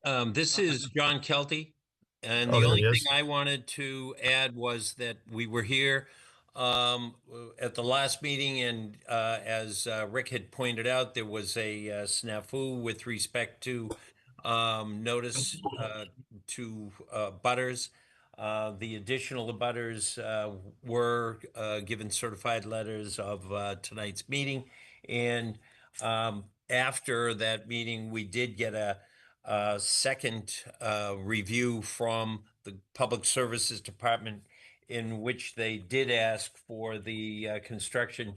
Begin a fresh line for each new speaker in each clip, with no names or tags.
This is John Kelty, and
Oh,
the
there
only
he
thing
is.
I wanted to add was that we were here at the last meeting, and as Rick had pointed out, there was a snafu with respect to notice to butters. The additional butters were given certified letters of tonight's meeting, and after that meeting, we did get a second review from the Public Services Department in which they did ask for the construction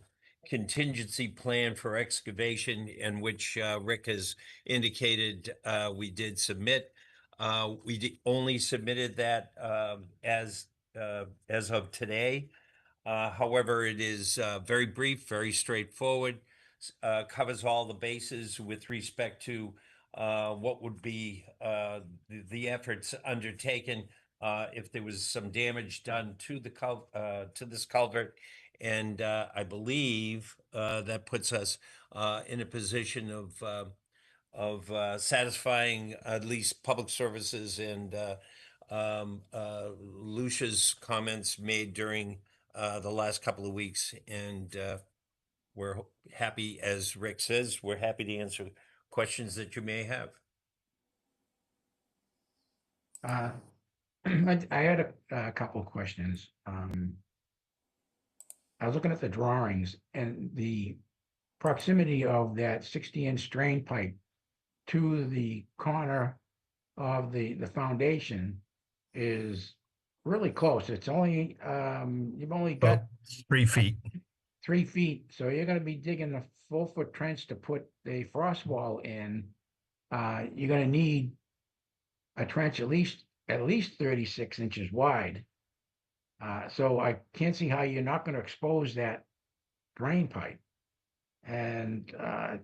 contingency plan for excavation, in which Rick has indicated we did submit. Only submitted that as of today. However, it is very brief, very straightforward, covers all the bases with respect to what would be the efforts undertaken if there was some damage done to to this culvert. And I believe that puts us in a position of satisfying at least public services and Lucia's comments made during the last couple of weeks. And we're happy, as Rick says, we're happy to answer questions that you may have.
Uh, I had a couple of questions. I was looking at the drawings and the proximity of that 60-inch drain pipe to the corner of the foundation is really close. It's only, you've only
About
got
3 feet.
3 feet, so you're gonna be digging a full-foot trench to put a frost wall in. You're gonna need a trench at least 36 inches wide. So I can't see how you're not going to expose that drain pipe. And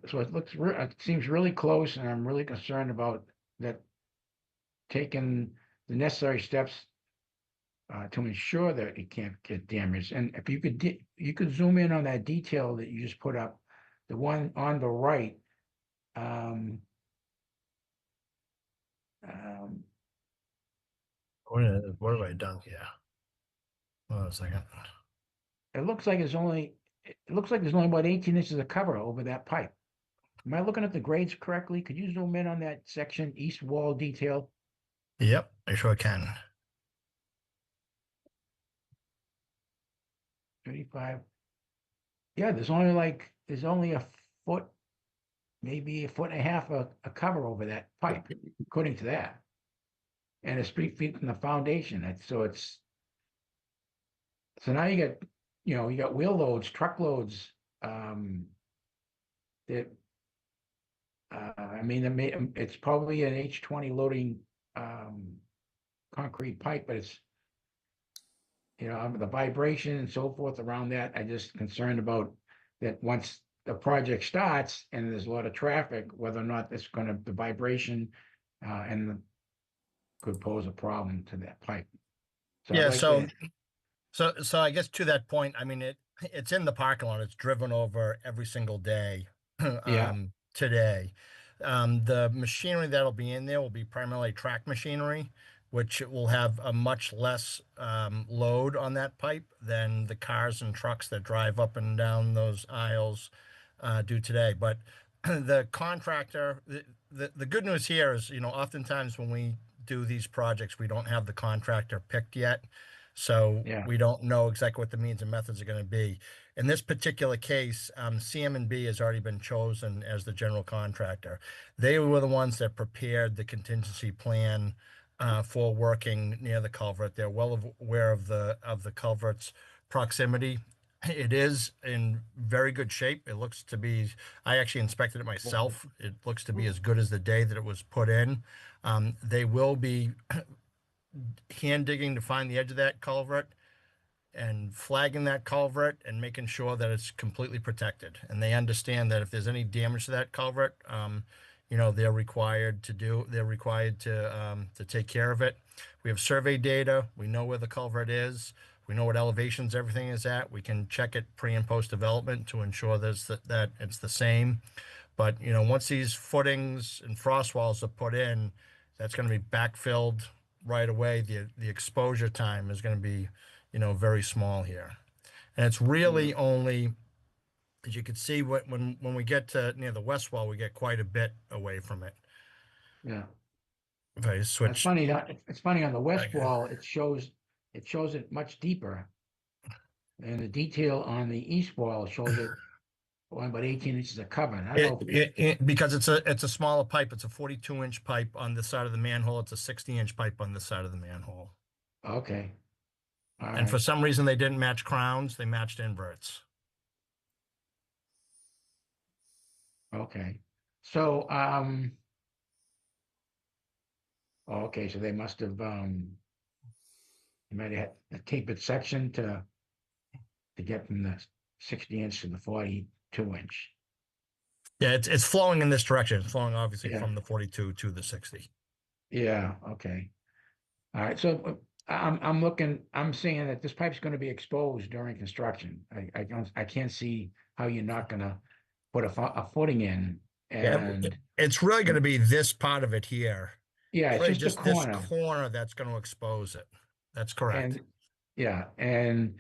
so it seems really close, and I'm really concerned about that taking the necessary steps to ensure that it can't get damaged. And if you could zoom in on that detail that you just put up, the one on the right. Um, um,
What have I done here? Hold on a second.
it looks like there's only about 18 inches of cover over that pipe. Am I looking at the grades correctly? Could you zoom in on that section, east wall detail?
Yep, I sure can.
35. Yeah, there's only a foot, maybe a foot and a half of cover over that pipe, according to that. And it's 3 feet from the foundation. So now you got wheel loads, truckloads, that I mean, it's probably an H20 loading concrete pipe, but it's the vibration and so forth around that. I just concerned about that once the project starts and there's a lot of traffic, whether or not the vibration could pose a problem to that pipe. So I'd
Yeah,
like to,
so I guess to that point, I mean it's in the parking lot. It's driven over every single day
yeah,
today. The machinery that'll be in there will be primarily track machinery, which will have a much less load on that pipe than the cars and trucks that drive up and down those aisles do today. But the contractor, the good news here is, oftentimes when we do these projects, we don't have the contractor picked yet. So
yeah,
we don't know exactly what the means and methods are going to be. In this particular case, CM&B has already been chosen as the general contractor. They were the ones that prepared the contingency plan for working near the culvert. They're well aware of the culvert's proximity. It is in very good shape. It looks to be, I actually inspected it myself. It looks to be as good as the day that it was put in. They will be hand digging to find the edge of that culvert and flagging that culvert and making sure that it's completely protected. And they understand that if there's any damage to that culvert, they're required to take care of it. We have survey data. We know where the culvert is. We know what elevations everything is at. We can check it pre and post development to ensure that it's the same. But once these footings and frost walls are put in, That's going to be backfilled right away. The exposure time is going to be, very small here. And it's really only, as you can see, when we get to near the west wall, we get quite a bit away from it.
Yeah.
If I
It's
switch,
funny, it's funny on the west
Okay.
wall, it shows it much deeper. And the detail on the east wall shows it only about 18 inches of cover. And I don't know.
because it's a smaller pipe. It's a 42-inch pipe on the side of the manhole. It's a 60-inch pipe on the side of the manhole.
Okay. All
And for
right.
some reason, they didn't match crowns. They matched inverts.
Okay. So, okay, so they must have, you might have a tapered section to get from the 60-inch to the 42-inch.
Yeah, it's flowing in this direction. It's flowing obviously
Yeah.
from the 42 to the 60.
Yeah, okay. All right, so I'm seeing that this pipe's gonna be exposed during construction. I can't see how you're not gonna put a footing in
Yeah,
and,
it's really going to be this part of it here.
yeah,
It's
it's
really
just a
just this
corner.
corner that's going to expose it. That's correct.
And, yeah, and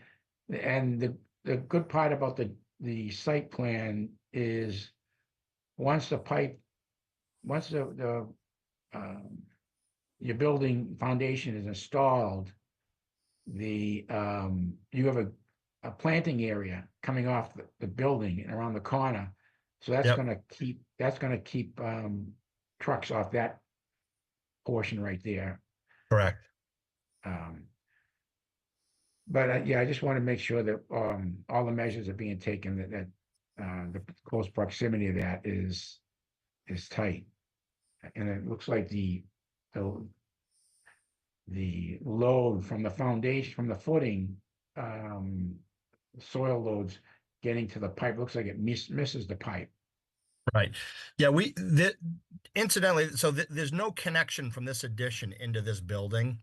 the good part about the site plan is once um, your building foundation is installed, you have a planting area coming off the building and around the corner. So that's
Yep.
gonna keep trucks off that portion right there.
Correct.
Um, But yeah, I just want to make sure that all the measures are being taken, that the close proximity of that is tight. And it looks like the load from the foundation, from the footing, soil loads getting to the pipe, looks like it misses the pipe.
Right. Yeah, incidentally, so there's no connection from this addition into this building.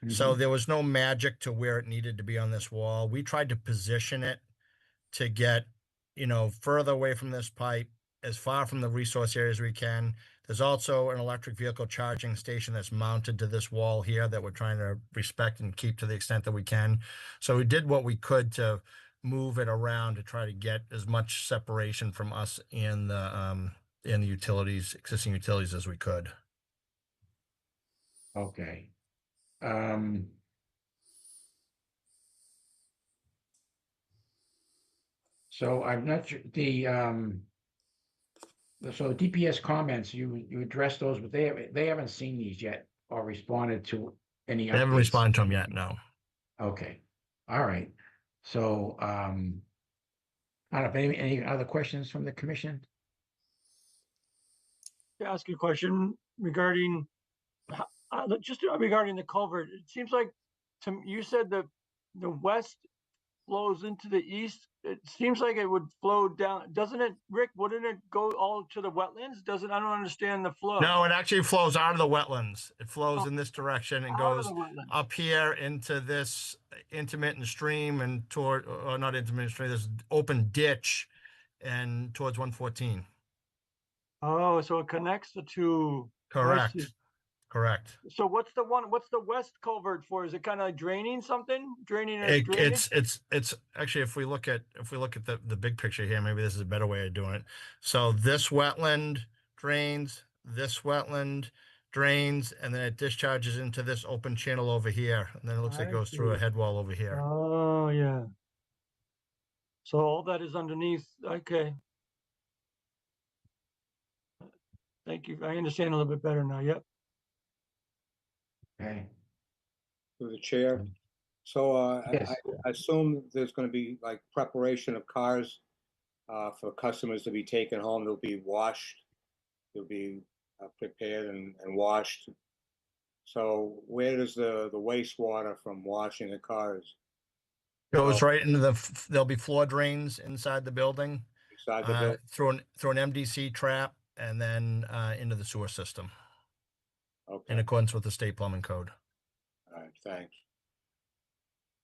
So
Mhm.
there was no magic to where it needed to be on this wall. We tried to position it to get, further away from this pipe, as far from the resource area as we can. There's also an electric vehicle charging station that's mounted to this wall here that we're trying to respect and keep to the extent that we can. So we did what we could to move it around to try to get as much separation from us in the existing utilities as we could.
Okay. Um, so I'm not sure, so the DPS comments, you addressed those, but they haven't seen these yet or responded to any
I haven't
updates.
responded to them yet, no.
Okay, all right. So, I don't know if any other questions from the commission?
To ask you a question regarding, just regarding the culvert. It seems like, you said that the west flows into the east. It seems like it would flow down, doesn't it, Rick? Wouldn't it go all to the wetlands? I don't understand the flow.
No, it actually flows out of the wetlands. It flows
Oh,
in this direction and
out of
goes
the wetlands.
up here into this intermittent stream and or not intermittent stream, this open ditch and towards 114.
Oh, so it connects the two. I
Correct.
see.
Correct.
So what's the west culvert for? Is it kind of draining something? Draining a drainage?
It's actually, if we look at the big picture here, maybe this is a better way of doing it. So this wetland drains, this wetland drains, and then it discharges into this open channel over here. And then it looks like it
I
goes through a
see.
head wall over here.
Oh, yeah. So all that is underneath. Okay. Thank you. I understand a little bit better now. Yep.
Okay,
Through the chair. So
yes,
I assume there's going to be like preparation of cars for customers to be taken home. They'll be washed. They'll be prepared and washed. So where does the wastewater from washing the cars
Goes
go?
right into there'll be floor drains inside the building,
Inside the building?
through an MDC trap and then into the sewer system in
Okay,
accordance with the state plumbing code.
all right, thanks.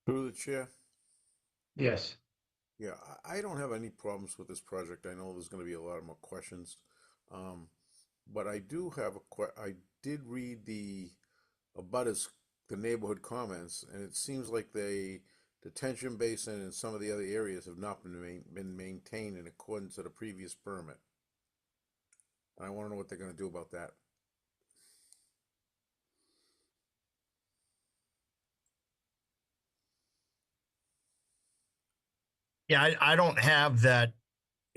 Through the chair.
yes.
Yeah, I don't have any problems with this project. I know there's going to be a lot more questions, but I do have I did read the abutters, the neighborhood comments, and it seems like the detention basin and some of the other areas have not been maintained in accordance to the previous permit. And I want to know what they're going to do about that.
Yeah, I don't have that.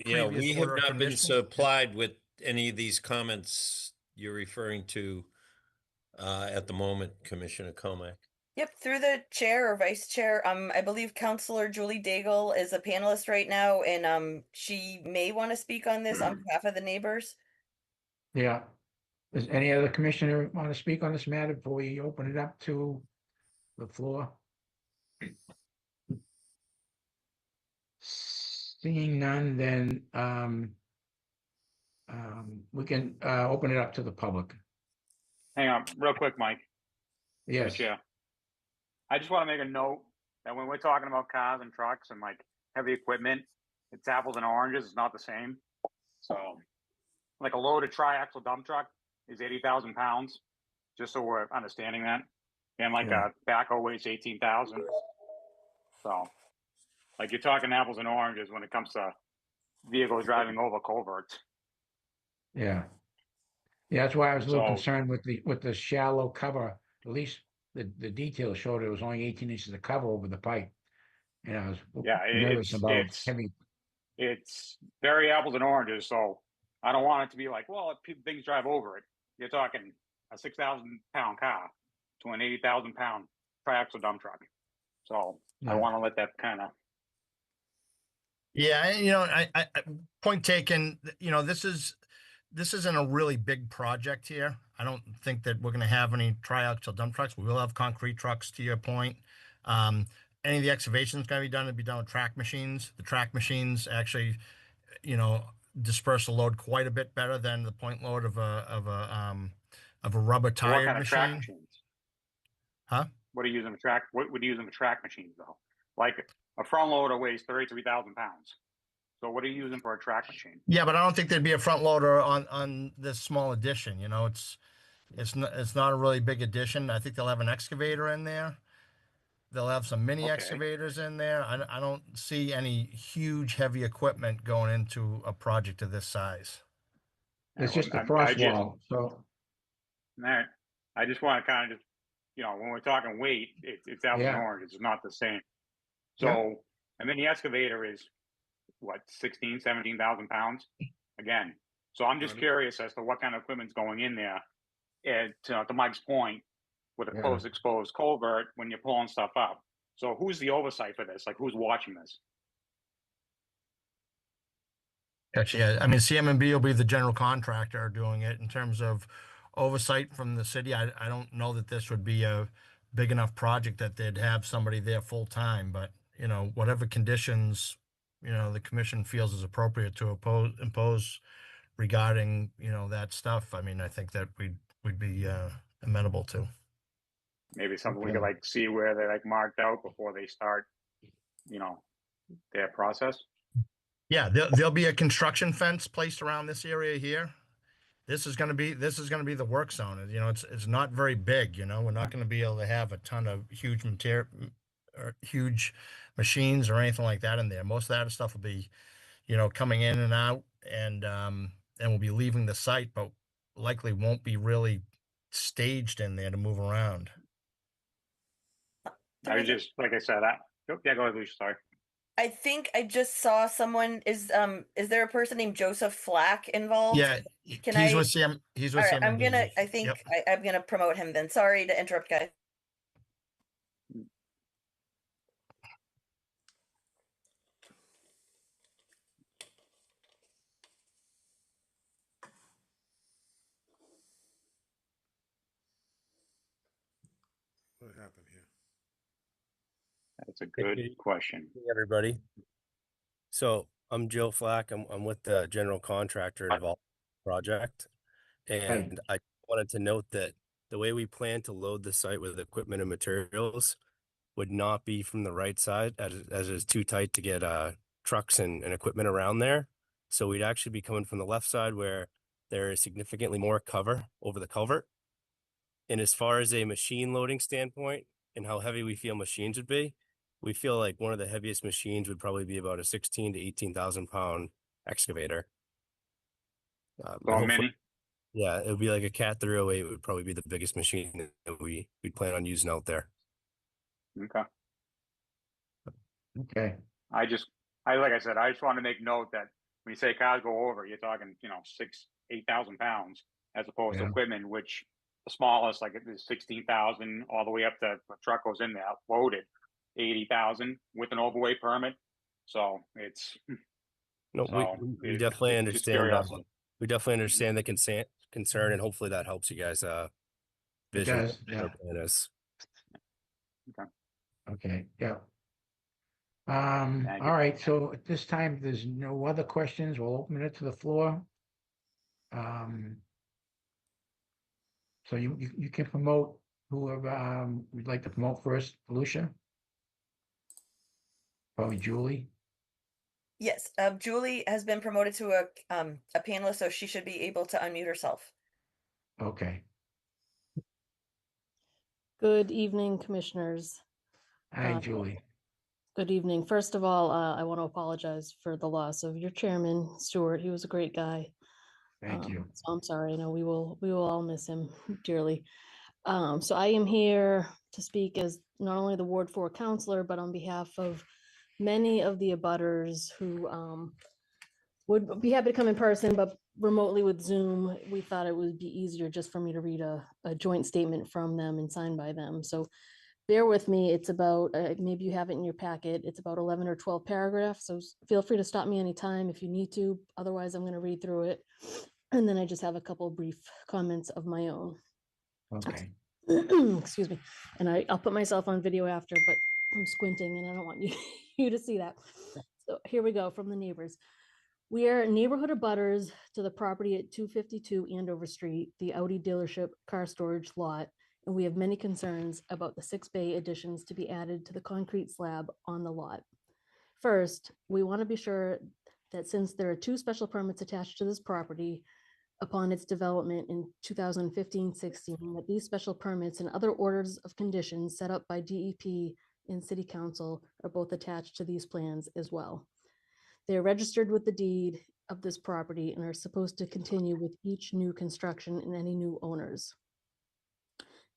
Yeah,
Previous
we have
order of
not been
conditions?
supplied with any of these comments you're referring to at the moment, Commissioner Comack.
Yep, through the chair or vice chair. I believe Counselor Julie Daigle is a panelist right now, and she may want to speak on this on behalf of the neighbors.
Yeah. Does any other commissioner want to speak on this matter before we open it up to the floor? Seeing none, then we can open it up to the public.
Hang on, real quick, Mike. to the
Yes,
chair. I just want to make a note that when we're talking about cars and trucks and like heavy equipment, it's apples and oranges. It's not the same. So, like a loaded triaxle dump truck is 80,000 pounds, just so we're understanding that. And like
Yeah.
a backhoe weighs 18,000. So, like you're talking apples and oranges when it comes to vehicles driving over culverts.
yeah. Yeah, that's why I was a little
So-
concerned with the shallow cover. At least the details showed it was only 18 inches of cover over the pipe. And I was
Yeah,
nervous about
it's
heavy.
it's very apples and oranges. So I don't want it to be like, well, if things drive over it, you're talking a 6,000 pound car to an 80,000 pound triaxle dump truck. So I
Yeah.
want to let that kind of,
Yeah, I point taken, this isn't a really big project here. I don't think that we're gonna have any triaxle dump trucks. We will have concrete trucks, to your point. Any of the excavations gonna be done, it'll be done with track machines. The track machines actually, disperse the load quite a bit better than the point load of a rubber
what
tired
kind of track
machine.
machines?
Huh?
What are you using for track? What would you use in for track machines though? Like a front loader weighs 33,000 pounds. So what are you using for a track machine?
Yeah, but I don't think there'd be a front loader on this small addition, it's not a really big addition. I think they'll have an excavator in there. They'll have some mini
Okay.
excavators in there. I don't see any huge heavy equipment going into a project of this size.
It's just the
I
frost
just-
wall. So
All right. I just want to kind of just, when we're talking weight, it's apples and
Yeah.
oranges. It's not the same.
Yeah.
So, a mini excavator is what, 16, 17,000 pounds? Again. So I'm just curious as to what kind of equipment's going in there. And to Mike's point, with a
Yeah.
closed exposed culvert, when you're pulling stuff up. So who's the oversight for this? Like who's watching this?
Gotcha. Yeah, I mean, CM&B will be the general contractor doing it. In terms of oversight from the city, I don't know that this would be a big enough project that they'd have somebody there full time, but whatever conditions, the commission feels is appropriate to impose regarding, that stuff. I mean, I think that we'd be amenable to.
Maybe something we
Okay.
could like see where they're like marked out before they start, their process.
Yeah, there'll be a construction fence placed around this area here. This is gonna be the work zone. It's not very big, we're not gonna be able to have a ton of huge or huge machines or anything like that in there. Most of that stuff will be, coming in and out and we'll be leaving the site, but likely won't be really staged in there to move around.
I was just, like I said, yeah, go ahead, Lucia, sorry.
I think I just saw someone is there a person named Joseph Flack involved?
Yeah,
Can
he's
I-
with CM, he's with
All right, I'm
CMMB.
gonna. I think
Yep.
I'm gonna promote him then. Sorry to interrupt, guys.
What happened here?
That's a good
you.
question.
Hey, everybody. So I'm Joe Flack. I'm with the general contractor involved in the project. And I wanted to note that the way we plan to load the site with equipment and materials would not be from the right side as it is too tight to get trucks and equipment around there. So we'd actually be coming from the left side where there is significantly more cover over the culvert. And as far as a machine loading standpoint and how heavy we feel machines would be, we feel like one of the heaviest machines would probably be about a 16 to 18,000 pound excavator. And
So a
hopefully,
mini.
yeah, it would be like a Cat 308 would probably be the biggest machine that we'd plan on using out there.
Okay.
Okay,
Like I said, I just want to make note that when you say cars go over, you're talking, 8,000 pounds as opposed to
Yeah.
equipment, which the smallest, like it is 16,000 all the way up to the truck goes in there loaded 80,000 with an overweight permit. So it's,
No,
So,
we
it-
definitely
just
understand
curiosity.
we definitely understand the concern, and hopefully that helps you guys
it
vision
does,
what
yeah,
our plan is.
okay, yeah.
Thank
All
you.
right, so at this time, there's no other questions. We'll open it to the floor. So you can promote whoever, would like to promote first, Felicia? Probably Julie.
Yes, Julie has been promoted to a panelist, so she should be able to unmute herself.
Okay,
Good evening, commissioners.
hi,
Uh,
Julie.
Good evening. First of all, I want to apologize for the loss of your chairman, Stuart. He was a great guy.
Thank you.
So I'm sorry. I know we will all miss him dearly. So I am here to speak as not only the Ward 4 counselor, but on behalf of many of the abutters who would be happy to come in person, but remotely with Zoom, we thought it would be easier just for me to read a joint statement from them and signed by them. So bear with me. It's about, maybe you have it in your packet. It's about 11 or 12 paragraphs. So feel free to stop me anytime if you need to. Otherwise, I'm going to read through it. And then I just have a couple brief comments of my own.
Okay,
Excuse me. And I'll put myself on video after, but I'm squinting and I don't want you to see that. So here we go from the neighbors. We are neighborhood abutters to the property at 252 Andover Street, the Audi dealership car storage lot, and we have many concerns about the 6 bay additions to be added to the concrete slab on the lot. First, we want to be sure that since there are 2 special permits attached to this property upon its development in 2015-16, that these special permits and other orders of conditions set up by DEP and City Council are both attached to these plans as well. They are registered with the deed of this property and are supposed to continue with each new construction and any new owners.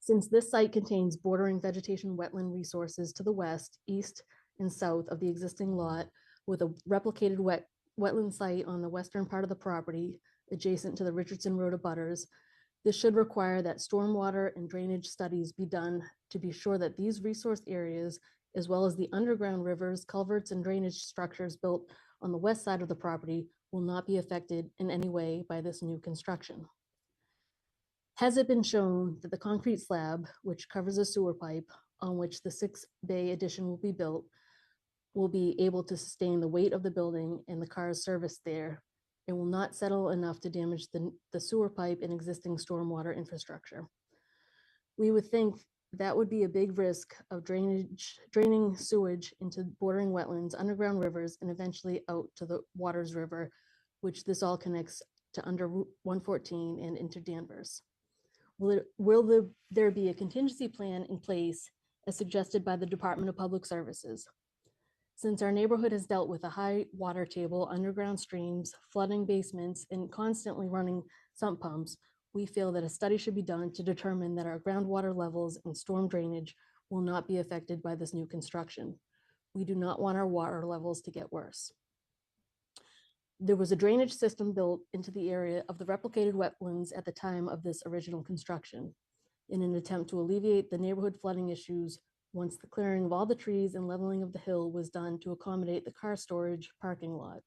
Since this site contains bordering vegetation wetland resources to the west, east, and south of the existing lot, with a replicated wetland site on the western part of the property adjacent to the Richardson Road abutters, this should require that stormwater and drainage studies be done to be sure that these resource areas, as well as the underground rivers, culverts, and drainage structures built on the west side of the property, will not be affected in any way by this new construction. Has it been shown that the concrete slab, which covers a sewer pipe on which the 6 bay addition will be built, will be able to sustain the weight of the building and the cars serviced there, and will not settle enough to damage the sewer pipe and existing stormwater infrastructure? We would think that would be a big risk of draining sewage into bordering wetlands, underground rivers, and eventually out to the Waters River, which this all connects to under Route 114 and into Danvers. Will there be a contingency plan in place as suggested by the Department of Public Services? Since our neighborhood has dealt with a high water table, underground streams, flooding basements, and constantly running sump pumps, we feel that a study should be done to determine that our groundwater levels and storm drainage will not be affected by this new construction. We do not want our water levels to get worse. There was a drainage system built into the area of the replicated wetlands at the time of this original construction in an attempt to alleviate the neighborhood flooding issues once the clearing of all the trees and leveling of the hill was done to accommodate the car storage parking lot.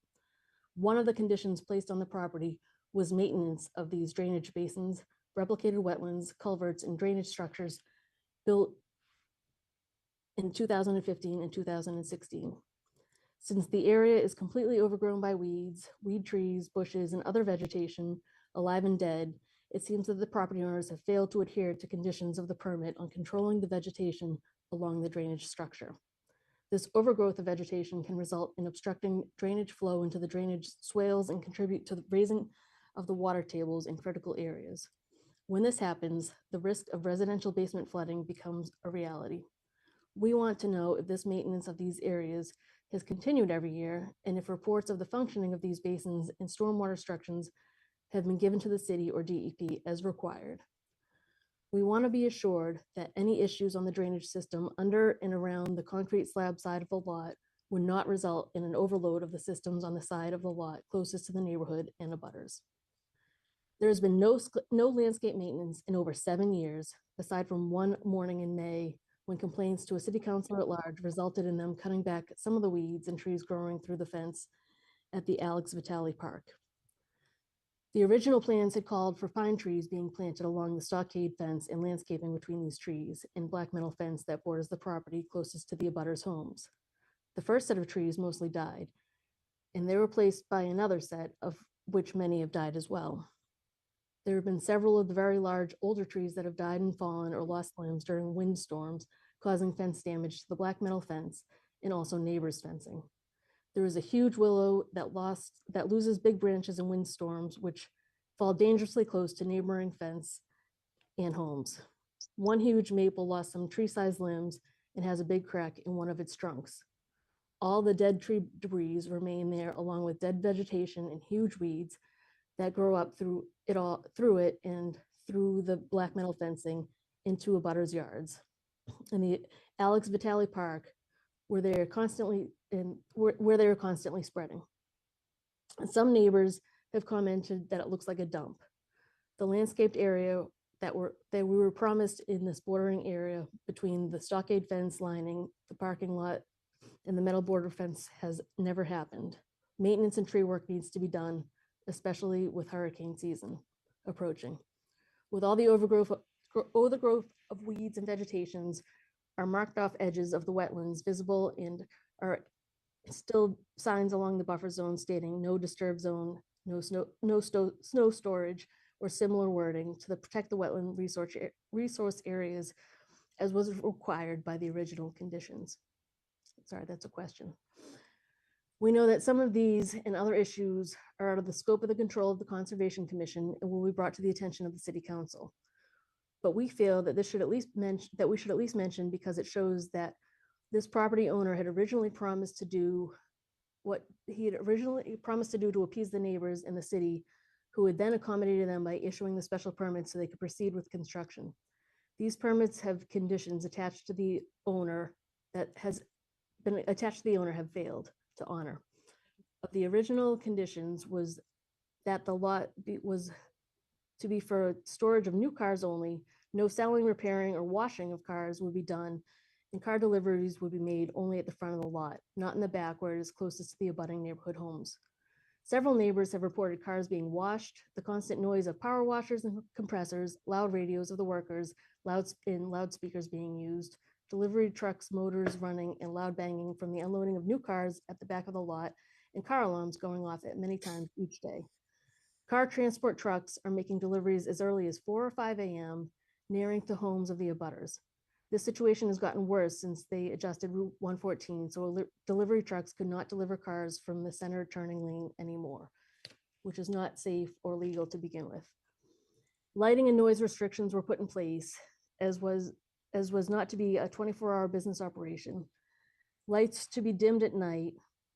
One of the conditions placed on the property was maintenance of these drainage basins, replicated wetlands, culverts, and drainage structures built in 2015 and 2016. Since the area is completely overgrown by weeds, weed trees, bushes, and other vegetation, alive and dead, it seems that the property owners have failed to adhere to conditions of the permit on controlling the vegetation along the drainage structure. This overgrowth of vegetation can result in obstructing drainage flow into the drainage swales and contribute to the raising of the water tables in critical areas. When this happens, the risk of residential basement flooding becomes a reality. We want to know if this maintenance of these areas has continued every year, and if reports of the functioning of these basins and stormwater structures have been given to the city or DEP as required. We want to be assured that any issues on the drainage system under and around the concrete slab side of the lot would not result in an overload of the systems on the side of the lot closest to the neighborhood and abutters. There has been no landscape maintenance in over 7 years, aside from one morning in May when complaints to a city councilor at large resulted in them cutting back some of the weeds and trees growing through the fence at the Alex Vitale Park. The original plans had called for pine trees being planted along the stockade fence and landscaping between these trees and black metal fence that borders the property closest to the abutters' homes. The first set of trees mostly died, and they were replaced by another set, of which many have died as well. There have been several of the very large older trees that have died and fallen or lost limbs during windstorms, causing fence damage to the black metal fence and also neighbors' fencing. There is a huge willow that loses big branches in windstorms, which fall dangerously close to neighboring fence and homes. One huge maple lost some tree-sized limbs and has a big crack in one of its trunks. All the dead tree debris remain there, along with dead vegetation and huge weeds that grow up through it and through the black metal fencing into abutters' yards. In the Alex Vitale Park, where they are constantly spreading. And some neighbors have commented that it looks like a dump. The landscaped area that we were promised in this bordering area between the stockade fence lining the parking lot and the metal border fence has never happened. Maintenance and tree work needs to be done, especially with hurricane season approaching. With all the overgrowth of weeds and vegetations, are marked off edges of the wetlands visible and are still signs along the buffer zone stating no disturb zone, no snow storage, or similar wording to protect the wetland resource areas as was required by the original conditions. Sorry, that's a question. We know that some of these and other issues are out of the scope of the control of the Conservation Commission and will be brought to the attention of the City Council. But we feel that we should at least mention because it shows that this property owner had originally promised to do what he had originally promised to do to appease the neighbors in the city, who had then accommodated them by issuing the special permits so they could proceed with construction. These permits have conditions attached to the owner that has been attached to the owner have failed to honor. But the original conditions was that the lot was to be for storage of new cars only, no selling, repairing, or washing of cars would be done, and car deliveries would be made only at the front of the lot, not in the back where it is closest to the abutting neighborhood homes. Several neighbors have reported cars being washed, the constant noise of power washers and compressors, loud radios of the workers, loudspeakers being used, delivery trucks, motors running, and loud banging from the unloading of new cars at the back of the lot, and car alarms going off at many times each day. Car transport trucks are making deliveries as early as 4 or 5 a.m., nearing to homes of the abutters. This situation has gotten worse since they adjusted Route 114, so delivery trucks could not deliver cars from the center turning lane anymore, which is not safe or legal to begin with. Lighting and noise restrictions were put in place, as was not to be a 24-hour business operation. Lights to be dimmed at night.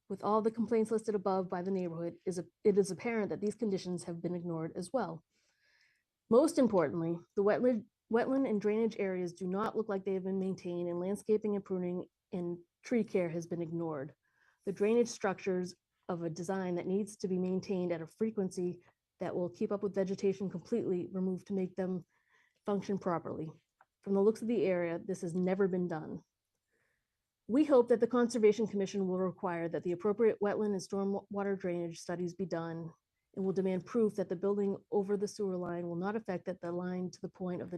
With all the complaints listed above by the neighborhood, it is apparent that these conditions have been ignored as well. Most importantly, the wetland and drainage areas do not look like they have been maintained, and landscaping and pruning and tree care has been ignored. The drainage structures of a design that needs to be maintained at a frequency that will keep up with vegetation completely removed to make them function properly. From the looks of the area, this has never been done. We hope that the Conservation Commission will require that the appropriate wetland and stormwater drainage studies be done, and will demand proof that the building over the sewer line will not affect the line to the point of the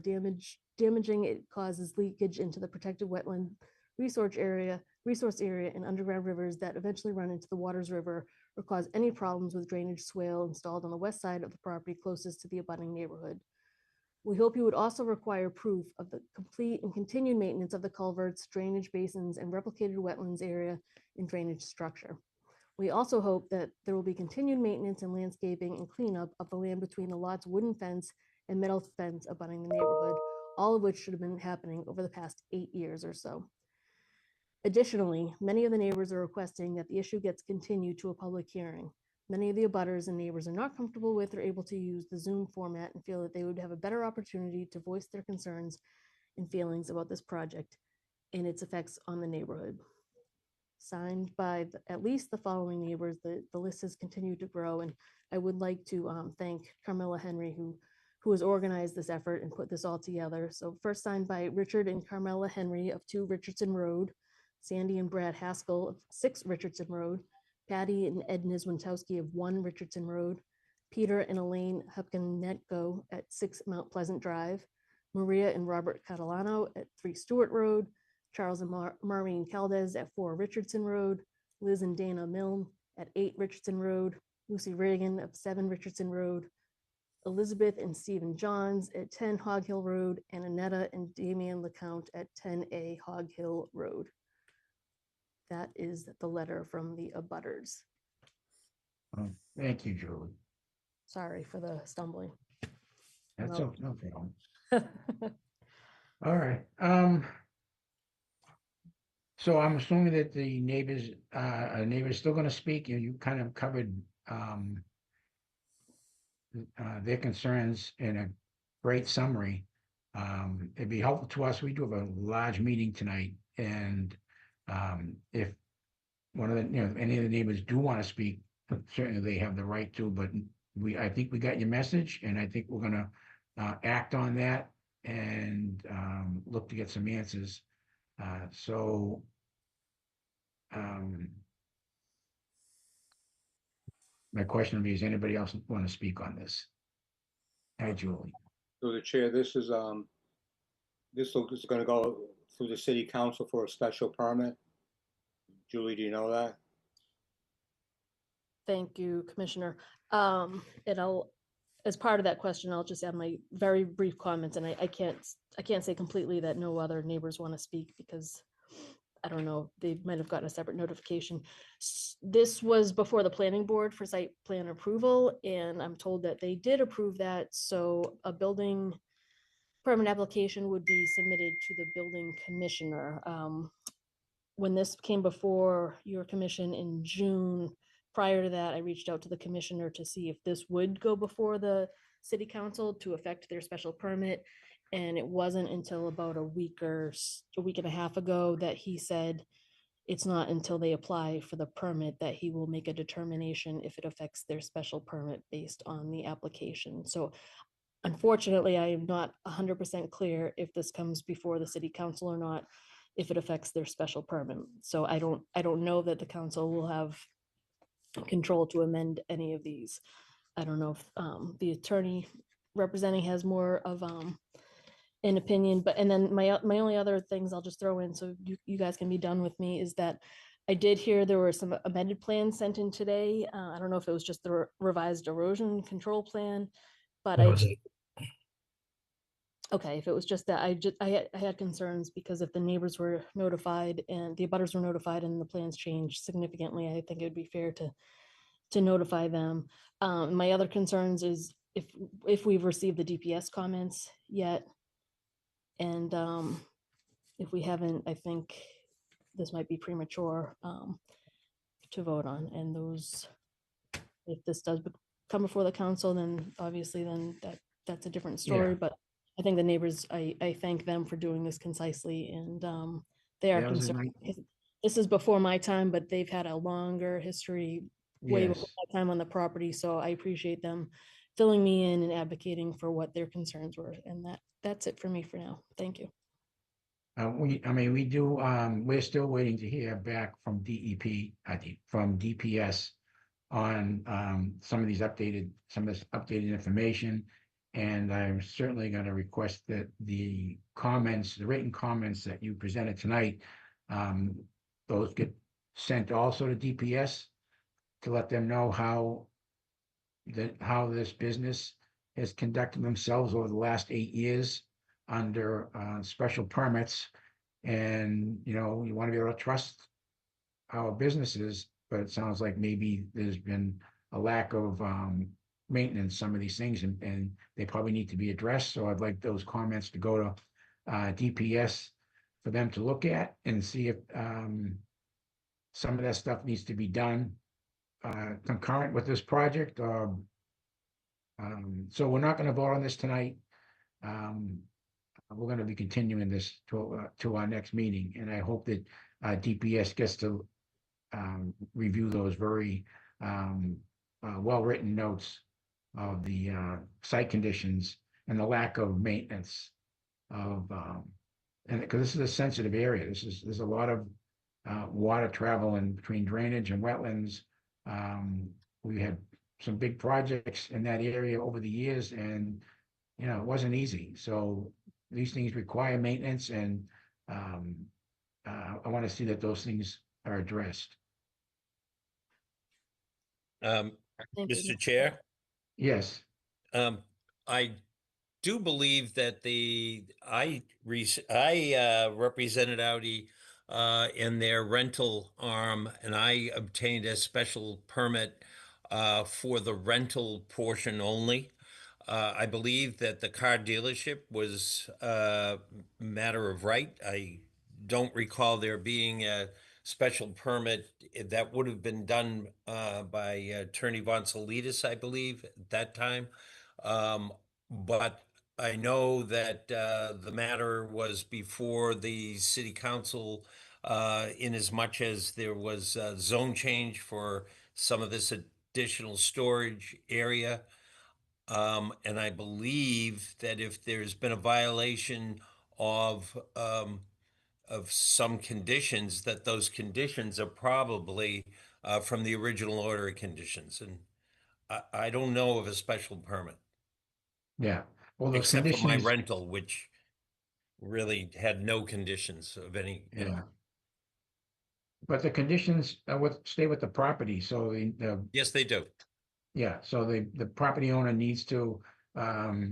damaging it causes leakage into the protected wetland resource area and underground rivers that eventually run into the Waters River or cause any problems with drainage swale installed on the west side of the property closest to the abutting neighborhood. We hope you would also require proof of the complete and continued maintenance of the culverts, drainage basins, and replicated wetlands area and drainage structure. We also hope that there will be continued maintenance and landscaping and cleanup of the land between the lot's wooden fence and metal fence abutting the neighborhood, all of which should have been happening over the past 8 years or so. Additionally, many of the neighbors are requesting that the issue gets continued to a public hearing. Many of the abutters and neighbors are not comfortable with or able to use the Zoom format and feel that they would have a better opportunity to voice their concerns and feelings about this project and its effects on the neighborhood. Signed by at least the following neighbors. The list has continued to grow, and I would like to thank Carmela Henry, who has organized this effort and put this all together. So first signed by Richard and Carmela Henry of 2 Richardson Road, Sandy and Brad Haskell of 6 Richardson Road, Patty and Ed Nizwintowski of 1 Richardson Road, Peter and Elaine Hupkin-Netko at 6 Mount Pleasant Drive, Maria and Robert Catalano at 3 Stewart Road, Charles and Maureen Caldes at 4 Richardson Road, Liz and Dana Milne at 8 Richardson Road, Lucy Reagan of 7 Richardson Road, Elizabeth and Stephen Johns at 10 Hog Hill Road, and Annetta and Damian LeCount at 10A Hog Hill Road. That is the letter from the abutters.
Oh, thank you, Julie.
Sorry for the stumbling.
That's
No.
no problem. All right. So I'm assuming that the neighbors still going to speak. You kind of covered their concerns in a great summary. It'd be helpful to us. We do have a large meeting tonight, and if one of the, any of the neighbors do want to speak, certainly they have the right to, but I think we got your message, and I think we're gonna act on that and look to get some answers. My question would be, does anybody else want to speak on this? Hi, Julie.
So the chair, this is gonna go through the city council for a special permit. Julie, do you know that?
Thank you, Commissioner. As part of that question, I'll just add my very brief comments, and I can't say completely that no other neighbors want to speak because I don't know, they might have gotten a separate notification. This was before the planning board for site plan approval, and I'm told that they did approve that. So a building permit application would be submitted to the building commissioner. When this came before your commission in June, prior to that, I reached out to the commissioner to see if this would go before the city council to affect their special permit. And it wasn't until about a week and a half ago that he said it's not until they apply for the permit that he will make a determination if it affects their special permit based on the application. So unfortunately, I am not 100% clear if this comes before the city council or not, if it affects their special permit. So I don't know that the council will have control to amend any of these. I don't know if the attorney representing has more of an opinion, and then my only other things I'll just throw in so you guys can be done with me is that I did hear there were some amended plans sent in today. I don't know if it was just the revised erosion control plan, but okay, if it was just that, I had concerns because if the neighbors were notified and the abutters were notified and the plans changed significantly, I think it would be fair to notify them. My other concerns is if we've received the DPS comments yet, and if we haven't, I think this might be premature to vote on. And those, if this does come before the council, then obviously that's a different story.
Yeah.
But I think the neighbors, I thank them for doing this concisely, and they are
That was a
concerned. This is before my time, but they've had a longer history way before my time on the property. So I appreciate them filling me in and advocating for what their concerns were. And that's it for me for now. Thank you.
We're still waiting to hear back from DEP, from DPS on some of this updated information. And I'm certainly going to request that the written comments that you presented tonight, those get sent also to DPS to let them know how this business has conducted themselves over the last 8 years under special permits. And, you want to be able to trust our businesses, but it sounds like maybe there's been a lack of maintenance, some of these things, and they probably need to be addressed. So I'd like those comments to go to DPS for them to look at and see if some of that stuff needs to be done concurrent with this project. So we're not going to vote on this tonight. We're going to be continuing this to our next meeting, and I hope that DPS gets to review those very well-written notes of the site conditions and the lack of maintenance of, and because this is a sensitive area, there's a lot of water traveling between drainage and wetlands. We had some big projects in that area over the years, and it wasn't easy. So these things require maintenance, and I want to see that those things are addressed.
Thank you.
Mr. Chair,
Yes.
I do believe that I represented Audi in their rental arm, and I obtained a special permit for the rental portion only. I believe that the car dealership was a matter of right. I don't recall there being a special permit that would have been done by Attorney Vonsalitis, I believe, at that time. But I know that the matter was before the city council, in as much as there was a zone change for some of this additional storage area. And I believe that if there's been a violation of some conditions, that those conditions are probably from the original order of conditions. And I don't know of a special permit,
Yeah. Well, those
except for my
conditions.
rental, which really had no conditions of any.
Yeah. But the conditions stay with the property. So
Yes, they do.
yeah. So the property owner needs to,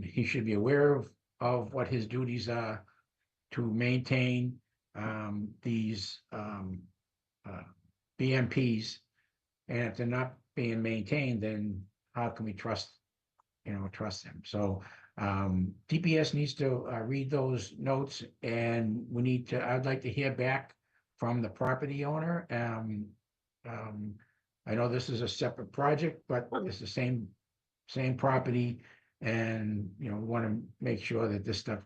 he should be aware of what his duties are to maintain these BMPs. And if they're not being maintained, then how can we trust them? So DPS needs to read those notes, and I'd like to hear back from the property owner. I know this is a separate project, but it's the same property, and we want to make sure that this stuff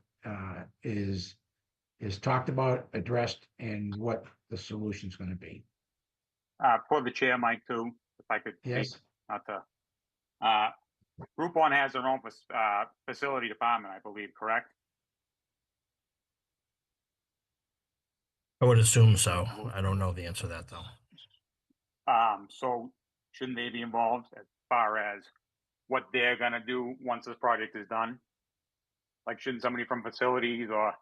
is talked about, addressed, and what the solution is going to be.
For the chair, Mike, too, if I could speak,
Yes.
not to, Group One has their own facility department, I believe, correct?
I would assume so. I don't know the answer to that, though.
So shouldn't they be involved as far as what they're gonna do once this project is done? Like, shouldn't somebody from facilities or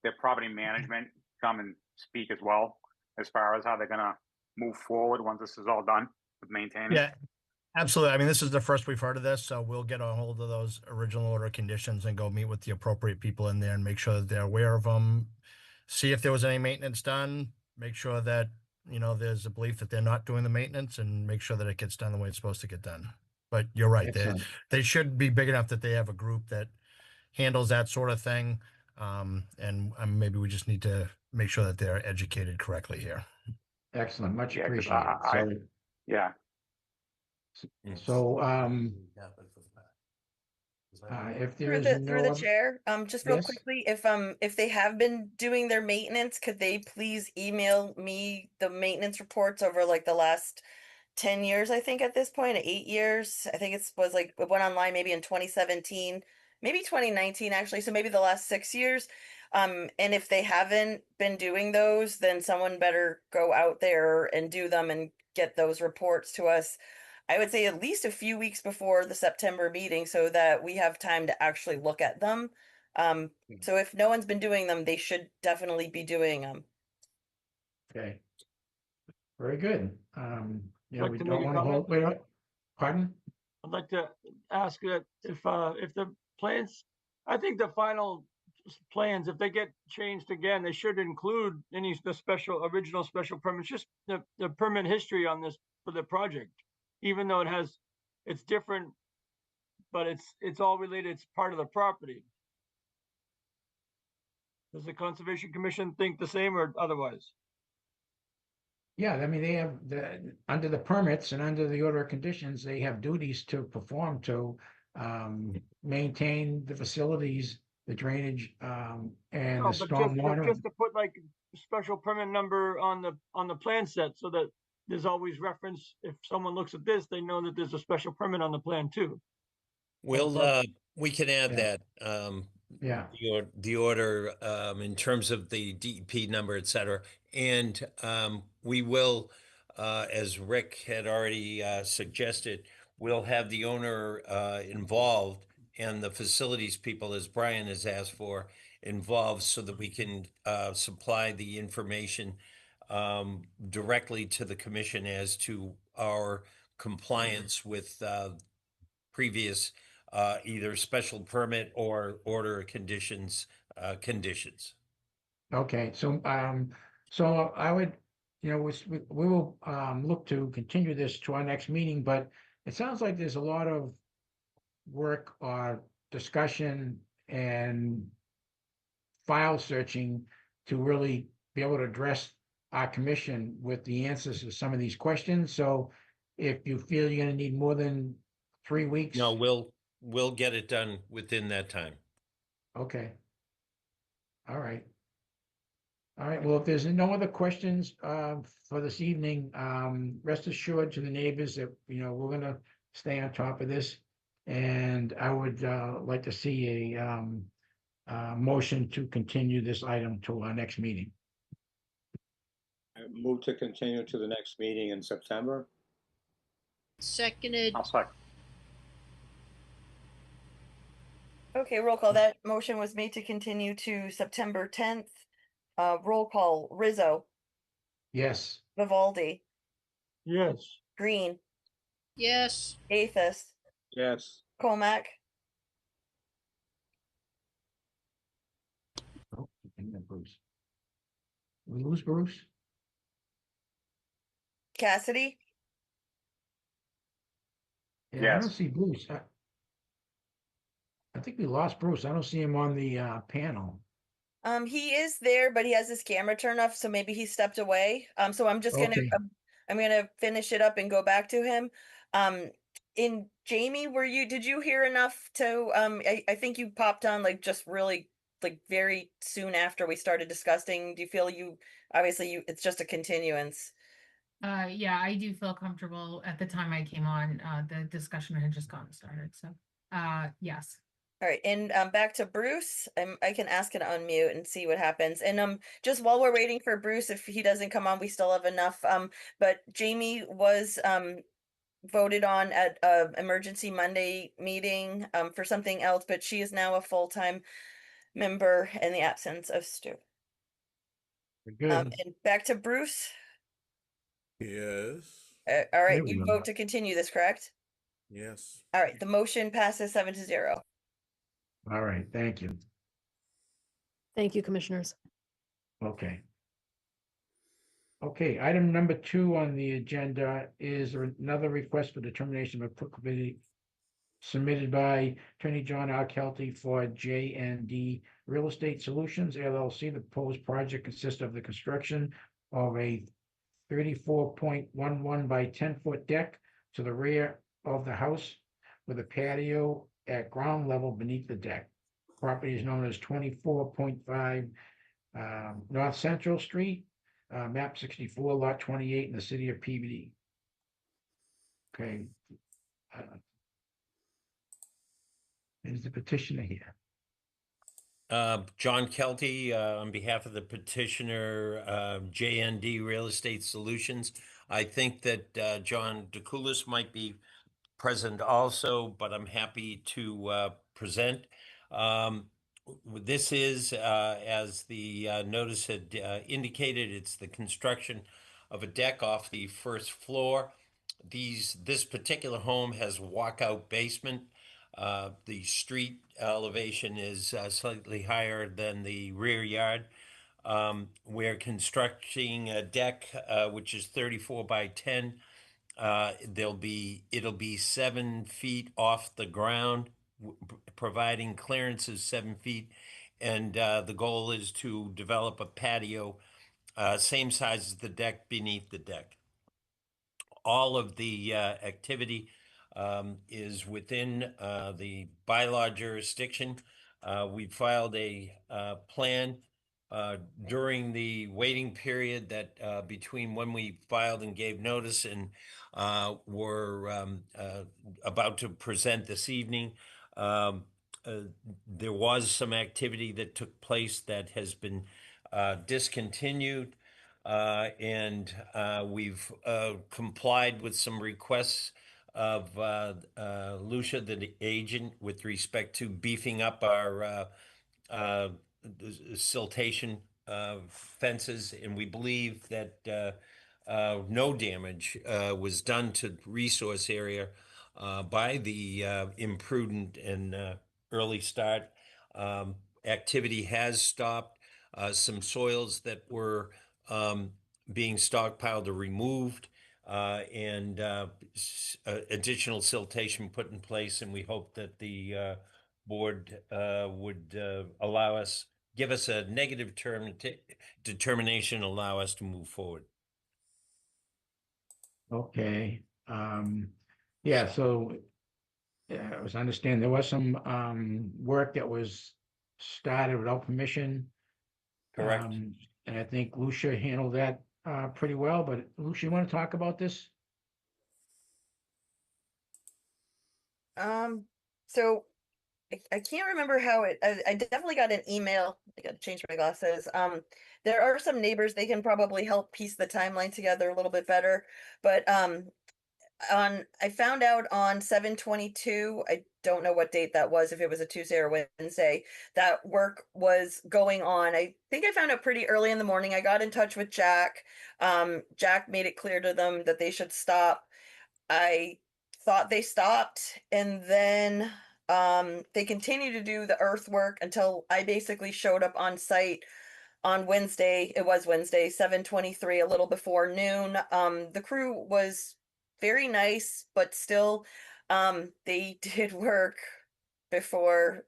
their property management come and speak as well, as far as how they're gonna move forward once this is all done with maintaining?
Yeah, absolutely. I mean, this is the first we've heard of this, so we'll get a hold of those original order conditions and go meet with the appropriate people in there and make sure that they're aware of them. See if there was any maintenance done, make sure that, there's a belief that they're not doing the maintenance, and make sure that it gets done the way it's supposed to get done. But you're right,
Excellent.
they should be big enough that they have a group that handles that sort of thing. And maybe we just need to make sure that they're educated correctly here.
Excellent. Much
Yeah, 'cause
appreciated.
Yeah,
So, if there
Through
is
through
no
the chair, just real
Yes.
quickly, if they have been doing their maintenance, could they please email me the maintenance reports over like the last 10 years, I think at this point, 8 years. I think it went online maybe in 2017, maybe 2019 actually. So maybe the last 6 years. And if they haven't been doing those, then someone better go out there and do them and get those reports to us. I would say at least a few weeks before the September meeting so that we have time to actually look at them. So if no one's been doing them, they should definitely be doing them.
Okay. Very good.
I'd like
We
to
don't
make a
want to hold,
comment.
pardon?
I'd like to ask that if the plans, I think the final plans, if they get changed again, they should include the original special permits, just the permit history on this for the project, even though it's different but it's all related, it's part of the property. Does the Conservation Commission think the same or otherwise?
Yeah, I mean, they have under the permits and under the order of conditions, they have duties to perform to maintain the facilities, the drainage, and
No,
the
but
stormwater.
just to put like special permit number on the plan set so that there's always reference. If someone looks at this, they know that there's a special permit on the plan too.
We can add
Yeah.
that,
Yeah,
the order, in terms of the DEP number, et cetera. And, we will, as Rick had already, suggested, we'll have the owner, involved and the facilities people, as Brian has asked for, involved so that we can, supply the information, directly to the commission as to our compliance with, previous either special permit or order of conditions, conditions.
okay, so I would, we will look to continue this to our next meeting, but it sounds like there's a lot of work or discussion and file searching to really be able to address our commission with the answers to some of these questions. So if you feel you're gonna need more than 3 weeks.
No, we'll get it done within that time.
Okay. All right. All right, well, if there's no other questions for this evening, rest assured to the neighbors that, we're gonna stay on top of this. And I would like to see a motion to continue this item to our next meeting.
I move to continue to the next meeting in September.
Seconded.
I'll second.
Okay, roll call. That motion was made to continue to September 10th. Roll call, Rizzo,
Yes,
Vivaldi,
Yes.
Green,
Yes.
Athos,
Yes,
Comac,
oh, Bruce. We lose Bruce?
Cassidy,
Yeah, I
Yes.
don't see Bruce. I think we lost Bruce. I don't see him on the panel.
he is there, but he has his camera turned off, so maybe he stepped away. So I'm just gonna,
Okay.
I'm gonna finish it up and go back to him. In Jamie, did you hear enough to, I think you popped on like just really like very soon after we started discussing. Do you feel it's just a continuance?
Yeah, I do feel comfortable. At the time I came on, the discussion had just gotten started, so, yes.
All right, and back to Bruce. I can ask him to unmute and see what happens. And just while we're waiting for Bruce, if he doesn't come on, we still have enough. But Jamie was voted on at emergency Monday meeting for something else, but she is now a full-time member in the absence of Stu.
Good.
And back to Bruce.
Yes,
All
There
right,
we
you
go.
vote to continue this, correct?
yes.
All right, the motion passes 7-0.
All right, thank you.
Thank you, commissioners.
Okay. Okay, item number 2 on the agenda is another request for determination of applicability submitted by Attorney John R. Kelty for J&D Real Estate Solutions LLC. The proposed project consists of the construction of a 34.11 by 10-foot deck to the rear of the house with a patio at ground level beneath the deck. Property is known as 24.5 North Central Street, map 64, lot 28 in the city of Peabody. Okay. Is the petitioner here?
John Kelty, on behalf of the petitioner, JND Real Estate Solutions. I think that John DeCoulis might be present also, but I'm happy to present. This is, as the notice had indicated, it's the construction of a deck off the first floor. This particular home has walkout basement. The street elevation is slightly higher than the rear yard. We're constructing a deck which is 34 by 10 it'll be 7 feet off the ground, providing clearance is 7 feet. And the goal is to develop a patio, same size as the deck beneath the deck. All of the activity is within the bylaw jurisdiction. We filed a plan during the waiting period that between when we filed and gave notice and were about to present this evening. There was some activity that took place that has been discontinued. And we've complied with some requests of Lucia, the agent, with respect to beefing up our siltation fences, and we believe that no damage was done to resource area by the imprudent and early start. Activity has stopped. Some soils that were being stockpiled are removed, and additional siltation put in place, and we hope that the board would allow us, give us a negative determination, allow us to move forward.
Okay, yeah, so I was understanding there was some work that was started without permission.
Correct.
And I think Lucia handled that pretty well, but Lucia, you want to talk about this?
So I can't remember how I definitely got an email. I got to change my glasses. There are some neighbors, they can probably help piece the timeline together a little bit better. But I found out on 7/22, I don't know what date that was, if it was a Tuesday or Wednesday, that work was going on. I think I found out pretty early in the morning. I got in touch with Jack. Jack made it clear to them that they should stop. I thought they stopped, and then they continued to do the earthwork until I basically showed up on site on Wednesday. It was Wednesday, 7/23, a little before noon. The crew was very nice, but still, they did work before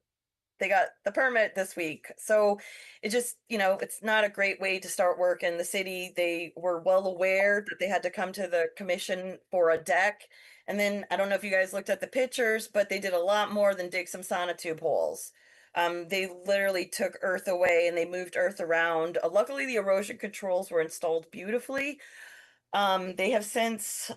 they got the permit this week. So it just, it's not a great way to start work in the city. They were well aware that they had to come to the commission for a deck. And then I don't know if you guys looked at the pictures, but they did a lot more than dig some sonotube holes. They literally took earth away and they moved earth around. Luckily, the erosion controls were installed beautifully. They have since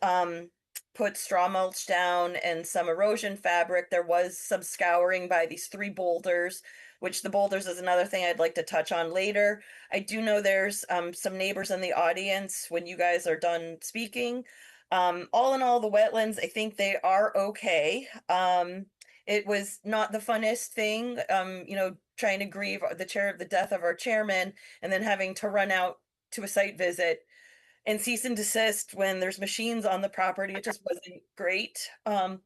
put straw mulch down and some erosion fabric. There was some scouring by these 3 boulders, which the boulders is another thing I'd like to touch on later. I do know there's some neighbors in the audience when you guys are done speaking. All in all, the wetlands, I think they are okay. It was not the funnest thing, trying to grieve the death of our chairman and then having to run out to a site visit and cease and desist when there's machines on the property. It just wasn't great. So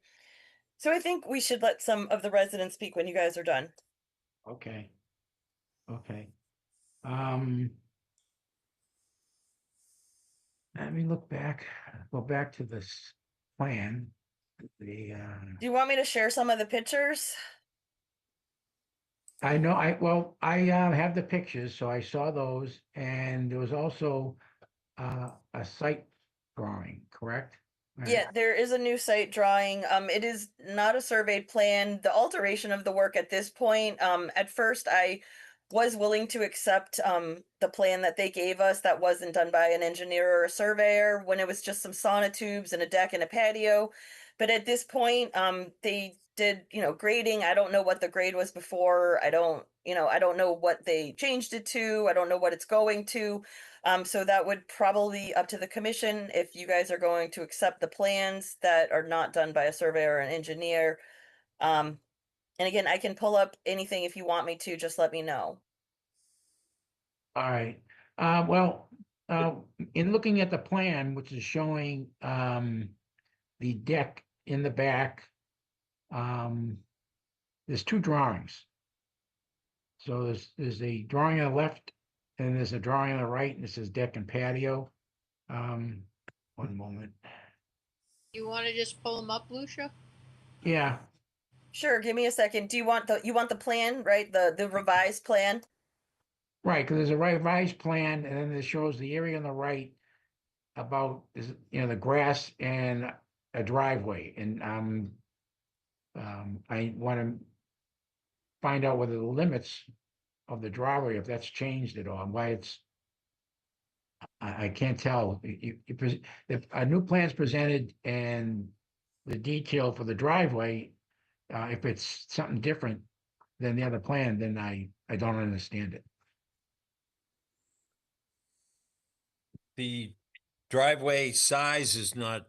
I think we should let some of the residents speak when you guys are done.
Okay. Okay. Let me go back to this plan.
Do you want me to share some of the pictures?
I know, I have the pictures, so I saw those, and there was also a site drawing, correct? Right.
Yeah, there is a new site drawing. It is not a surveyed plan. The alteration of the work at this point, at first I was willing to accept the plan that they gave us that wasn't done by an engineer or a surveyor when it was just some sonotubes and a deck and a patio. But at this point, they did, grading. I don't know what the grade was before. I don't know what they changed it to. I don't know what it's going to. So that would probably be up to the commission if you guys are going to accept the plans that are not done by a surveyor or an engineer. And again, I can pull up anything if you want me to, just let me know.
All right. In looking at the plan, which is showing the deck in the back, there's 2 drawings. So there's a drawing on the left and there's a drawing on the right, and it says deck and patio. One moment.
You want to just pull them up, Lucia?
Yeah,
Sure, give me a second. Do you want the plan, right? The revised plan?
right, because there's a revised plan, and then it shows the area on the right about, the grass and a driveway, and I want to find out whether the limits of the driveway, if that's changed at all, and why it's, I can't tell. If a new plan's presented and the detail for the driveway, if it's something different than the other plan, then I don't understand it.
The driveway size is not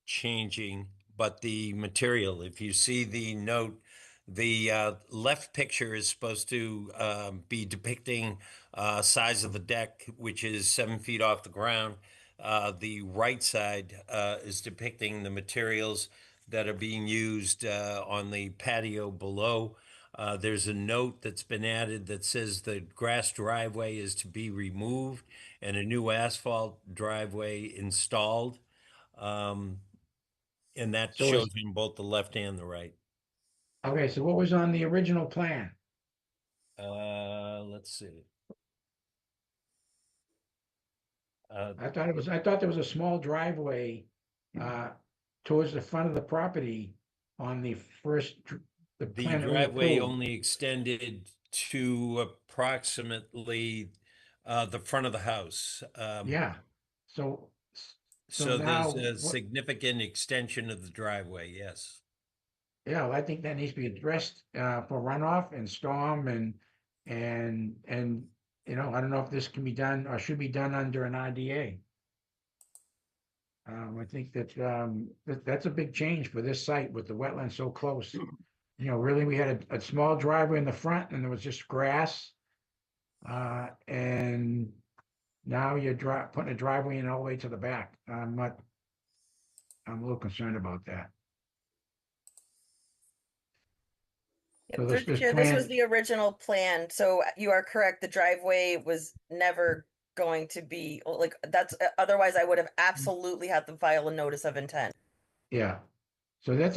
changing, but the material, if you see the note, the left picture is supposed to be depicting size of the deck, which is 7 feet off the ground. The right side is depicting the materials that are being used on the patio below. There's a note that's been added that says the grass driveway is to be removed and a new asphalt driveway installed. And that
So
shows in both the left and the right.
Okay, so what was on the original plan?
Let's see.
I thought there was a small driveway towards the front of the property on the first, the
The
plan that we
driveway
approved.
only extended to approximately the front of the house.
Yeah, so,
So
now,
there's a
what-
significant extension of the driveway, yes.
yeah, well, I think that needs to be addressed for runoff and storm and, I don't know if this can be done or should be done under an RDA. I think that's a big change for this site with the wetland so close. Really, we had a small driveway in the front and there was just grass. And now you're putting a driveway in all the way to the back. I'm a little concerned about that.
Yeah,
So
through
this
the chair, this was
plan,
the original plan, so you are correct, the driveway was never going to be, like, that's, otherwise I would have absolutely had them file a notice of intent.
yeah. So that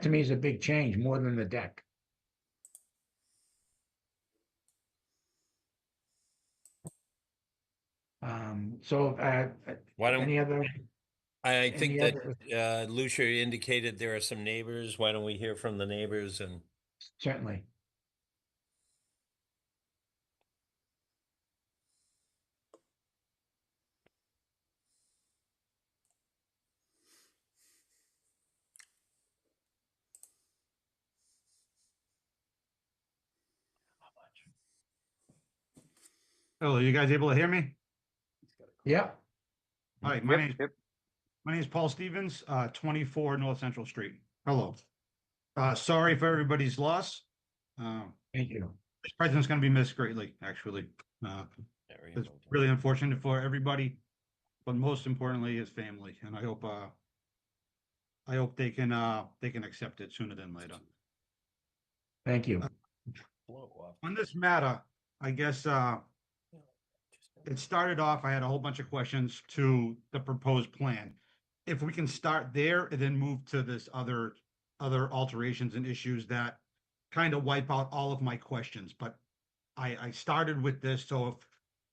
to me is a big change, more than the deck. So,
Why don't-
any other,
I think
Any
that Lucia indicated there are some neighbors. Why don't we hear from the neighbors and
certainly.
Hello, you guys able to hear me?
Yeah,
Hi, my name is Paul Stevens, 24 North Central Street. Hello. Sorry for everybody's loss.
thank you.
This president's gonna be missed greatly, actually. It's really unfortunate for everybody, but most importantly, his family, and I hope they can accept it sooner than later.
Thank you.
On this matter, I guess, it started off, I had a whole bunch of questions to the proposed plan. If we can start there and then move to this other alterations and issues that kind of wipe out all of my questions, but I started with this, so if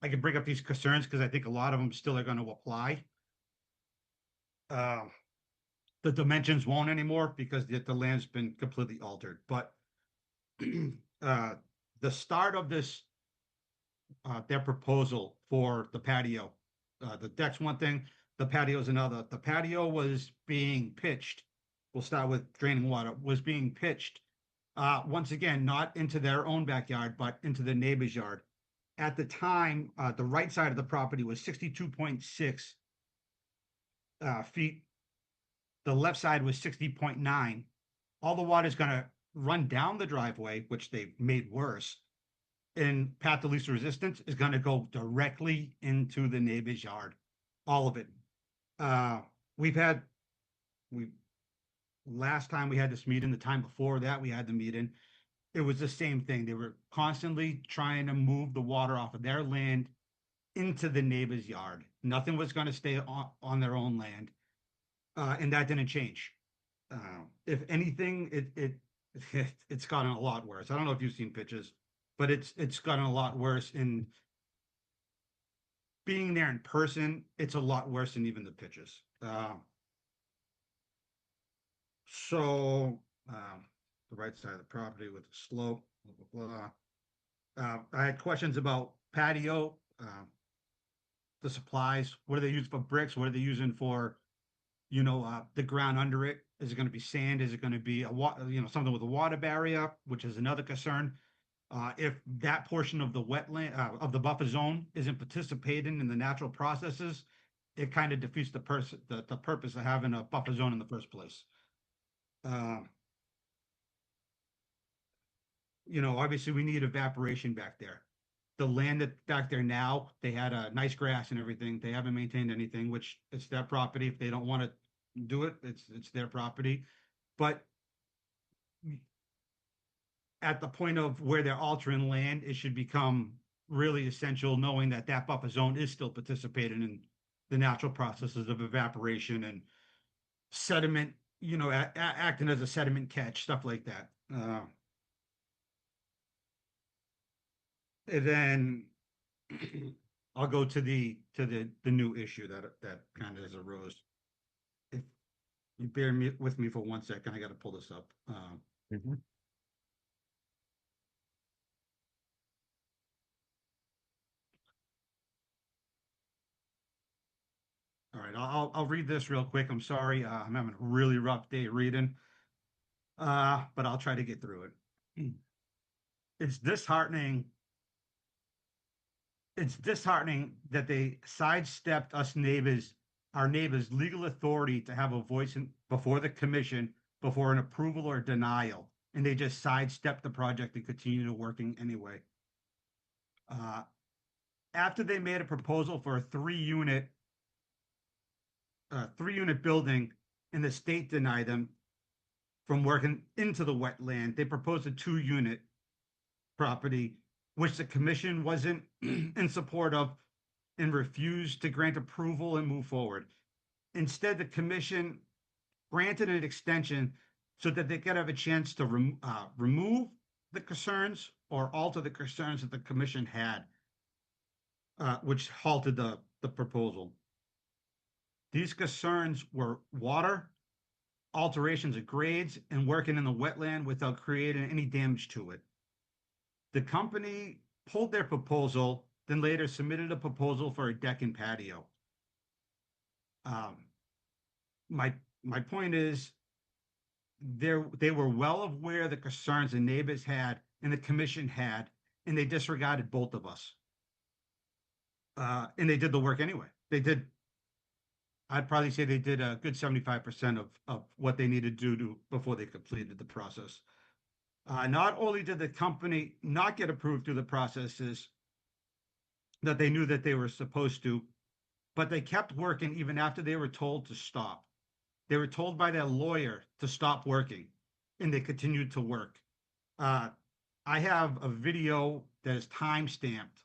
I can bring up these concerns, because I think a lot of them still are going to apply. The dimensions won't anymore because the land's been completely altered, but the start of this, their proposal for the patio, the deck's one thing, the patio's another. The patio was being pitched. We'll start with draining water, was being pitched. Once again, not into their own backyard, but into the neighbor's yard. At the time, the right side of the property was 62.6 feet. The left side was 60.9. All the water is going to run down the driveway, which they've made worse. And path of least resistance is going to go directly into the neighbor's yard. All of it. Last time we had this meeting, the time before that we had the meeting, it was the same thing. They were constantly trying to move the water off of their land into the neighbor's yard. Nothing was going to stay on their own land. And that didn't change. If anything, it's gotten a lot worse. I don't know if you've seen pictures, but it's gotten a lot worse. In being there in person, it's a lot worse than even the pictures. So the right side of the property with the slope, blah, blah, blah. I had questions about patio, the supplies. What do they use for bricks? What are they using for, the ground under it? Is it going to be sand? Is it going to be something with a water barrier, which is another concern? If that portion of the wetland, of the buffer zone isn't participating in the natural processes, it kind of defeats the purpose of having a buffer zone in the first place. Obviously we need evaporation back there. The land that back there now, they had a nice grass and everything. They haven't maintained anything, which it's their property. If they don't want to do it, it's their property. But at the point of where they're altering land, it should become really essential knowing that that buffer zone is still participating in the natural processes of evaporation and sediment, acting as a sediment catch, stuff like that. And then I'll go to the new issue that kind of has arose. If you bear with me for 1 second, I got to pull this up. All right, I'll read this real quick. I'm sorry, I'm having a really rough day reading, but I'll try to get through it. It's disheartening. It's disheartening that they sidestepped our neighbors' legal authority to have a voice before the commission, before an approval or denial, and they just sidestepped the project and continue to working anyway. After they made a proposal for a three-unit building and the state denied them from working into the wetland, they proposed a 2-unit property, which the commission wasn't in support of and refused to grant approval and move forward. Instead, the commission granted an extension so that they could have a chance to remove the concerns or alter the concerns that the commission had, which halted the proposal. These concerns were water, alterations of grades, and working in the wetland without creating any damage to it. The company pulled their proposal, then later submitted a proposal for a deck and patio. My point is, they were well aware of the concerns the neighbors had and the commission had, and they disregarded both of us. And they did the work anyway. I'd probably say they did a good 75% of what they needed to do before they completed the process. Not only did the company not get approved through the processes that they knew that they were supposed to, but they kept working even after they were told to stop. They were told by their lawyer to stop working, and they continued to work. I have a video that is time-stamped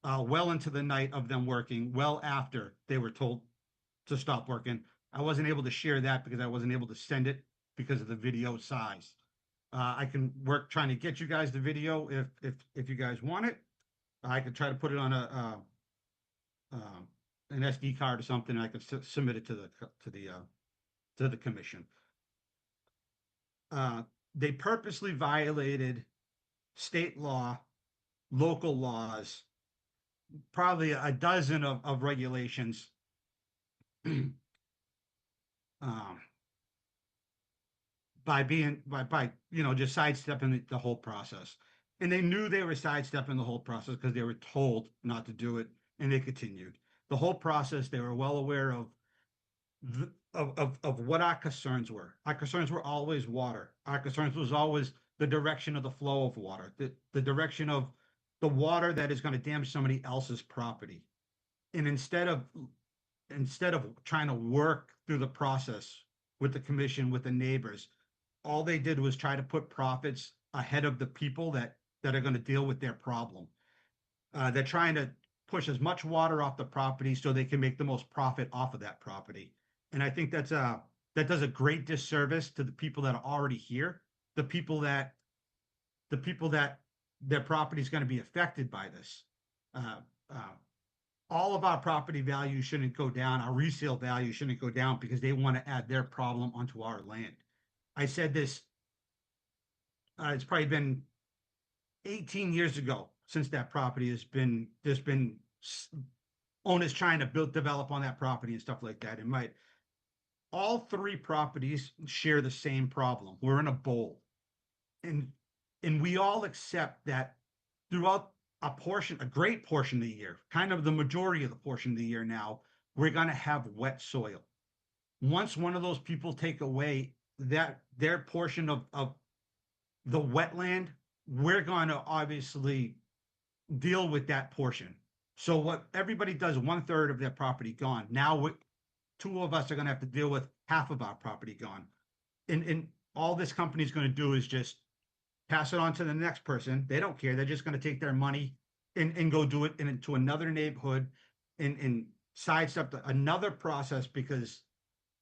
well into the night of them working, well after they were told to stop working. I wasn't able to share that because I wasn't able to send it because of the video size. I can work trying to get you guys the video if you guys want it. I could try to put it on an SD card or something, and I could submit it to the commission. They purposely violated state law, local laws, probably a dozen of regulations. By just sidestepping the whole process. And they knew they were sidestepping the whole process because they were told not to do it, and they continued. The whole process, they were well aware of what our concerns were. Our concerns were always water. Our concerns was always the direction of the flow of water, the direction of the water that is going to damage somebody else's property. And instead of trying to work through the process with the commission, with the neighbors, all they did was try to put profits ahead of the people that are going to deal with their problem. They're trying to push as much water off the property so they can make the most profit off of that property. And I think that does a great disservice to the people that are already here, the people that their property is going to be affected by this. All of our property value shouldn't go down. Our resale value shouldn't go down because they want to add their problem onto our land. I said this, it's probably been 18 years ago since that property there's been owners trying to develop on that property and stuff like that. All three properties share the same problem. We're in a bowl. And we all accept that throughout a great portion of the year, kind of the majority of the portion of the year now, we're going to have wet soil. Once one of those people take away their portion of the wetland, we're going to obviously deal with that portion. So what everybody does, 1/3 of their property gone. Now two of us are going to have to deal with half of our property gone. And all this company is going to do is just pass it on to the next person. They don't care. They're just going to take their money and go do it into another neighborhood and sidestep another process because,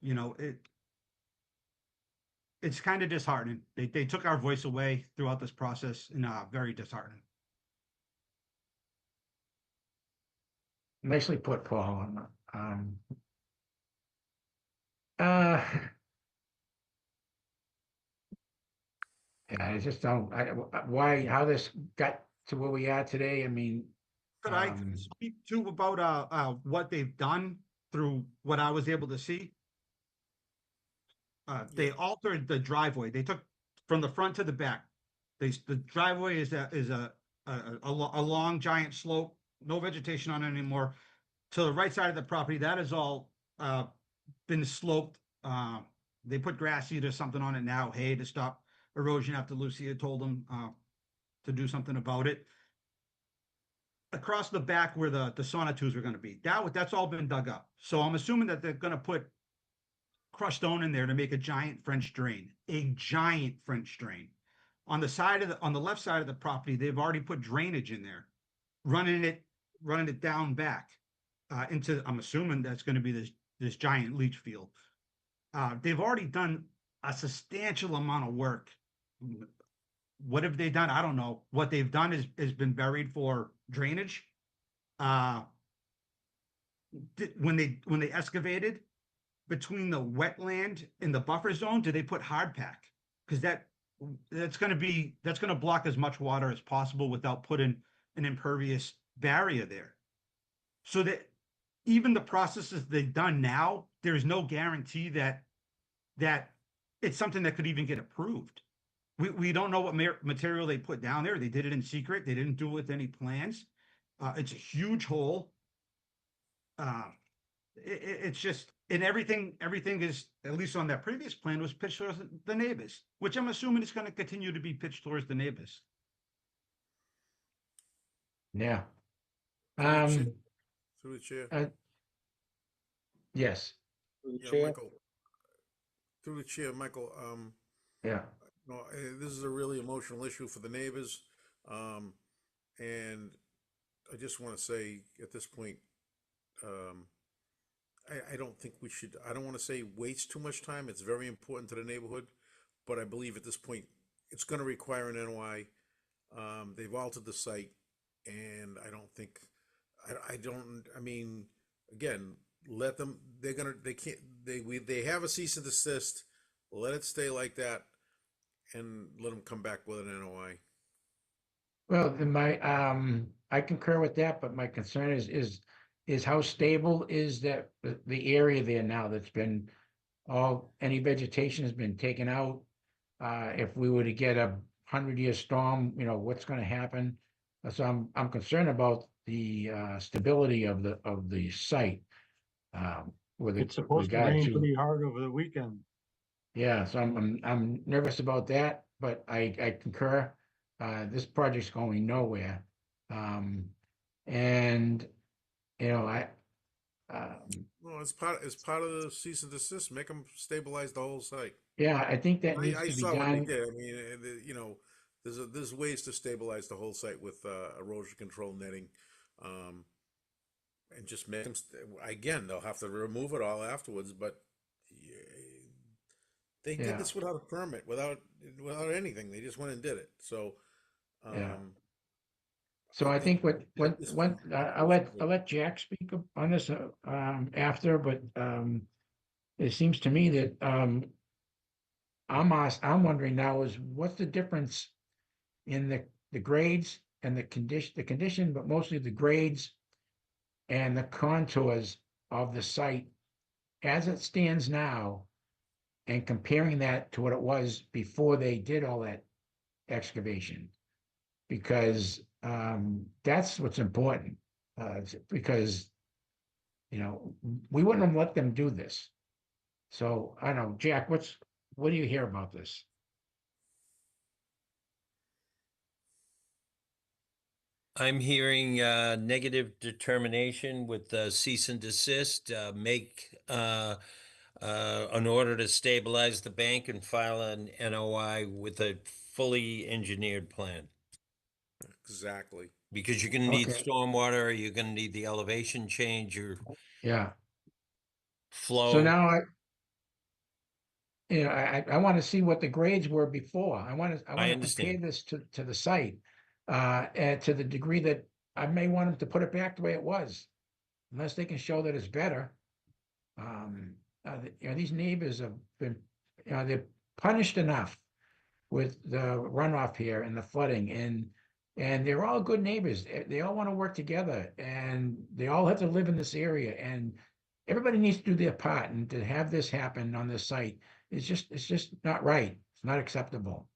you know, it's kind of disheartening. They took our voice away throughout this process and very disheartening.
Nicely put, Paul. Yeah, I just don't, how this got to where we are today. I mean,
Could I speak to about what they've done through what I was able to see? They altered the driveway. They took from the front to the back. The driveway is a long giant slope, no vegetation on it anymore. To the right side of the property, that is all been sloped. They put grass seed or something on it now, hay to stop erosion after Lucia told them to do something about it. Across the back where the sonotubes were going to be, that's all been dug up. So I'm assuming that they're going to put crushed stone in there to make a giant French drain. On the left side of the property, they've already put drainage in there, running it down back into. I'm assuming that's going to be this giant leach field. They've already done a substantial amount of work. What have they done? I don't know. What they've done has been buried for drainage. When they excavated between the wetland and the buffer zone, do they put hard pack? Because that's going to block as much water as possible without putting an impervious barrier there. So that even the processes they've done now, there's no guarantee that it's something that could even get approved. We don't know what material they put down there. They did it in secret. They didn't do it with any plans. It's a huge hole. It's just, and everything is, at least on that previous plan, was pitched towards the neighbors, which I'm assuming is going to continue to be pitched towards the neighbors.
Yeah.
Through the chair.
Yes.
Michael. Through the chair, Michael.
Yeah.
No, this is a really emotional issue for the neighbors, and I just want to say at this point, I don't think we should. I don't want to say waste too much time. It's very important to the neighborhood, but I believe at this point it's going to require an NOI. They've altered the site, and I don't think. I mean, again, let them. They can't. They have a cease and desist. Let it stay like that. And let them come back with an NOI.
Well, I concur with that, but my concern is how stable is that the area there now that's been any vegetation has been taken out. If we were to get a 100-year storm, you know, what's going to happen? So I'm concerned about the stability of the site.
It's supposed to rain pretty hard over the weekend.
Yeah, so I'm nervous about that, but I concur. This project's going nowhere. And you know,
well, it's part of the cease and desist. Make them stabilize the whole site.
Yeah, I think that needs to be
saw
done.
what they did. I mean, you know, there's ways to stabilize the whole site with erosion control netting, and just make them. Again, they'll have to remove it all afterwards, but They
Yeah.
did this without a permit, without anything. They just went and did it. So,
Yeah.
um,
So I think
this-
I'll let Jack speak on this after, but it seems to me that I'm wondering now is what's the difference in the grades and the condition, but mostly the grades and the contours of the site as it stands now, and comparing that to what it was before they did all that excavation. Because that's what's important. Because we wouldn't have let them do this. So I don't know, Jack, what do you hear about this?
I'm hearing negative determination with cease and desist, make an order to stabilize the bank and file an NOI with a fully engineered plan.
exactly.
Because you're gonna need
Okay.
stormwater, you're gonna need the elevation change, your
Yeah.
flow.
So now I want to see what the grades were before. I want to compare
understand.
this to the site, and to the degree that I may want them to put it back the way it was, unless they can show that it's better. These neighbors have been, they're punished enough with the runoff here and the flooding, and they're all good neighbors. They all want to work together, and they all have to live in this area, and everybody needs to do their part. And to have this happen on this site, it's just not right. It's not acceptable.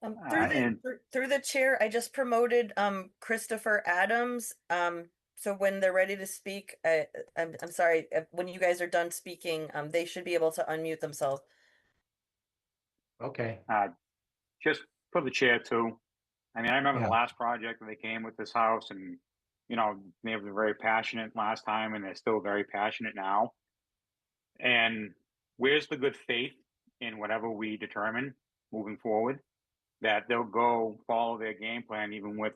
Through the chair, I just promoted Christopher Adams. So when they're ready to speak, I'm sorry, when you guys are done speaking, they should be able to unmute themselves.
Okay.
Just for the chair too. I mean, I remember
Yeah.
the last project when they came with this house, and they were very passionate last time, and they're still very passionate now. And where's the good faith in whatever we determine moving forward that they'll go follow their game plan, even with,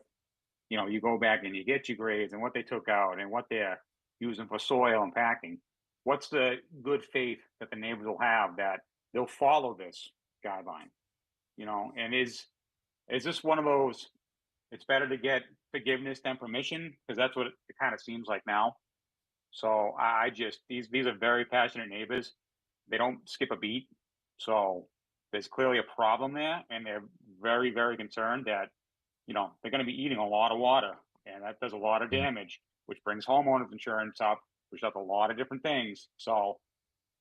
you go back and you get your grades and what they took out and what they're using for soil and packing. What's the good faith that the neighbors will have that they'll follow this guideline? And is this one of those, it's better to get forgiveness than permission? Because that's what it kind of seems like now. So I just, these are very passionate neighbors. They don't skip a beat. So there's clearly a problem there, and they're very, very concerned that, they're going to be eating a lot of water, and that does a lot of damage, which brings homeowners insurance up, which does a lot of different things. So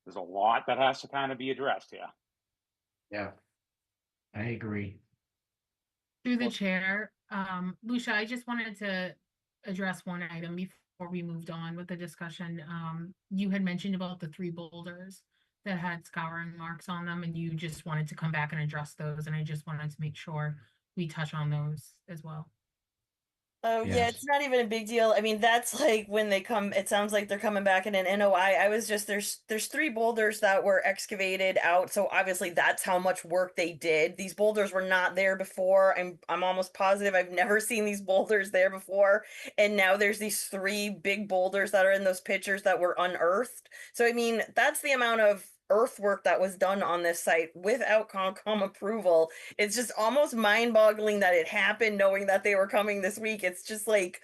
there's a lot that has to kind of be addressed here.
Yeah, I agree.
Through the chair, Lucia, I just wanted to address one item before we moved on with the discussion. You had mentioned about the 3 boulders that had scouring marks on them, and you just wanted to come back and address those, and I just wanted to make sure we touch on those as well.
Oh yeah,
Yes.
it's not even a big deal. I mean, that's like when they come, it sounds like they're coming back in an NOI. I was just there's 3 boulders that were excavated out, so obviously that's how much work they did. These boulders were not there before. I'm almost positive I've never seen these boulders there before. And now there's these 3 big boulders that are in those pictures that were unearthed. So I mean, that's the amount of earthwork that was done on this site without Concom approval. It's just almost mind-boggling that it happened, knowing that they were coming this week. It's just like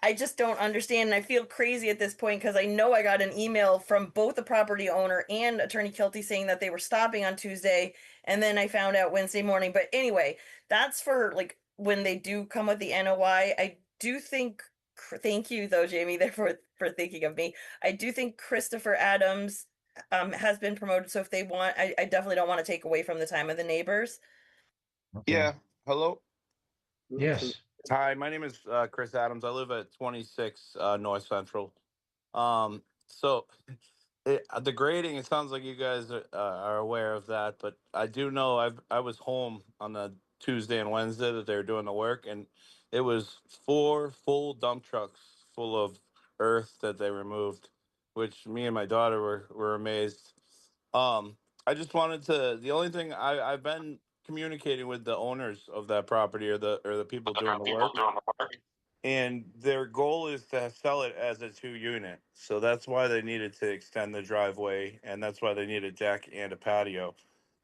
I just don't understand, and I feel crazy at this point because I know I got an email from both the property owner and Attorney Kilty saying that they were stopping on Tuesday, and then I found out Wednesday morning. But anyway, that's for like when they do come with the NOI. I do think. Thank you though, Jamie, there for thinking of me. I do think Christopher Adams has been promoted. So if they want, I definitely don't want to take away from the time of the neighbors.
Okay.
Yeah. Hello.
Yes.
Hi, my name is Chris Adams. I live at 26 North Central. So the grading, it sounds like you guys are aware of that, but I do know I was home on the Tuesday and Wednesday that they were doing the work, and it was 4 full dump trucks full of earth that they removed, which me and my daughter were amazed. I just wanted to, the only thing I've been communicating with the owners of that property or the people doing the work. and their goal is to sell it as a 2 unit. So that's why they needed to extend the driveway, and that's why they need a deck and a patio.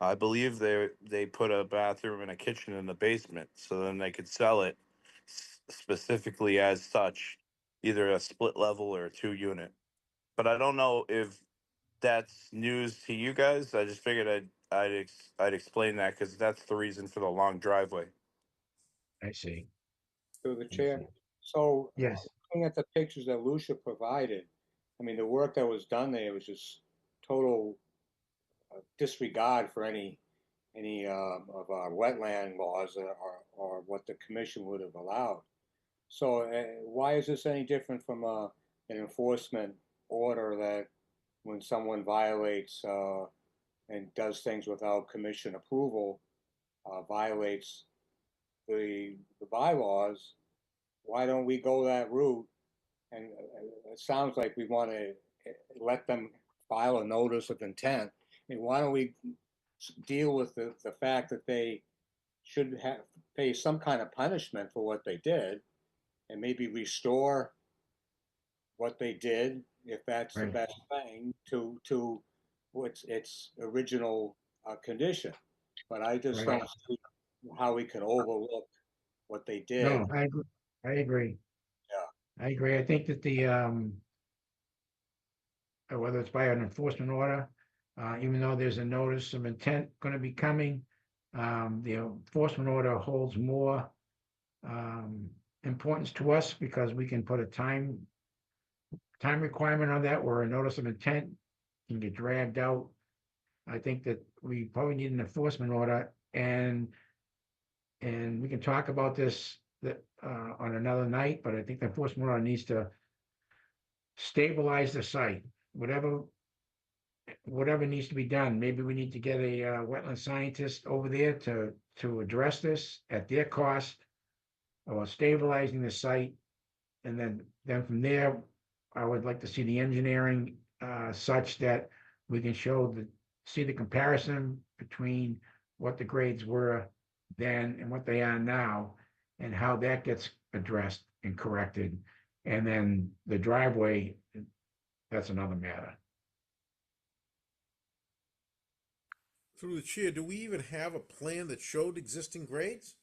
I believe they put a bathroom and a kitchen in the basement, so then they could sell it specifically as such, either a split level or a 2 unit. But I don't know if that's news to you guys. I just figured I'd explain that because that's the reason for the long driveway.
I see.
Through the
I
chair.
see.
So,
Yes.
looking at the pictures that Lucia provided, I mean, the work that was done there was just total disregard for any of our wetland laws or what the commission would have allowed. So, why is this any different from an enforcement order that when someone violates and does things without commission approval, violates the bylaws? Why don't we go that route? And it sounds like we want to let them file a notice of intent. And why don't we deal with the fact that they should have pay some kind of punishment for what they did, and maybe restore what they did, if that's the
Right.
best thing, to what's its original condition. But I just
Right.
don't see how we can overlook what they did.
No, I agree. I agree.
Yeah.
I agree. I think that the, whether it's by an enforcement order, even though there's a notice of intent gonna be coming, the enforcement order holds more, importance to us because we can put a time requirement on that where a notice of intent can get dragged out. I think that we probably need an enforcement order and we can talk about this on another night, but I think the enforcement order needs to stabilize the site, whatever needs to be done. Maybe we need to get a wetland scientist over there to address this at their cost, or stabilizing the site. And then from there, I would like to see the engineering such that we can see the comparison between what the grades were then and what they are now, and how that gets addressed and corrected. And then the driveway, that's another matter.
Through the chair, do we even have a plan that showed existing grades?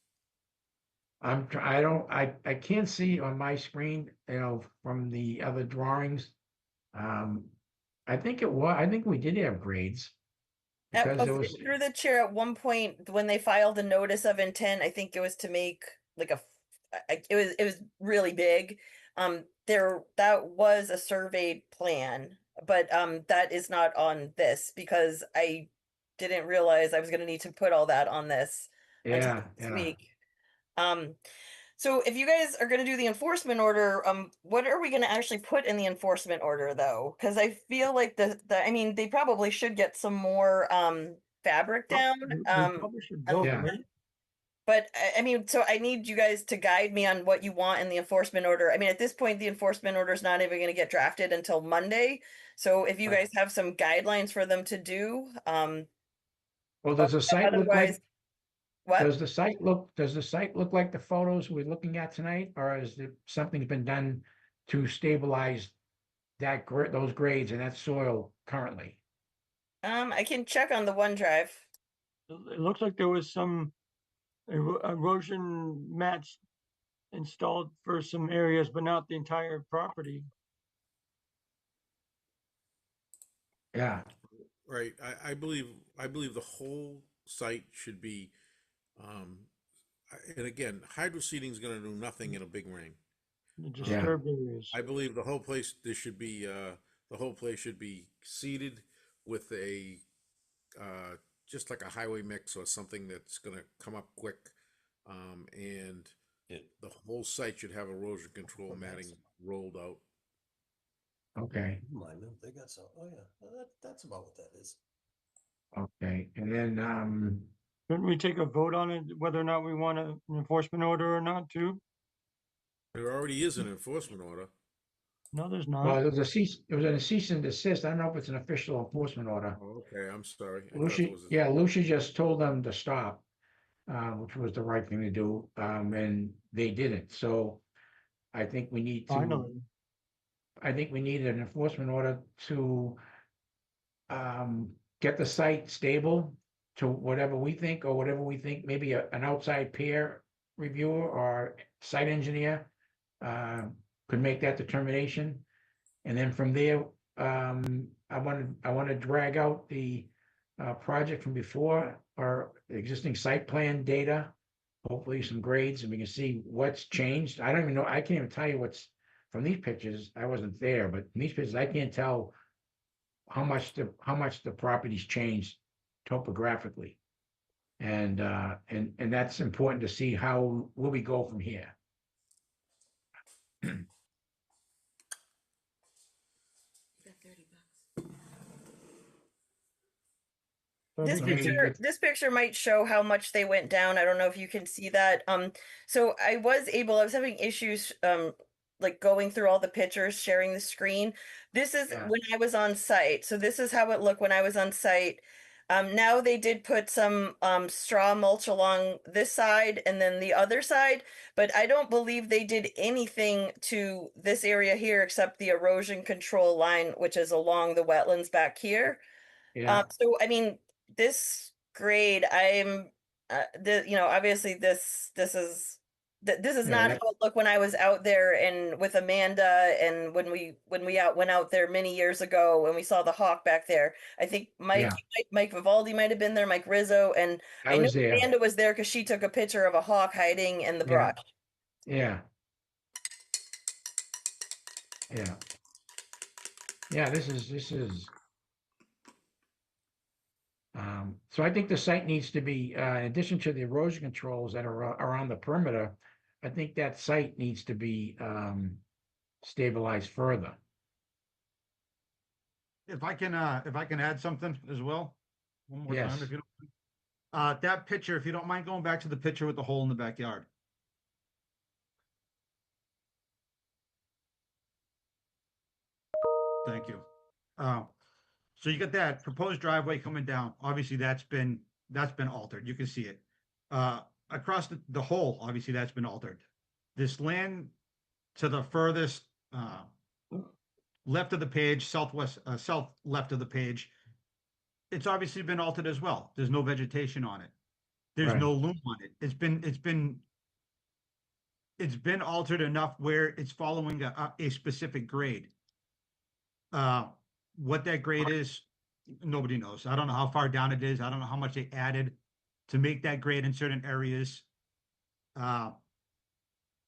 I can't see on my screen, from the other drawings. I think we did have grades. Because there was,
Through the chair, at one point when they filed a notice of intent, I think it was to make like it was really big. That was a surveyed plan, but that is not on this because I didn't realize I was going to need to put all that on this until this week. So if you guys are going to do the enforcement order, what are we going to actually put in the enforcement order though? Because I feel like I mean, they probably should get some more fabric down. But I mean, so I need you guys to guide me on what you want in the enforcement order. I mean, at this point, the enforcement order is not even going to get drafted until Monday. So if you guys have some guidelines for them to do,
well, does the site look like?
What?
Does the site look like the photos we're looking at tonight, or has something's been done to stabilize those grades and that soil currently?
I can check on the OneDrive.
It looks like there was some erosion mats installed for some areas, but not the entire property.
Yeah.
Right. I believe the whole site should be, and again, hydro seeding is going to do nothing in a big rain.
The disturbed areas.
I believe the whole place should be seeded with a just like a highway mix or something that's going to come up quick, and the whole site should have erosion control matting rolled out.
Okay.
Mind them, they got some. Oh yeah, that's about what that is.
Okay, and then
Shouldn't we take a vote on it, whether or not we want an enforcement order or not, too?
There already is an enforcement order.
No, there's not.
well, it was a cease and desist. I don't know if it's an official enforcement order.
Oh, okay, I'm sorry. I thought it was
Lucia just told them to stop, which was the right thing to do, and they didn't. So I think we need
I know.
to, I think we need an enforcement order to get the site stable to whatever we think, or whatever we think, maybe an outside peer reviewer or site engineer could make that determination. And then from there, I want to drag out the project from before, or existing site plan data, hopefully some grades, and we can see what's changed. I don't even know, I can't even tell you what's, from these pictures, I wasn't there, but from these pictures, I can't tell how much the property's changed topographically. And that's important to see how will we go from here.
This
I mean,
picture might show how much they went down. I don't know if you can see that. So I was having issues like going through all the pictures, sharing the screen. This is
Yeah.
when I was on site. So this is how it looked when I was on site. Now they did put some straw mulch along this side and then the other side, but I don't believe they did anything to this area here except the erosion control line, which is along the wetlands back here.
Yeah.
So I mean, this grade, I'm, obviously this is
Yeah,
not
that-
how it looked when I was out there and with Amanda, and when we went out there many years ago when we saw the hawk back there. I think Mike Vivaldi might have been there, Mike Rizzo, and
I
I know
was there.
Amanda was there because she took a picture of a hawk hiding in the
Yeah.
brush.
Yeah. Yeah. Yeah, this is. So I think the site needs to be, in addition to the erosion controls that are around the perimeter, I think that site needs to be, stabilized further.
If I can add something as well, one more time,
Yes.
if you don't. That picture, if you don't mind going back to the picture with the hole in the backyard. Thank you. So you got that proposed driveway coming down. Obviously, that's been altered. You can see it. Across the hole, obviously that's been altered. This land to the furthest left of the page, south left of the page, it's obviously been altered as well. There's no vegetation on it. There's
Right.
no loom on it. It's been altered enough where it's following a specific grade. What that grade is, nobody knows. I don't know how far down it is. I don't know how much they added to make that grade in certain areas. And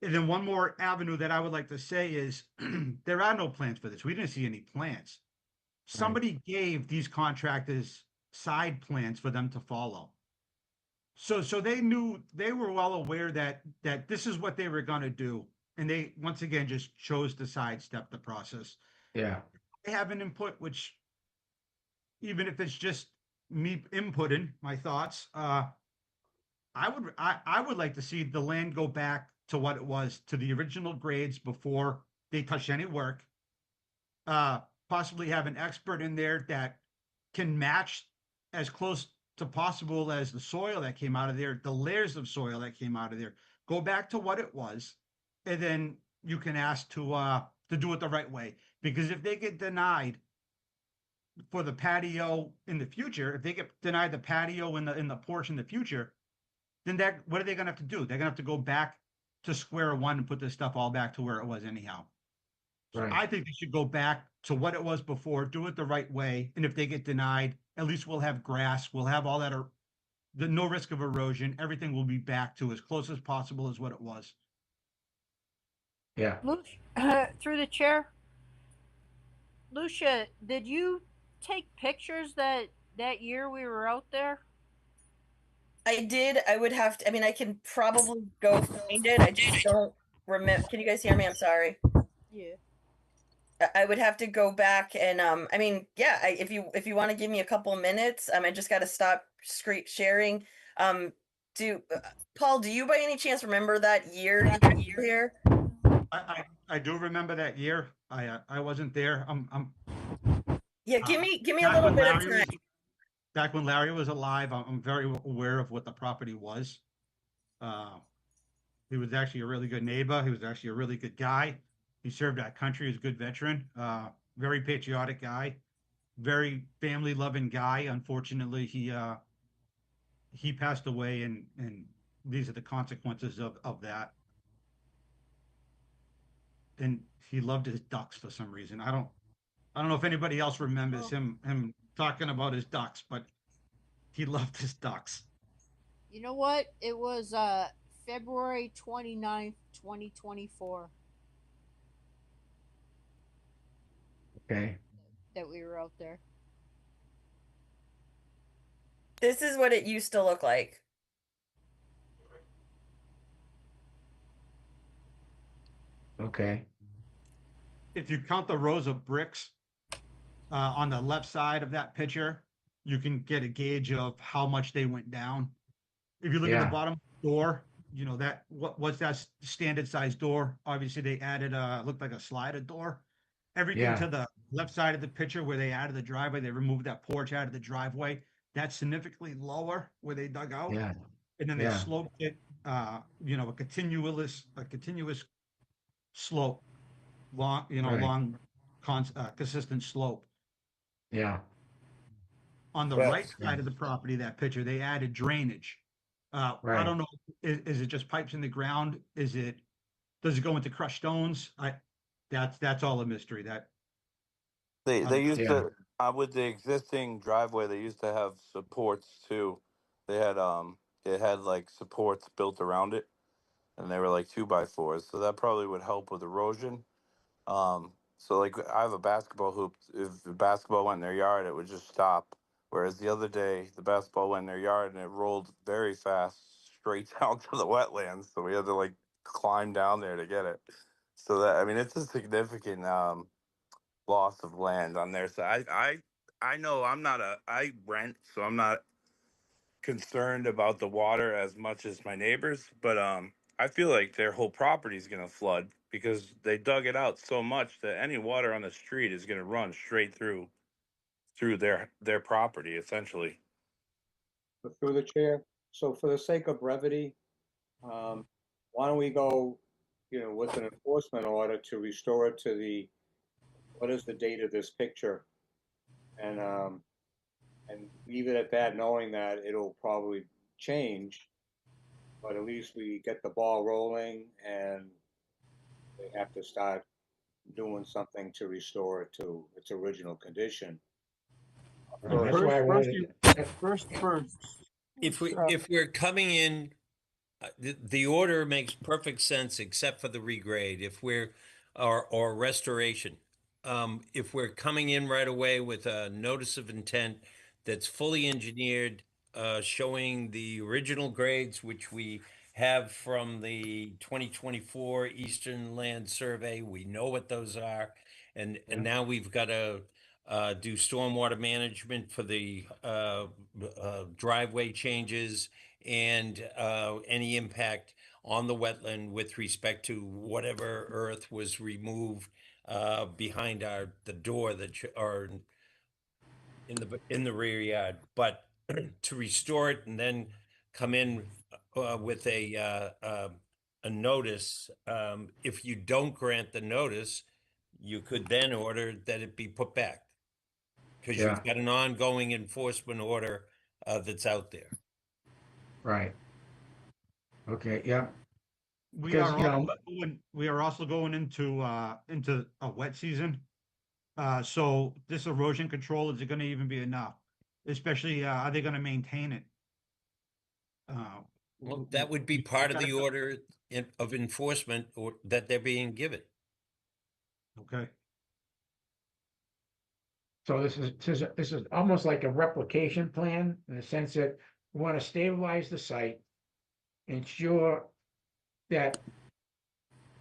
then one more avenue that I would like to say is there are no plans for this. We didn't see any plans. Somebody gave these contractors side plans for them to follow. So they knew, they were well aware that this is what they were going to do. And they, once again, just chose to sidestep the process.
Yeah.
They have an input, which even if it's just me inputting my thoughts, I would like to see the land go back to what it was, to the original grades before they touch any work. Possibly have an expert in there that can match as close to possible as the soil that came out of there, the layers of soil that came out of there. Go back to what it was, and then you can ask to do it the right way. Because if they get denied for the patio in the future, if they get denied the patio in the porch in the future, then what are they going to have to do? They're going to have to go back to square one and put this stuff all back to where it was anyhow. So
Right.
I think they should go back to what it was before, do it the right way. And if they get denied, at least we'll have grass, we'll have all that, no risk of erosion. Everything will be back to as close as possible as what it was.
Yeah.
Through the chair, Lucia, did you take pictures that year we were out there?
I did. I would have to, I mean, I can probably go find it. I just don't remember. Can you guys hear me? I'm sorry.
Yeah.
I would have to go back and I mean, yeah, if you want to give me a couple of minutes, I just got to stop screen sharing. Paul, do you by any chance remember that year here?
I do remember that year. I wasn't there.
Yeah, give me a
back
little
when
bit of
Larry
time.
was- Back when Larry was alive, I'm very aware of what the property was. He was actually a really good neighbor. He was actually a really good guy. He served our country as a good veteran, very patriotic guy, very family loving guy. Unfortunately, he passed away, and these are the consequences of that. And he loved his ducks for some reason. I don't know if anybody else remembers him talking about his ducks, but he loved his ducks.
You know what? It was February 29th, 2024
Okay.
that we were out there.
This is what it used to look like.
Okay.
If you count the rows of bricks on the left side of that picture, you can get a gauge of how much they went down. If you look at
Yeah.
the bottom door, you know that what's that standard size door? Obviously, they added looked like a slider door. Everything
Yeah.
to the left side of the picture where they added the driveway, they removed that porch out of the driveway. That's significantly lower where they dug out.
Yeah.
And then they
Yeah.
sloped it, you know, a continuous slope, long, you know,
Right.
long, consistent slope.
Yeah.
On the
Well-
right side of the property, that picture, they added drainage. I
Right.
don't know, is it just pipes in the ground? Does it go into crushed stones? That's all a mystery.
They used
Yeah.
to with the existing driveway. They used to have supports too. They had it had like supports built around it, and they were like 2x4s. So that probably would help with erosion. So like I have a basketball hoop. If the basketball went in their yard, it would just stop. Whereas the other day, the basketball went in their yard and it rolled very fast straight down to the wetlands. So we had to like climb down there to get it. So that, I mean, it's a significant loss of land on there. So I know I rent, so I'm not concerned about the water as much as my neighbors, but I feel like their whole property is going to flood because they dug it out so much that any water on the street is going to run straight through their property essentially.
Through the chair. So for the sake of brevity, why don't we go, you know, with an enforcement order to restore it to what is the date of this picture? And leave it at that, knowing that it'll probably change, but at least we get the ball rolling and they have to start doing something to restore it to its original condition.
Right, that's why I wanted.
First,
If we're coming in, the order makes perfect sense except for the regrade. If we're or restoration, if we're coming in right away with a notice of intent that's fully engineered, showing the original grades which we have from the 2024 Eastern Land Survey, we know what those are, and now we've got to do stormwater management for the driveway changes and any impact on the wetland with respect to whatever earth was removed behind the door or in the rear yard. But to restore it and then come in with a notice, if you don't grant the notice, you could then order that it be put back. Because
Yeah.
you've got an ongoing enforcement order that's out there.
Right. Okay, yeah.
We
Because,
are
you
also
know-
we are also going into a wet season. So this erosion control, is it going to even be enough? Especially, are they going to maintain it?
Well, that would be part of the order of enforcement or that they're being given.
Okay.
So this is almost like a replication plan in the sense that we want to stabilize the site, ensure that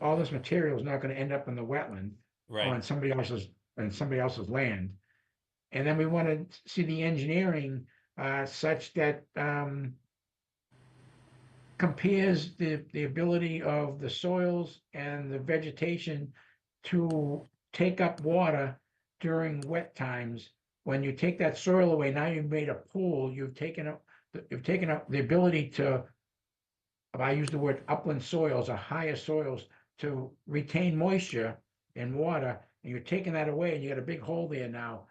all this material is not going to end up in the wetland
Right.
on somebody else's land. And then we want to see the engineering such that compares the ability of the soils and the vegetation to take up water during wet times. When you take that soil away, now you've made a pool, you've taken up the ability to if I use the word upland soils or higher soils to retain moisture and water, and you're taking that away and you got a big hole there now,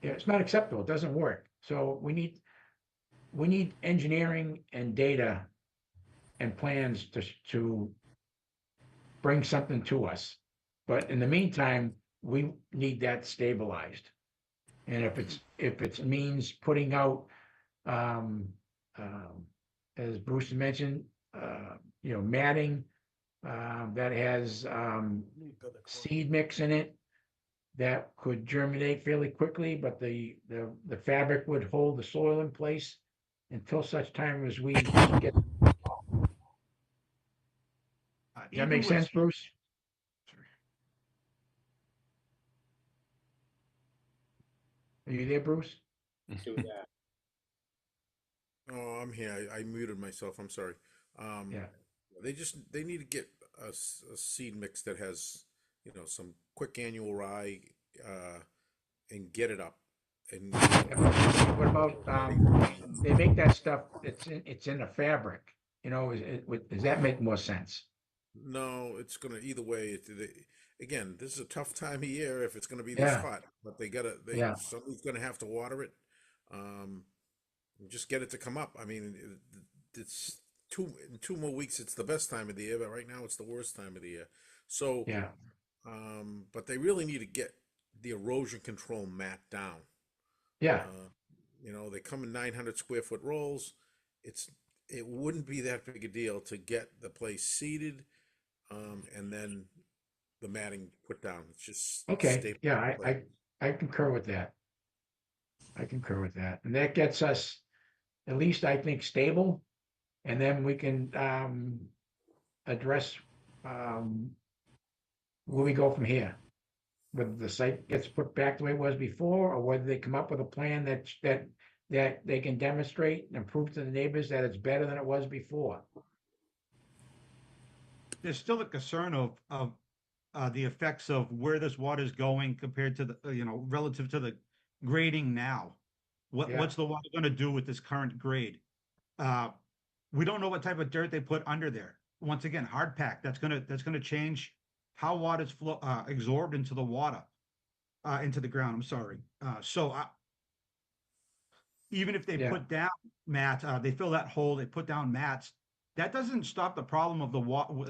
it's not acceptable. It doesn't work. So we need engineering and data and plans to bring something to us. But in the meantime, we need that stabilized. And if it means putting out, as Bruce mentioned, matting that has seed mix in it that could germinate fairly quickly, but the fabric would hold the soil in place until such time as we get. Does that make sense, Bruce? Are you there, Bruce?
Do that.
Oh, I'm here. I muted myself. I'm sorry.
Yeah.
They need to get a seed mix that has, some quick annual rye, and get it up. And
what about they make that stuff? It's in a fabric. Does that make more sense?
No, it's gonna either way. Again, this is a tough time of year if it's gonna be this hot, but somebody's gonna have to water it. Just get it to come up. I mean, it's in 2 more weeks. It's the best time of the year, but right now it's the worst time of the year. So, but they really need to get the erosion control mat down.
Yeah.
They come in 900 square foot rolls. It wouldn't be that big a deal to get the place seeded, and then the matting put down. It's just
okay. Yeah, I concur with that. And that gets us at least, I think, stable, and then we can address where we go from here. Whether the site gets put back the way it was before, or whether they come up with a plan that they can demonstrate and prove to the neighbors that it's better than it was before.
There's still a concern of the effects of where this water is going compared to the, relative to the grading now. What's the water going to do with this current grade? We don't know what type of dirt they put under there. Once again, hard pack, that's gonna change how water's absorbed into the water, into the ground. I'm sorry. Even if they put down mats, they fill that hole, they put down mats, that doesn't stop the problem of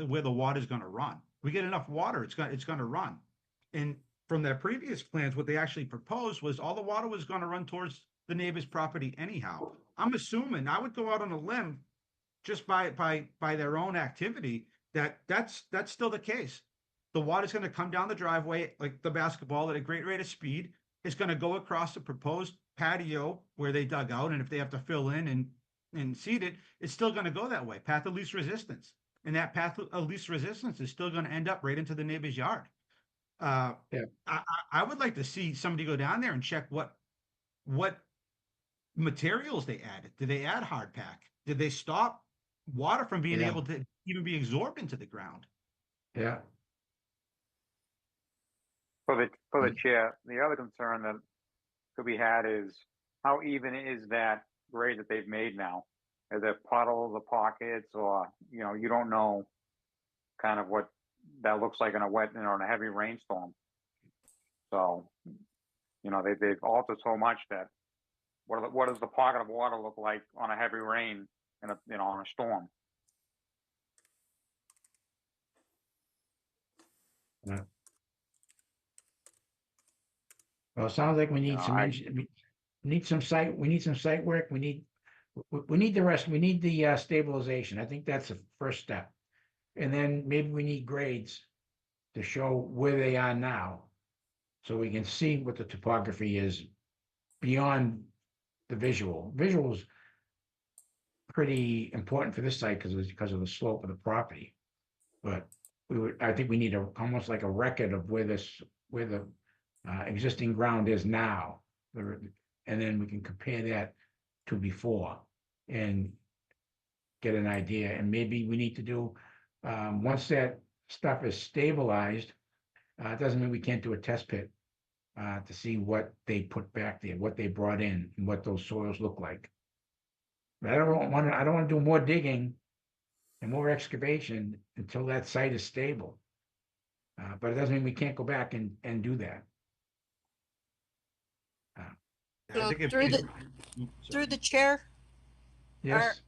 where the water is going to run. We get enough water, it's going to run. And from their previous plans, what they actually proposed was all the water was going to run towards the neighbor's property anyhow. I'm assuming, I would go out on a limb just by their own activity that's still the case. The water's going to come down the driveway like the basketball at a great rate of speed. It's going to go across the proposed patio where they dug out, and if they have to fill in and seed it, it's still going to go that way. Path of least resistance, and that path of least resistance is still going to end up right into the neighbor's yard. I would like to see somebody go down there and check what materials they added. Did they add hard pack? Did they stop water from being able to even be absorbed into the ground?
Yeah.
For the chair, the other concern that could be had is how even is that grade that they've made now? Are there puddles or pockets, or you don't know kind of what that looks like in a wet in a heavy rainstorm. So they've altered so much that what does the pocket of water look like on a heavy rain in on a storm?
Yeah. Well, it sounds like we need some site work. We need the rest. We need the stabilization. I think that's the first step. And then maybe we need grades to show where they are now, so we can see what the topography is beyond the visual. Visual's pretty important for this site because of the slope of the property. But I think we need almost like a record of where the existing ground is now, and then we can compare that to before and get an idea. And maybe we need to do, once that stuff is stabilized, it doesn't mean we can't do a test pit to see what they put back there, what they brought in, and what those soils look like. But I don't want to do more digging and more excavation until that site is stable. But it doesn't mean we can't go back and do that.
I
So
think if
through
he's-
through the chair,
Yes,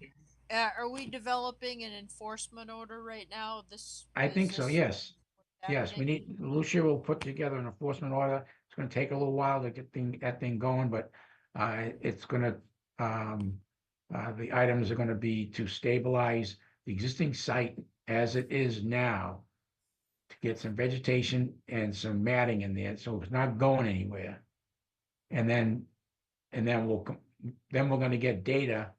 are we developing an enforcement order right now?
I think
is
so,
this
yes.
what's
Yes, we
happening?
need, Lucia will put together an enforcement order. It's gonna take a little while to get that thing going, but it's gonna, the items are gonna be to stabilize the existing site as it is now, to get some vegetation and some matting in there, so it's not going anywhere. And then we're gonna get data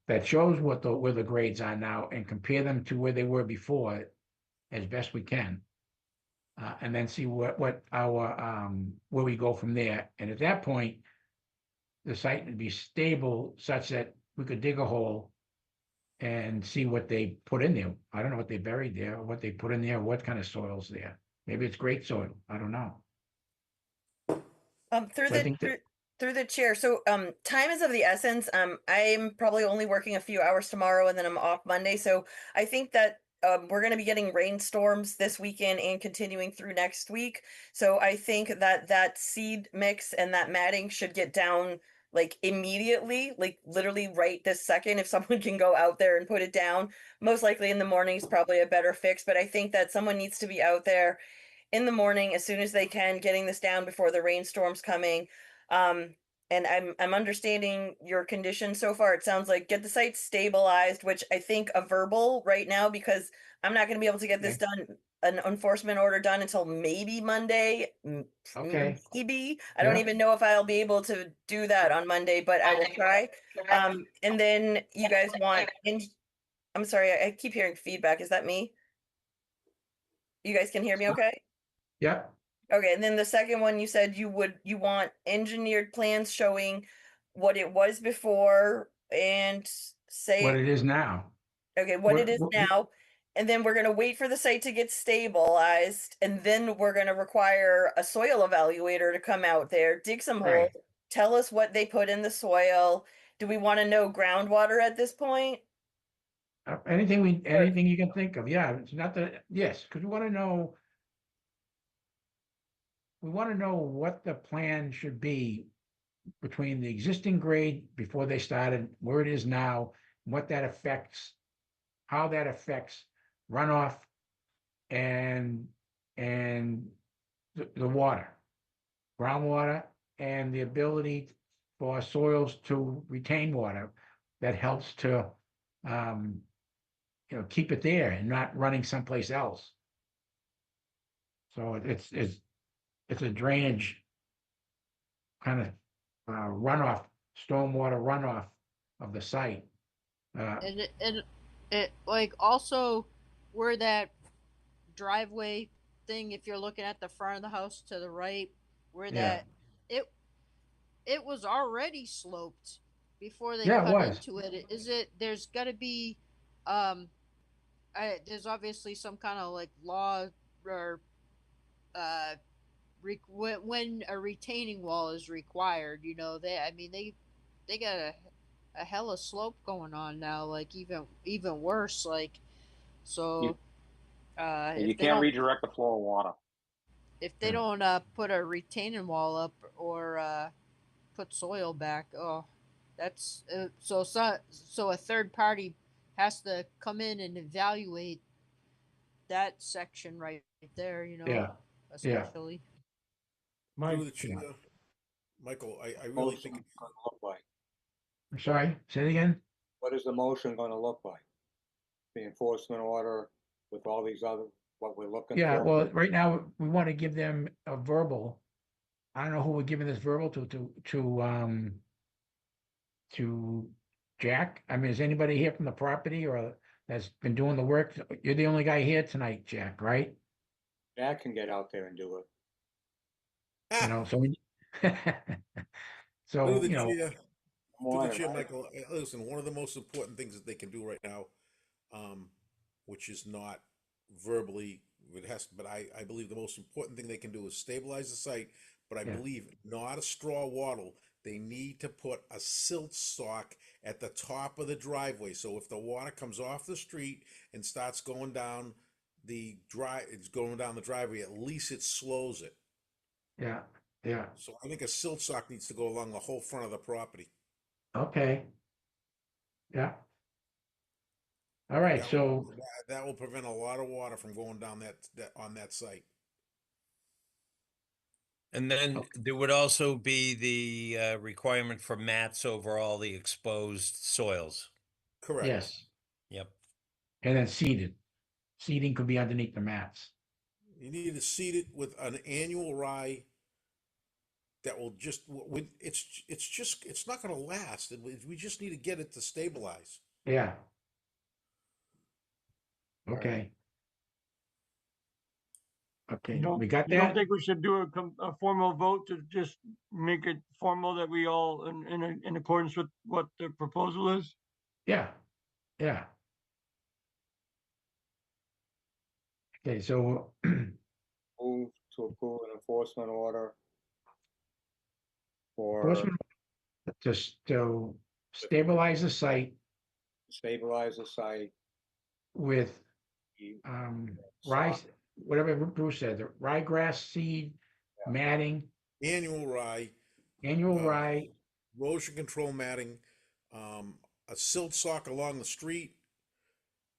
that shows where the grades are now and compare them to where they were before as best we can. And then see what our, where we go from there. And at that point, the site would be stable such that we could dig a hole and see what they put in there. I don't know what they buried there, or what they put in there, what kind of soil's there. Maybe it's great soil. I don't know.
Through
So I
the
think that,
through the chair. So time is of the essence. I'm probably only working a few hours tomorrow and then I'm off Monday. So I think that we're going to be getting rainstorms this weekend and continuing through next week. So I think that that seed mix and that matting should get down like immediately, like literally right this second. If someone can go out there and put it down, most likely in the morning is probably a better fix. But I think that someone needs to be out there in the morning as soon as they can, getting this down before the rainstorm's coming. Um, and I'm understanding your condition so far. It sounds like get the site stabilized, which I think a verbal right now, because I'm not going to be able to get this done, an enforcement order done until maybe Monday.
Okay.
Maybe. I don't even know if I'll be able to do that on Monday, but I will try. And then you guys want, I'm sorry, I keep hearing feedback. Is that me? You guys can hear me okay?
yeah,
Okay, and then the second one, you said you want engineered plans showing what it was before and say,
what it is now.
okay, what it is
what-
now. And then we're gonna wait for the site to get stabilized, and then we're gonna require a soil evaluator to come out there, dig some holes,
Right.
tell us what they put in the soil. Do we want to know groundwater at this point?
Anything you can think of, yeah, it's not that, yes, because we want to know. We want to know what the plan should be between the existing grade before they started, where it is now, what that affects, how that affects runoff and the water, groundwater, and the ability for soils to retain water that helps to keep it there and not running someplace else. So it's a drainage kind of runoff, stormwater runoff of the site.
And it like also where that driveway thing, if you're looking at the front of the house to the right, where
Yeah.
it was already sloped before they
Yeah, it
cut
was.
into it. Is it there's got to be there's obviously some kind of like law or when a retaining wall is required, they got a hella slope going on now, like even worse, like so.
And you
If they
can't
don't
redirect the flow of water.
if they don't put a retaining wall up or put soil back, oh, that's so a third party has to come in and evaluate that section right there,
Yeah. Yeah.
especially.
Through the chair, Michael, I really think
Motion gonna look like?
I'm sorry, say it again?
What is the motion gonna look like? The enforcement order with all these other, what we're looking for?
Yeah, well, right now, we want to give them a verbal. I don't know who we're giving this verbal to Jack. I mean, is anybody here from the property or that's been doing the work? You're the only guy here tonight, Jack, right?
Jack can get out there and do it.
So we. So,
through the chair, through the
Morning,
chair,
Mike.
Michael, listen, one of the most important things that they can do right now, which is not verbally, but I believe the most important thing they can do is stabilize the site, but I
Yeah.
believe not a straw wattle. they need to put a silt sock at the top of the driveway. So if the water comes off the street and starts going down it's going down the driveway, at least it slows it.
Yeah, yeah,
So I think a silt sock needs to go along the whole front of the property.
okay. Yeah. All right,
That
so,
will, that will prevent a lot of water from going down that on that site.
And then there would also be the requirement for mats over all the exposed soils.
Correct.
yes,
Yep.
and then seeded. Seeding could be underneath the mats.
You need to seed it with an annual rye that will just, it's not gonna last. We just need to get it to stabilize.
Yeah.
Right.
Okay. Okay,
You don't,
we got
you don't
that?
think we should do a formal vote to just make it formal that we all in accordance with what the proposal is?
Yeah, yeah. Okay, so,
Move to approve an enforcement order for
enforcement, just to stabilize the site
stabilize the site.
with
the
rye,
sock-
whatever Bruce said, the ryegrass seed, matting,
Annual rye,
annual
uh,
rye,
erosion control matting, a silt sock along the street.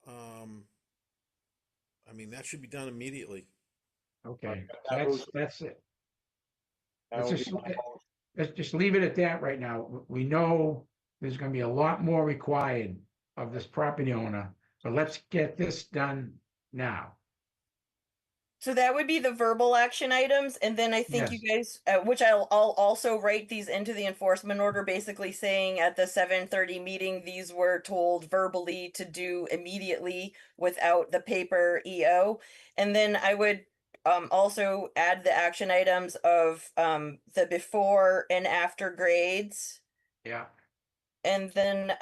I mean, that should be done immediately.
okay,
that was-
that's it.
that
Let's
would
just,
be my motion.
let's just leave it at that right now. We know there's gonna be a lot more required of this property owner, but let's get this done now.
So that would be the verbal action items, and then I think you guys, which I'll also write these into the enforcement order, basically saying at the 7:30 meeting, these were told verbally to do immediately without the paper EO. And then I would also add the action items of the before and after grades.
Yeah,
And then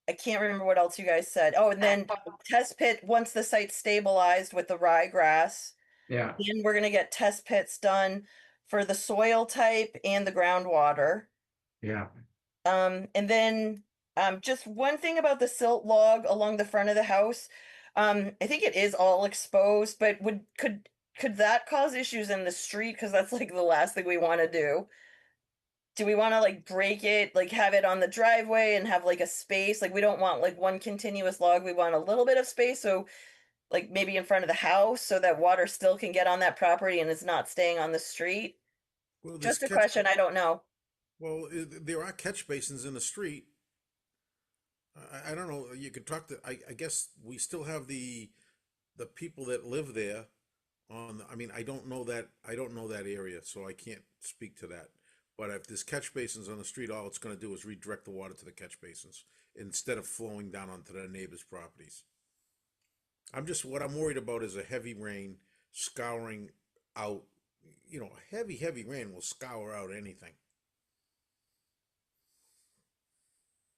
I can't remember what else you guys said. Oh, and then test pit once the site's stabilized with the ryegrass.
yeah,
Then we're gonna get test pits done for the soil type and the groundwater.
yeah.
And then just one thing about the silt log along the front of the house. I think it is all exposed, but could that cause issues in the street? Because that's like the last thing we want to do. Do we want to like break it, like have it on the driveway and have like a space? Like we don't want like one continuous log. We want a little bit of space. So like maybe in front of the house so that water still can get on that property and it's not staying on the street.
Well, there's
Just a
catch-
question. I don't know.
Well, there are catch basins in the street. I don't know. You could talk to. I guess we still have the people that live there. I mean, I don't know that area, so I can't speak to that. But if there's catch basins on the street, all it's going to do is redirect the water to the catch basins instead of flowing down onto the neighbors' properties. What I'm worried about is a heavy rain scouring out. You know, a heavy rain will scour out anything.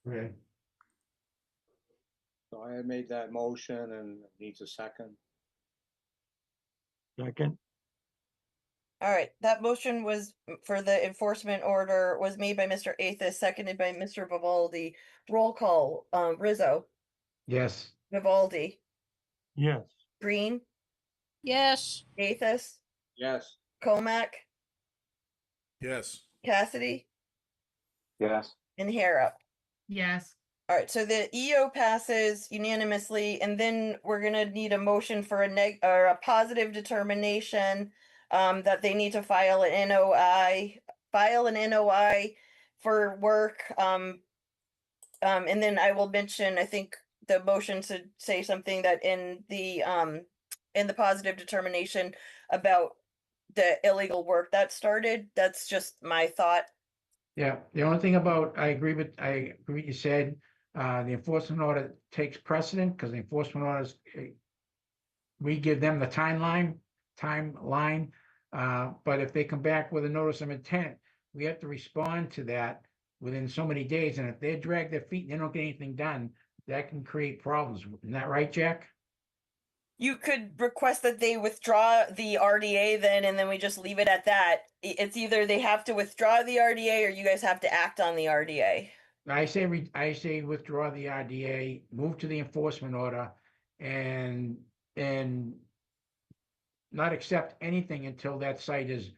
Okay.
So I had made that motion and it needs a second.
Second,
All right, that motion was for the enforcement order was made by Mr. Athis, seconded by Mr. Vivaldi. Roll call, Rizzo,
Yes,
Vivaldi,
yes.
Green,
Yes.
Athis,
Yes,
Comac,
Yes.
Cassidy,
Yes.
and Harrop.
Yes.
All right, so the EO passes unanimously, and then we're gonna need a motion for a positive determination that they need to file an NOI for work. And then I will mention, I think the motion should say something that in the positive determination about the illegal work that started. That's just my thought.
yeah. The only thing about, I agree what you said, the enforcement order takes precedent because the enforcement orders, we give them the timeline, but if they come back with a notice of intent, we have to respond to that within so many days, and if they drag their feet and they don't get anything done, that can create problems. Isn't that right, Jack?
You could request that they withdraw the RDA then, and then we just leave it at that. It's either they have to withdraw the RDA or you guys have to act on the RDA.
I say withdraw the RDA, move to the enforcement order, and not accept anything until that site is,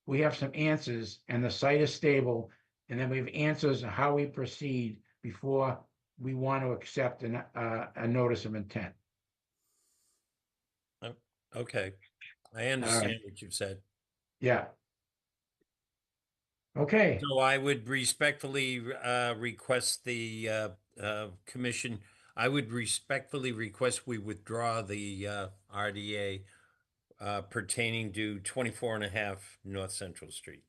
we have some answers and the site is stable, and then we have answers on how we proceed before we want to accept a notice of intent.
Okay, I understand what you've said.
Yeah. Okay,
So I would respectfully request the commission, I would respectfully request we withdraw the RDA pertaining to 24.5 North Central Street.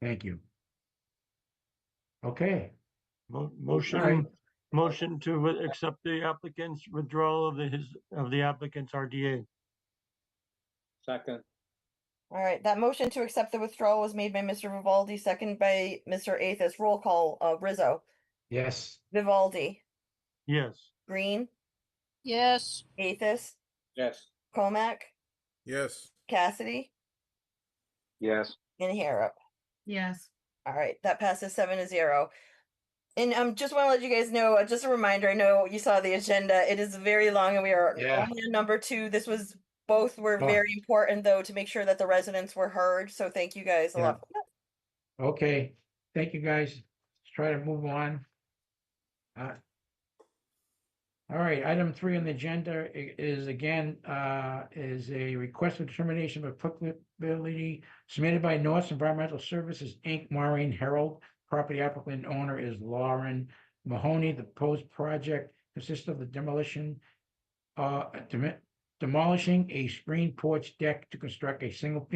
thank you. Okay,
Motion, motion to accept the applicant's withdrawal of the applicant's RDA.
Second,
All right, that motion to accept the withdrawal was made by Mr. Vivaldi, second by Mr. Athos. Roll call, Rizzo,
yes,
Vivaldi,
Yes.
Green,
Yes.
Athos,
yes.
Comac,
Yes.
Cassidy,
Yes.
and Harrop.
Yes.
All right, that passes 7-0. And just want to let you guys know, just a reminder, I know you saw the agenda. It is very long and we are
Yeah.
only on number 2. This was both were
Oh.
very important though to make sure that the residents were heard. So thank you guys a
Yeah.
lot.
okay, thank you, guys. Let's try to move on. All right, item 3 on the agenda is again, is a request for determination of applicability submitted by North Environmental Services, Inc., Maureen Herald. Property applicant owner is Lauren Mahoney. The proposed project consists of the demolishing a screen porch deck to construct a single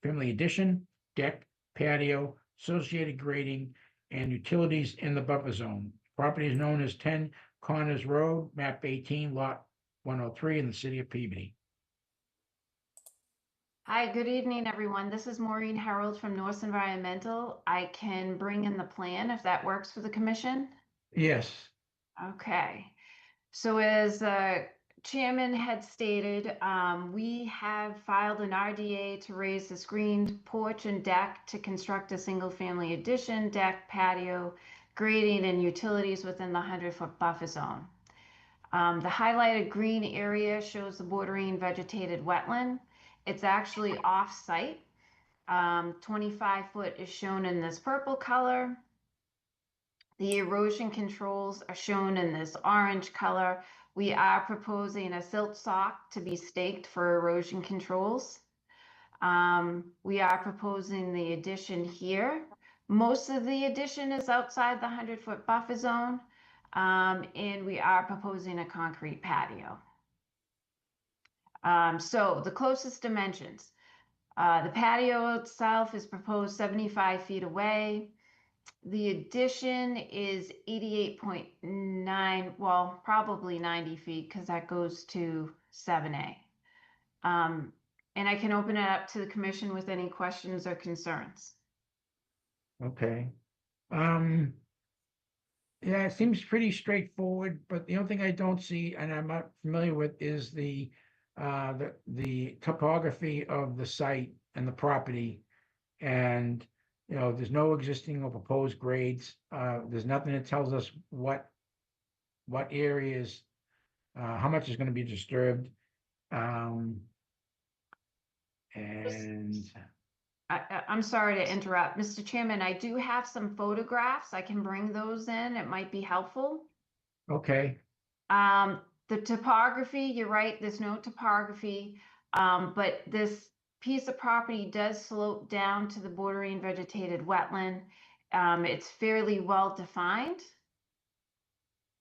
family addition, deck, patio, associated grading, and utilities in the buffer zone. Property is known as 10 Connors Road, map 18, lot 103 in the city of Peabody.
Hi, good evening, everyone. This is Maureen Harold from Norse Environmental. I can bring in the plan if that works for the commission.
Yes,
Okay. So as Chairman had stated, we have filed an RDA to raise the screened porch and deck to construct a single-family addition, deck, patio, grading, and utilities within the 100-foot buffer zone. The highlighted green area shows the bordering vegetated wetland. It's actually off-site. 25 foot is shown in this purple color. The erosion controls are shown in this orange color. We are proposing a silt sock to be staked for erosion controls. We are proposing the addition here. Most of the addition is outside the 100-foot buffer zone, and we are proposing a concrete patio. So the closest dimensions, the patio itself is proposed 75 feet away. The addition is 88.9, well, probably 90 feet because that goes to 7A. And I can open it up to the commission with any questions or concerns.
okay. Yeah, it seems pretty straightforward, but the only thing I don't see, and I'm not familiar with, is the topography of the site and the property. And, you know, there's no existing or proposed grades. There's nothing that tells us what areas, how much is gonna be disturbed. And
I'm sorry to interrupt, Mr. Chairman. I do have some photographs. I can bring those in. It might be helpful.
okay,
The topography, you're right, there's no topography, but this piece of property does slope down to the bordering vegetated wetland. It's fairly well defined.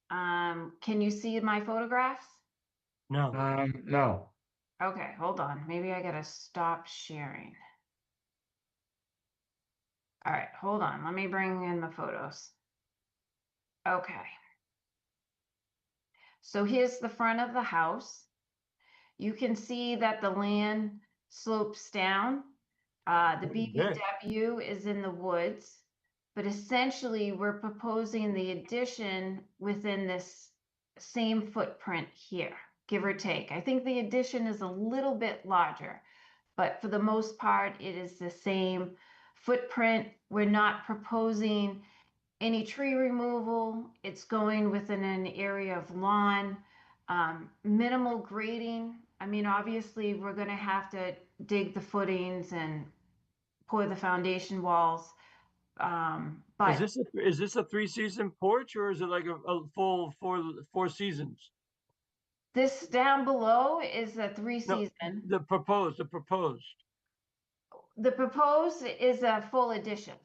Can you see my photographs?
No.
no,
Okay, hold on. Maybe I gotta stop sharing. All right, hold on. Let me bring in the photos. Okay. So here's the front of the house. You can see that the land slopes down. The BBW is in the woods, but essentially we're proposing the addition within this same footprint here. give or take. I think the addition is a little bit larger, but for the most part, it is the same footprint. We're not proposing any tree removal. It's going within an area of lawn, minimal grading. I mean, obviously, we're going to have to dig the footings and pour the foundation walls. But
Is this a 3-season porch or is it like a full four seasons?
this down below is a
No,
3-season.
the proposed.
The proposed is a full addition.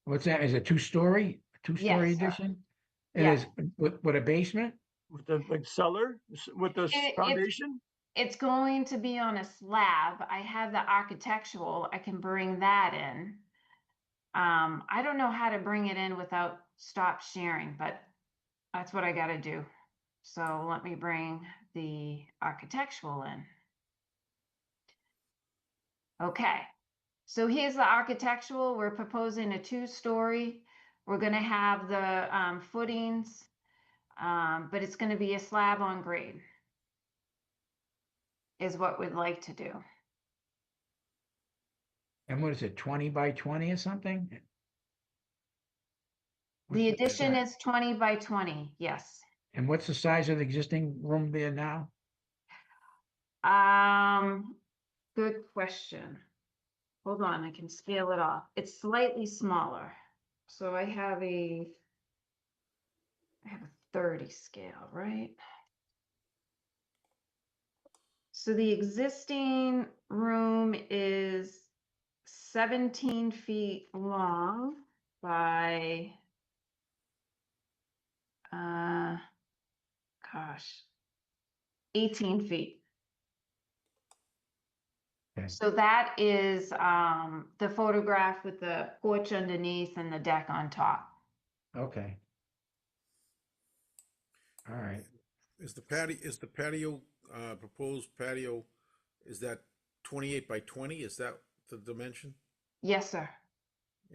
What's that? Is it two-story? Two-story
Yes, sir.
addition? It
Yeah.
is with a basement?
With the like cellar, with the foundation?
It's going to be on a slab. I have the architectural. I can bring that in. I don't know how to bring it in without stop sharing, but that's what I got to do. So let me bring the architectural in. Okay. So here's the architectural. We're proposing a 2-story. We're going to have the footings, but it's going to be a slab on grade is what we'd like to do.
And what is it, 20 by 20 or something?
The addition is 20 by 20, yes.
And what's the size of the existing room there now?
Good question. Hold on, I can scale it off. It's slightly smaller. So I have a 30 scale, right? So the existing room is 17 feet long by, gosh, 18 feet.
Okay.
So that is the photograph with the porch underneath and the deck on top.
Okay. All right.
Is the patio, proposed patio, is that 28 by 20? Is that the dimension?
Yes, sir.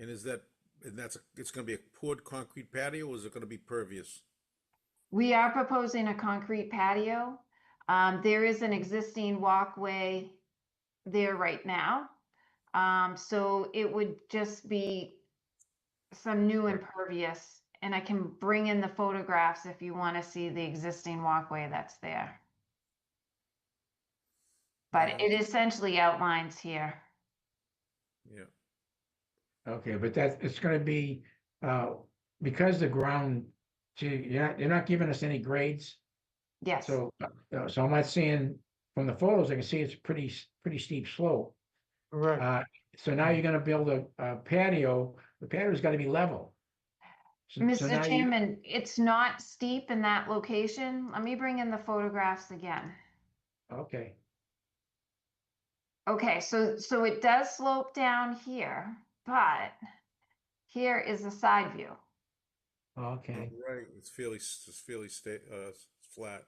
And it's gonna be a poured concrete patio, or is it gonna be pervious?
We are proposing a concrete patio. There is an existing walkway there right now. So it would just be some new impervious, and I can bring in the photographs if you want to see the existing walkway that's there. But it essentially outlines here.
Yeah.
Okay, but it's gonna be, because the ground, see, you're not giving us any grades.
Yes.
So I'm not seeing, from the photos, I can see it's pretty steep slope.
Correct.
So now you're gonna build a patio, the patio's gotta be level. So now
Mr.
you-
Chairman, it's not steep in that location. Let me bring in the photographs again.
Okay,
Okay, so it does slope down here, but here is the side view.
okay.
Right, it's fairly flat.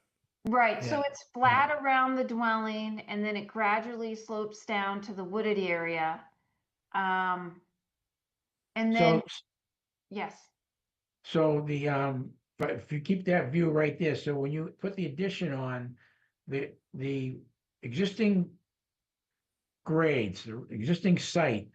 Right, so
Yeah.
it's flat around the dwelling and then it gradually slopes down to the wooded area. And then,
So,
yes,
so but if you keep that view right there, so when you put the addition on, the existing grades, the existing site,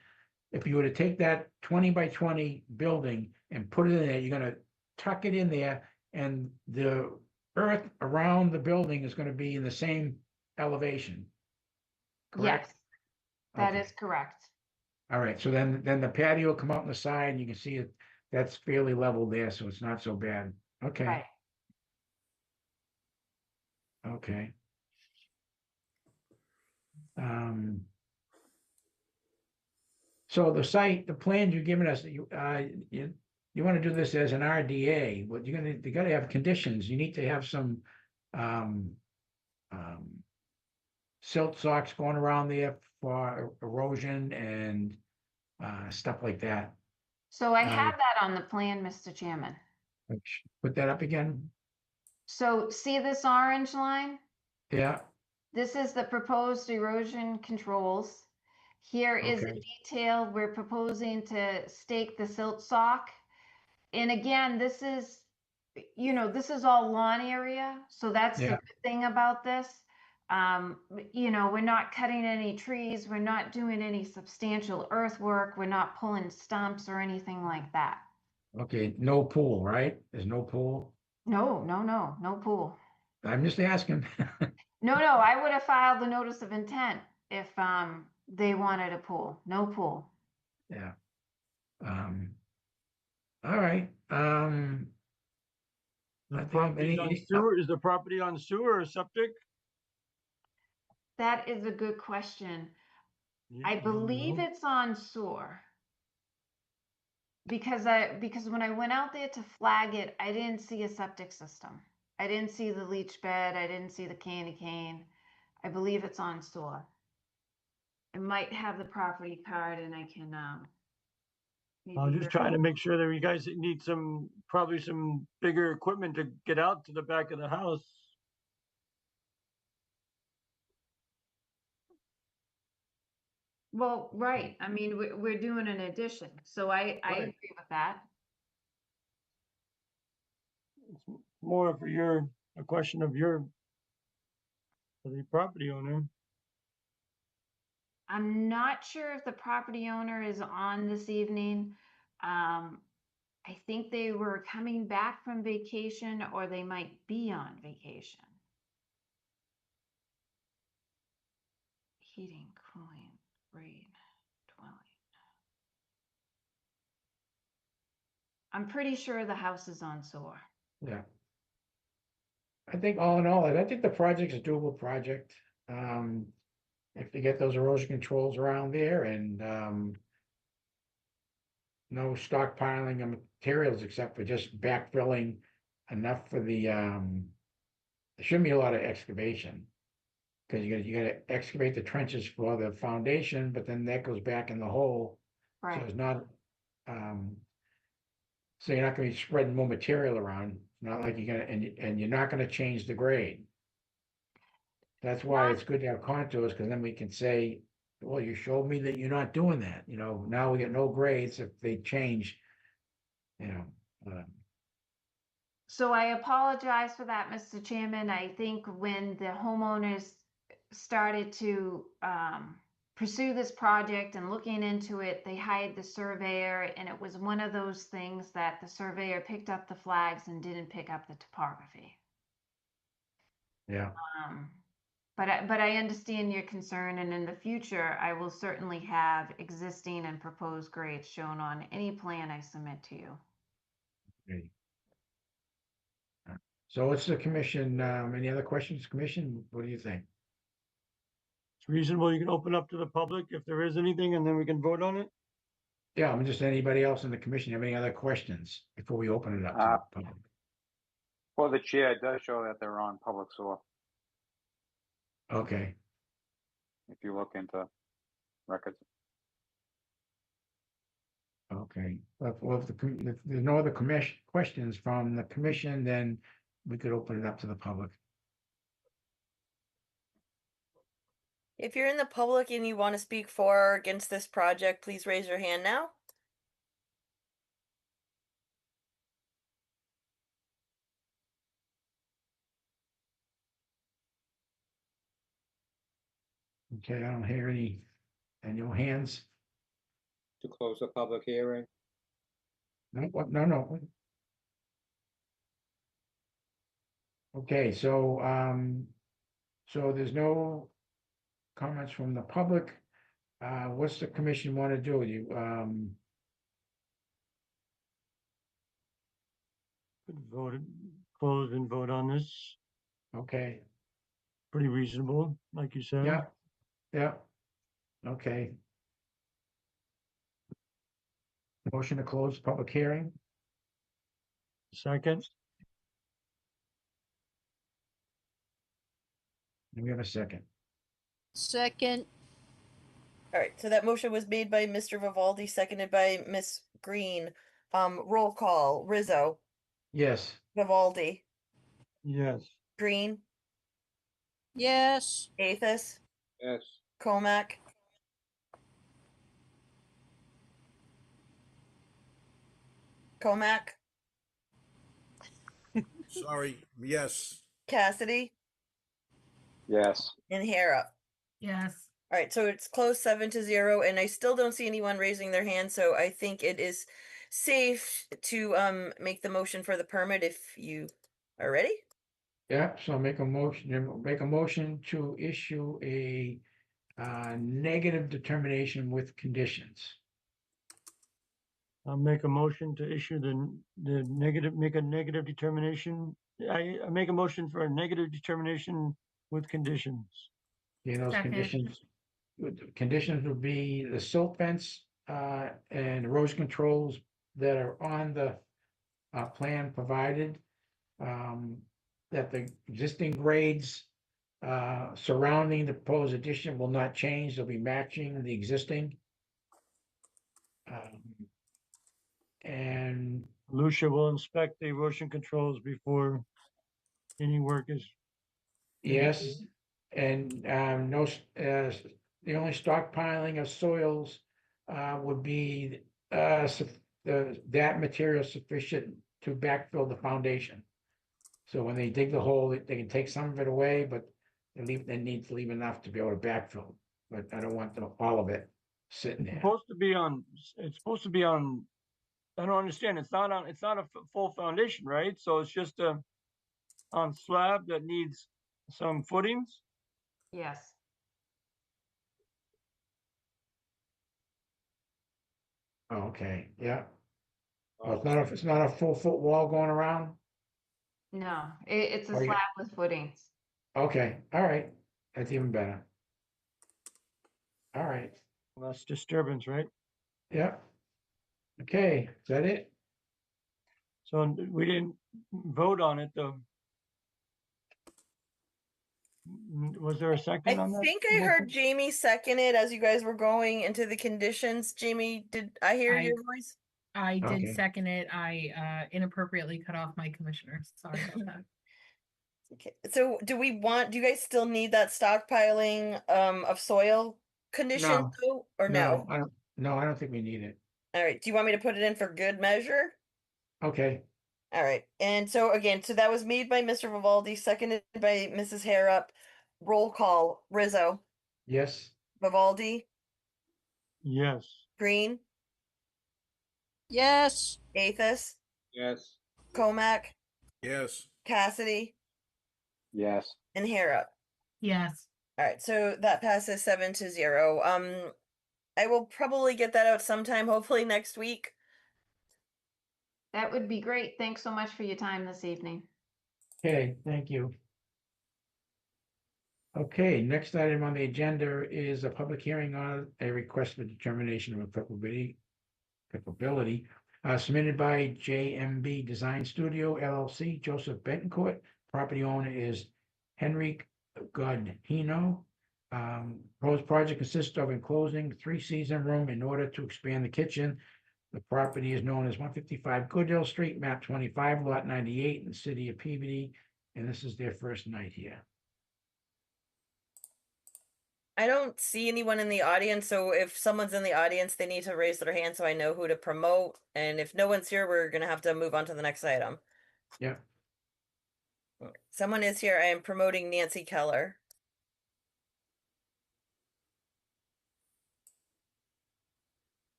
if you were to take that 20 by 20 building and put it in there, you're gonna tuck it in there, and the earth around the building is gonna be in the same elevation. Correct?
yes, that
Okay.
is correct.
All right, so then the patio will come out on the side, and you can see it, that's fairly level there, so it's not so bad. Okay.
Right.
Okay. So the site, the plans you're giving us, you want to do this as an RDA, but you gotta have conditions. You need to have some silt socks going around there for erosion and stuff like that.
So I have that on the plan, Mr. Chairman.
Put that up again.
So see this orange line?
Yeah,
This is the proposed erosion controls. Here is a
Okay.
detail. We're proposing to stake the silt sock. And again, this is you know, this is all lawn area, so that's the
Yeah.
good thing about this. You know, we're not cutting any trees, we're not doing any substantial earthwork, we're not pulling stumps or anything like that.
Okay, no pool, right? There's no pool?
No, no, no, no pool.
I'm just asking.
No, no, I would have filed the notice of intent if they wanted a pool. No pool.
Yeah. All right,
The
I think
property on sewer, is the property on sewer or septic?
That is a good question. I
You don't
believe
know?
it's on sewer. Because when I went out there to flag it, I didn't see a septic system. I didn't see the leach bed. I didn't see the candy cane. I believe it's on sewer. I might have the property card and I can
I'm
maybe
just trying to make sure that you guys need probably some bigger equipment to get out to the back of the house.
Well, right. I mean, we're doing an addition, so I
Right.
agree with that.
It's more for a question of for the property owner.
I'm not sure if the property owner is on this evening. I think they were coming back from vacation or they might be on vacation. Heating, cooling, grade, dwelling. I'm pretty sure the house is on sewer.
Yeah. I think all in all, I think the project's a doable project. If you get those erosion controls around there and, no stockpiling of materials except for just backfilling enough for there shouldn't be a lot of excavation. Cause you gotta excavate the trenches for the foundation, but then that goes back in the hole. So
Right.
it's not, so you're not gonna be spreading more material around. It's not like you're gonna, and you're not gonna change the grade. That's why it's good to have contours, because then we can say, well, you showed me that you're not doing that, you know, now we get no grades if they change. You know,
So I apologize for that, Mr. Chairman. I think when the homeowners started to pursue this project and looking into it, they hired the surveyor, and it was one of those things that the surveyor picked up the flags and didn't pick up the topography.
yeah,
But I understand your concern, and in the future, I will certainly have existing and proposed grades shown on any plan I submit to you.
okay. So what's the commission, any other questions, commission? What do you think?
It's reasonable. You can open up to the public if there is anything, and then we can vote on it.
Yeah, I'm just, anybody else in the commission have any other questions before we open it up to the public?
Well, the chair, it does show that they're on public sewer,
Okay,
if you look into records.
okay. Well, if there's no other questions from the commission, then we could open it up to the public.
If you're in the public and you want to speak for or against this project, please raise your hand now.
Okay, I don't hear any hands.
To close the public hearing.
No, no. Okay, so there's no comments from the public. What's the commission want to do?
Could vote, close and vote on this.
Okay,
Pretty reasonable, like you said.
yeah, okay. Motion to close public hearing.
Second,
Do we have a second?
Second,
All right, so that motion was made by Mr. Vivaldi, seconded by Miss Green. Roll call, Rizzo,
Yes,
Vivaldi,
yes.
Green,
yes.
Athos,
Yes,
Comac,
Sorry, yes.
Cassidy,
Yes.
and Hera.
Yes.
All right, so it's closed 7-0, and I still don't see anyone raising their hand, so I think it is safe to make the motion for the permit if you are ready.
Yeah, so make a motion to issue a negative determination with conditions.
I'll make a motion to issue the negative, make a negative determination. I make a motion for a negative determination with conditions.
Those
Second.
conditions would be the silt fence and erosion controls that are on the plan provided. That the existing grades surrounding the proposed addition will not change, they'll be matching the existing. And
Lucia will inspect the erosion controls before any work is.
yes, and no, the only stockpiling of soils would be that material sufficient to backfill the foundation. So when they dig the hole, they can take some of it away, but they need to leave enough to be able to backfill. But I don't want all of it sitting there.
Supposed to be on, it's supposed to be on, I don't understand, it's not a full foundation, right? So it's just on slab that needs some footings?
Yes.
Oh, okay, yeah. Oh, it's not a full foot wall going around?
No, it's a
Oh, yeah.
slab with footings.
Okay, all right, that's even better. All right,
Less disturbance, right?
yeah. Okay, is that it?
So we didn't vote on it, though. Was there a
I
second on that?
think I heard Jamie second it as you guys were going into the conditions. Jamie, did I hear your voice?
I did
Okay.
second it. I inappropriately cut off my commissioner. Sorry about that.
Okay, so do you guys still need that stockpiling of soil condition
No.
though, or no?
I don't think we need it.
All right, do you want me to put it in for good measure?
Okay,
All right, and so again, so that was made by Mr. Vivaldi, seconded by Mrs. Harrop. Roll call, Rizzo,
yes,
Vivaldi,
Yes.
Green,
Yes.
Athos,
Yes.
Comac,
Yes.
Cassidy,
Yes.
and Harrop.
Yes.
All right, so that passes 7-0. I will probably get that out sometime, hopefully next week.
That would be great. Thanks so much for your time this evening.
okay, thank you. Okay, next item on the agenda is a public hearing on a request for determination of applicability submitted by JMB Design Studio LLC, Joseph Betancourt. Property owner is Henry Godhino. Proposed project consists of enclosing 3-season room in order to expand the kitchen. The property is known as 155 Goodell Street, map 25, lot 98 in the city of Peabody, and this is their first night here.
I don't see anyone in the audience, so if someone's in the audience, they need to raise their hand so I know who to promote. And if no one's here, we're gonna have to move on to the next item.
Yeah.
Someone is here. I am promoting Nancy Keller.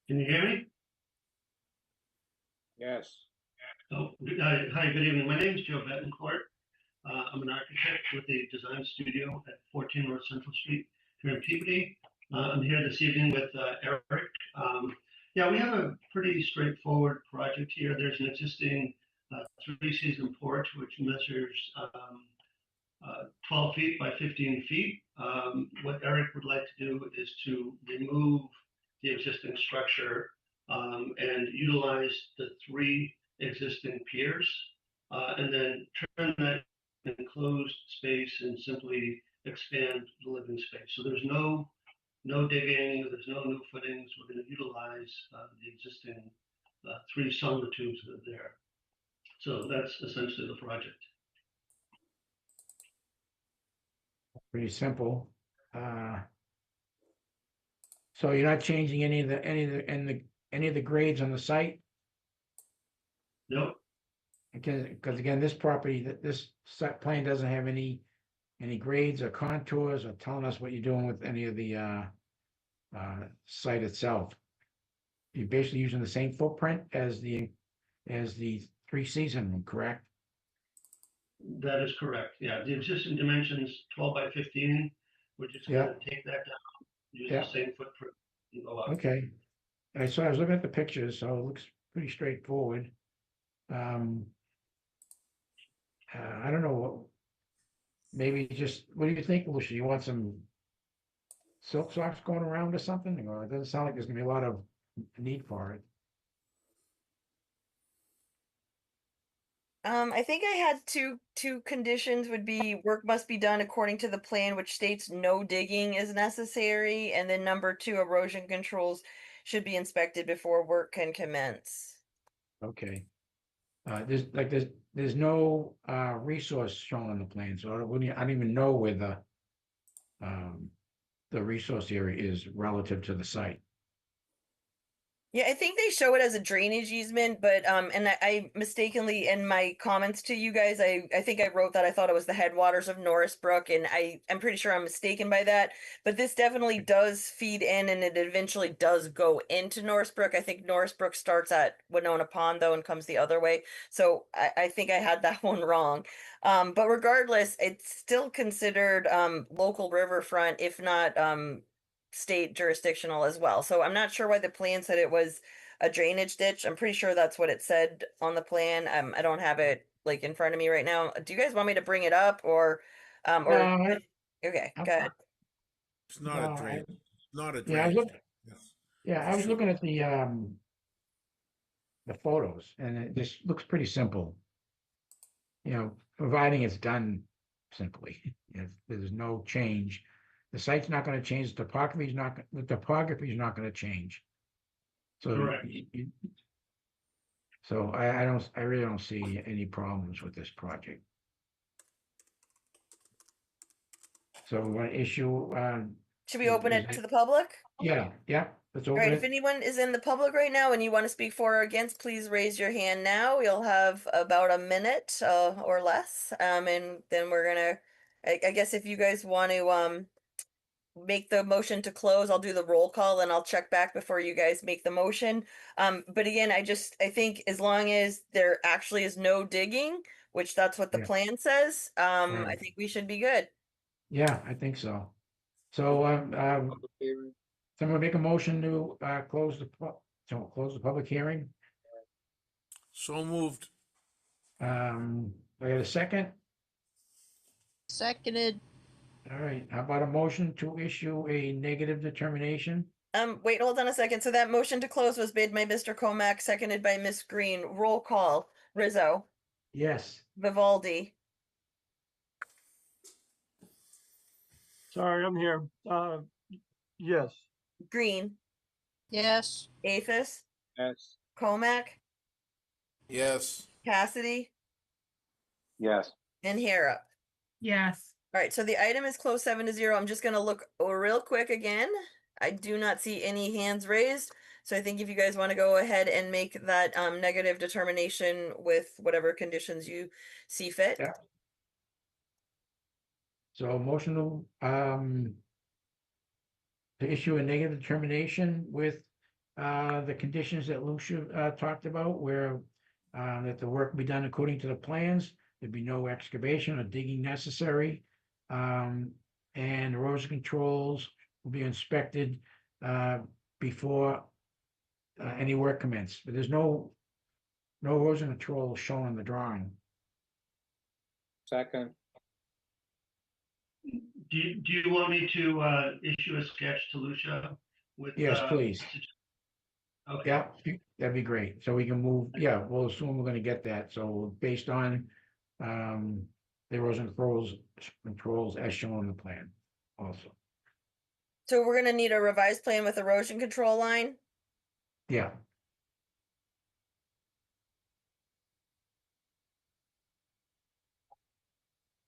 Can you hear me?
Yes.
Oh, hi, good evening. My name is Joe Betancourt. I'm an architect with the design studio at 14 North Central Street here in Peabody. I'm here this evening with Eric. Yeah, we have a pretty straightforward project here. There's an existing 3-season porch which measures 12 feet by 15 feet. What Eric would like to do is to remove the existing structure and utilize the 3 existing piers, and then turn that enclosed space and simply expand the living space. So there's no digging, there's no new footings. We're going to utilize the existing 3 sonotubes that are there. So that's essentially the project.
Pretty simple. So you're not changing any of the grades on the site?
Nope.
Because again, this property, this site plan doesn't have any grades or contours or telling us what you're doing with any of the site itself. You're basically using the same footprint as the 3-season one, correct?
That is correct. Yeah, the existing dimensions 12 by 15. We're just gonna take that down, use
Yeah.
the same footprint and go up.
Okay. So I was looking at the pictures, so it looks pretty straightforward. I don't know, maybe just, what do you think, Lucia? You want some silk socks going around or something? Or it doesn't sound like there's gonna be a lot of need for it.
I think I had two conditions would be work must be done according to the plan, which states no digging is necessary, and then number 2, erosion controls should be inspected before work can commence.
Okay. There's no resource shown on the plan, so I don't even know where the resource area is relative to the site.
Yeah, I think they show it as a drainage easement, but and I mistakenly in my comments to you guys, I think I wrote that I thought it was the headwaters of Norris Brook, and I'm pretty sure I'm mistaken by that. But this definitely does feed in, and it eventually does go into Norris Brook. I think Norris Brook starts at Winona Pond though and comes the other way. So I think I had that one wrong. But regardless, it's still considered local riverfront, if not state jurisdictional as well. So I'm not sure why the plan said it was a drainage ditch. I'm pretty sure that's what it said on the plan. I don't have it like in front of me right now. Do you guys want me to bring it up or
No,
okay, go ahead.
It's not
No,
a drain, not a
Yeah, I was
drainage.
looking, I was looking at the photos, and it just looks pretty simple. Providing it's done simply, if there's no change. The site's not gonna change, the topography is not gonna change. So,
Correct.
So I really don't see any problems with this project. So we want to issue,
Should we open it to the public?
yeah, let's
All
open
right, if
it.
anyone is in the public right now and you want to speak for or against, please raise your hand now. You'll have about a minute or less. And then we're gonna, I guess if you guys want to make the motion to close, I'll do the roll call and I'll check back before you guys make the motion. But again, I think as long as there actually is no digging, which that's what the
Yeah.
plan says, I
Right.
think we should be good.
Yeah, I think so. So, someone make a motion to close the public hearing.
So moved.
I got a second.
Seconded.
All right, how about a motion to issue a negative determination?
Wait, hold on a second. So that motion to close was made by Mr. Comack, seconded by Miss Green. Roll call. Rizzo,
Yes.
Vivaldi,
Sorry, I'm here. Yes.
Green,
Yes.
Aphis,
Yes.
Comack,
Yes.
Cassidy,
Yes.
and Harrop.
Yes.
All right, so the item is closed 7-0. I'm just gonna look real quick again. I do not see any hands raised. So I think if you guys want to go ahead and make that negative determination with whatever conditions you see fit.
Yeah. So motion to issue a negative determination with the conditions that Lucia talked about, where that the work be done according to the plans. There'd be no excavation or digging necessary. And erosion controls will be inspected before any work commence. But there's no erosion control shown on the drawing.
Second.
Do you want me to issue a sketch to Lucia with?
Yes, please.
Okay.
Yeah, that'd be great. So we can move, yeah, we'll assume we're gonna get that. So based on the erosion controls as shown on the plan also.
So we're gonna need a revised plan with erosion control line.
Yeah.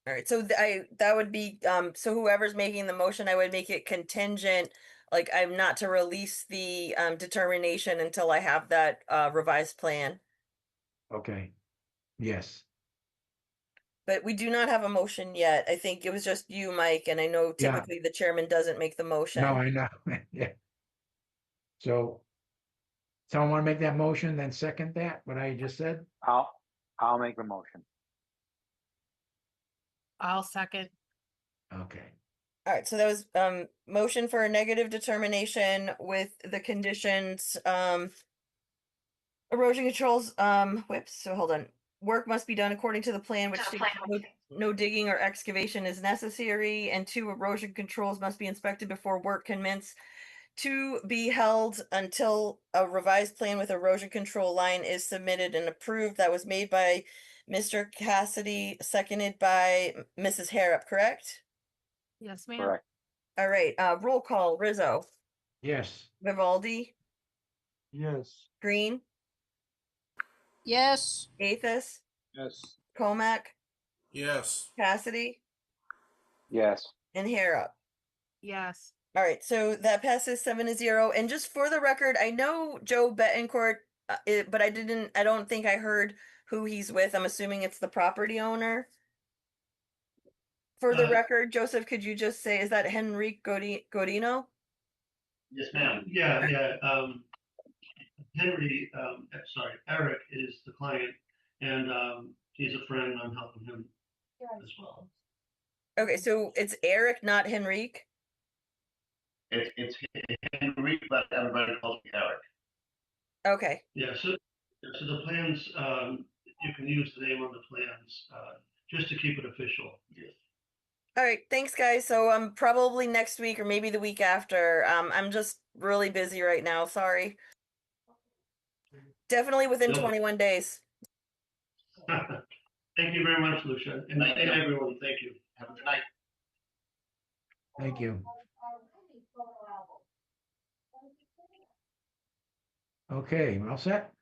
All right, so that would be so whoever's making the motion, I would make it contingent, like I'm not to release the determination until I have that revised plan.
Okay. Yes.
But we do not have a motion yet. I think it was just you, Mike, and I know
Yeah.
typically the chairman doesn't make the motion.
No, I know. Yeah. So someone want to make that motion, then second that, what I just said?
I'll make the motion.
I'll second.
Okay.
All right, so that was motion for a negative determination with the conditions erosion controls whoops, so hold on. Work must be done according to the plan, which states no digging or excavation is necessary, and 2, erosion controls must be inspected before work commence. To be held until a revised plan with erosion control line is submitted and approved. That was made by Mr. Cassidy, seconded by Mrs. Harrop, correct?
Yes, ma'am.
Correct.
All right, roll call, Rizzo,
Yes.
Vivaldi,
Yes.
Green,
Yes.
Athos,
Yes.
Comac,
Yes.
Cassidy,
Yes.
and Harrop.
Yes.
All right, so that passes 7-0. And just for the record, I know Joe Betancourt, but I don't think I heard who he's with. I'm assuming it's the property owner. For the record, Joseph, could you just say, is that Henrique Godino?
Yes, ma'am. Yeah. Henry, sorry, Eric is the client, and he's a friend. I'm helping him as well.
Okay, so it's Eric, not Henrique.
It's Henry, but everybody calls me Eric.
Okay.
Yeah. So the plans, you can use the name on the plans, just to keep it official. Yes.
All right, thanks, guys. So probably next week or maybe the week after. I'm just really busy right now. Sorry. Definitely within 21 days.
Thank you very much, Lucia, and everyone. Thank you. Have a good night.
Thank you. Okay, all set?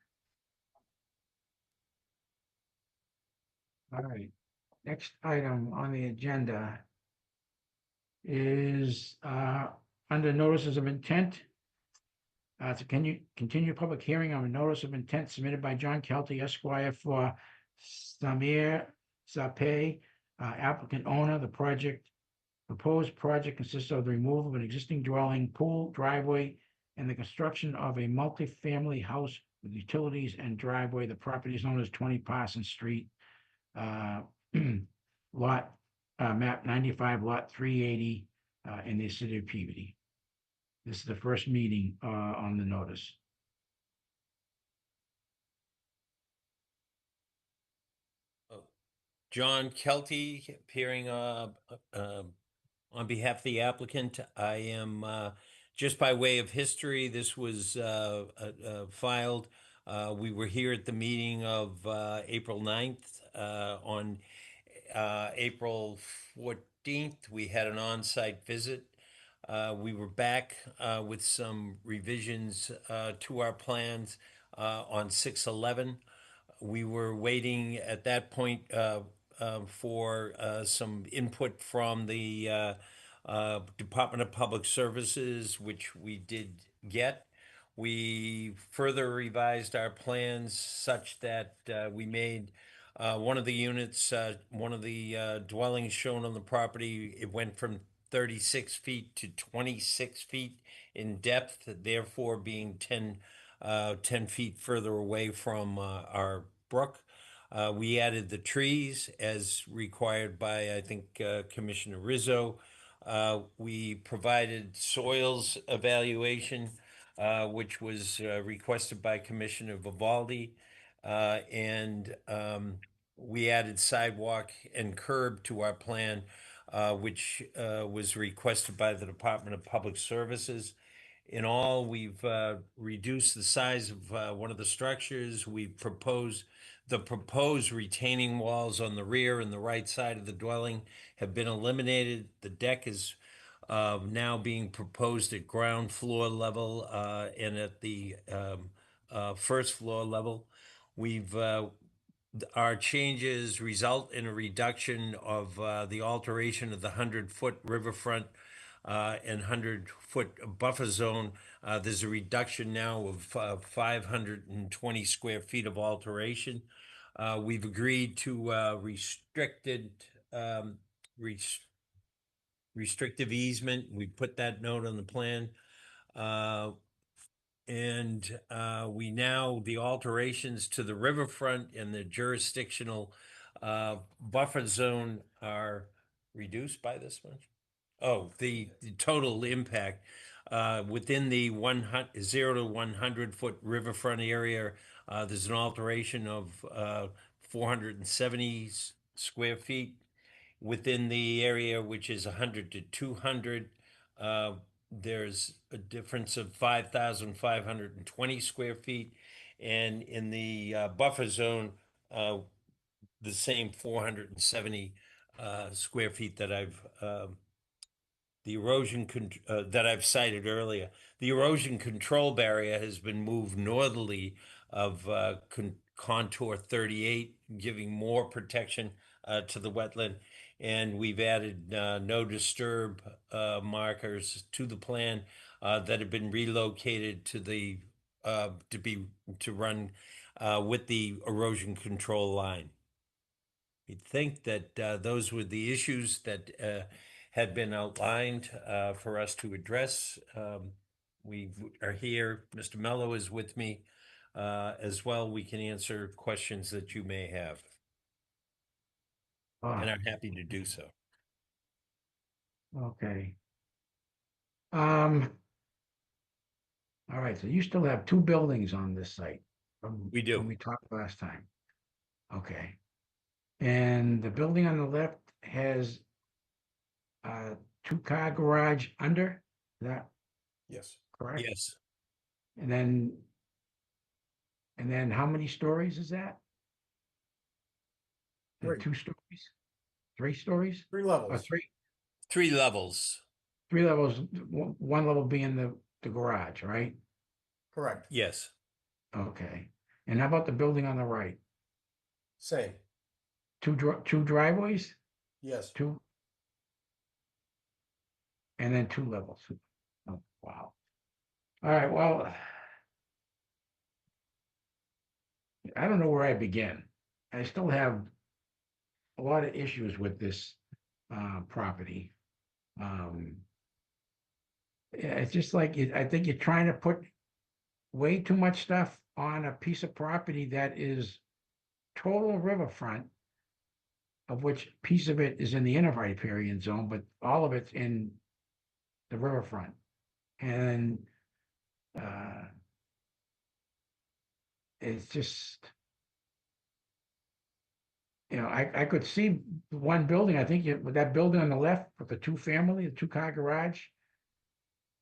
All right, next item on the agenda is under notices of intent. So can you continue public hearing on a notice of intent submitted by John Kelty Esquire for Samir Sapeh, applicant owner. The proposed project consists of the removal of an existing dwelling, pool, driveway, and the construction of a multifamily house with utilities and driveway. The property is known as 20 Parsons Street, lot map 95, lot 380, in the city of Peabody. This is the first meeting on the notice.
John Kelty appearing on behalf of the applicant. I am just by way of history, this was filed. We were here at the meeting of April 9th. On April 14th, we had an on-site visit. We were back with some revisions to our plans on 6/11. We were waiting at that point for some input from the Department of Public Services, which we did get. We further revised our plans such that we made one of the units, one of the dwellings shown on the property, it went from 36 feet to 26 feet in depth, therefore being 10 feet further away from our brook. We added the trees as required by, I think, Commissioner Rizzo. We provided soils evaluation, which was requested by Commissioner Vivaldi. And we added sidewalk and curb to our plan, which was requested by the Department of Public Services. In all, we've reduced the size of one of the structures. The proposed retaining walls on the rear and the right side of the dwelling have been eliminated. The deck is now being proposed at ground floor level and at the first floor level. We've our changes result in a reduction of the alteration of the 100-foot riverfront and 100-foot buffer zone. There's a reduction now of 520 square feet of alteration. We've agreed to restrictive easement. We put that note on the plan. And we now, the alterations to the riverfront and the jurisdictional buffer zone are reduced by this much? Oh, the total impact within the 0 to 100-foot riverfront area, there's an alteration of 470 square feet. Within the area which is 100 to 200, there's a difference of 5,520 square feet. And in the buffer zone, the same 470 square feet that that I've cited earlier. The erosion control barrier has been moved northerly of contour 38, giving more protection to the wetland. And we've added no disturb markers to the plan that have been relocated to run with the erosion control line. We think that those were the issues that had been outlined for us to address. We are here. Mr. Mello is with me as well. We can answer questions that you may have. And I'm happy to do so.
Okay. All right, so you still have two buildings on this site?
We do.
When we talked last time. Okay. And the building on the left has a two-car garage under that,
Yes.
correct?
Yes.
And then how many stories is that?
Three.
2 stories? 3 stories?
3
Or
levels.
3
levels.
3 levels, one level being the garage, right?
Correct.
Yes.
Okay. And how about the building on the right?
Same.
Two driveways?
Yes.
2? And then 2 levels. Oh, wow. All right, well, I don't know where I begin. I still have a lot of issues with this property. Yeah, it's just like, I think you're trying to put way too much stuff on a piece of property that is total riverfront, of which piece of it is in the inner riparian zone, but all of it's in the riverfront. And it's just, I could see one building, I think with that building on the left with the 2-family, the 2-car garage,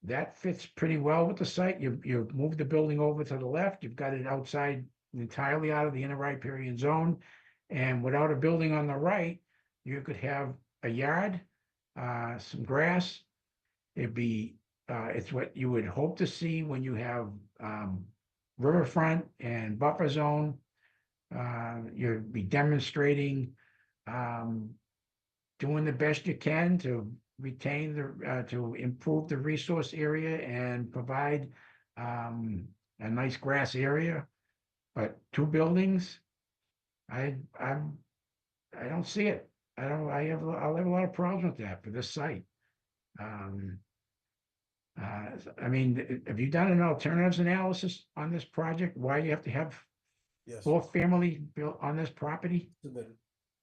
that fits pretty well with the site. You move the building over to the left, you've got it outside, entirely out of the inner riparian zone. And without a building on the right, you could have a yard, some grass. It's what you would hope to see when you have riverfront and buffer zone. You'll be demonstrating, doing the best you can to retain to improve the resource area and provide a nice grass area. But 2 buildings, I don't see it. I'll have a lot of problems with that for this site. I mean, have you done an alternatives analysis on this project? Why you have to have
Yes.
4-family built on this property?
Submitted.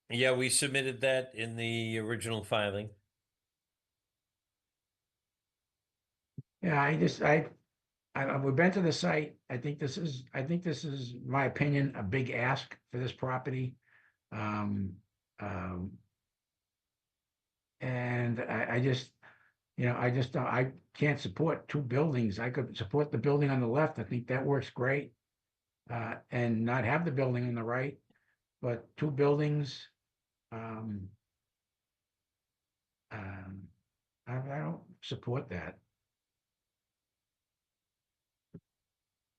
Yeah, we submitted that in the original filing.
Yeah, we've been to the site. I think this is, my opinion, a big ask for this property. And I just don't, I can't support 2 buildings. I could support the building on the left. I think that works great. And not have the building on the right, but 2 buildings. I don't support that.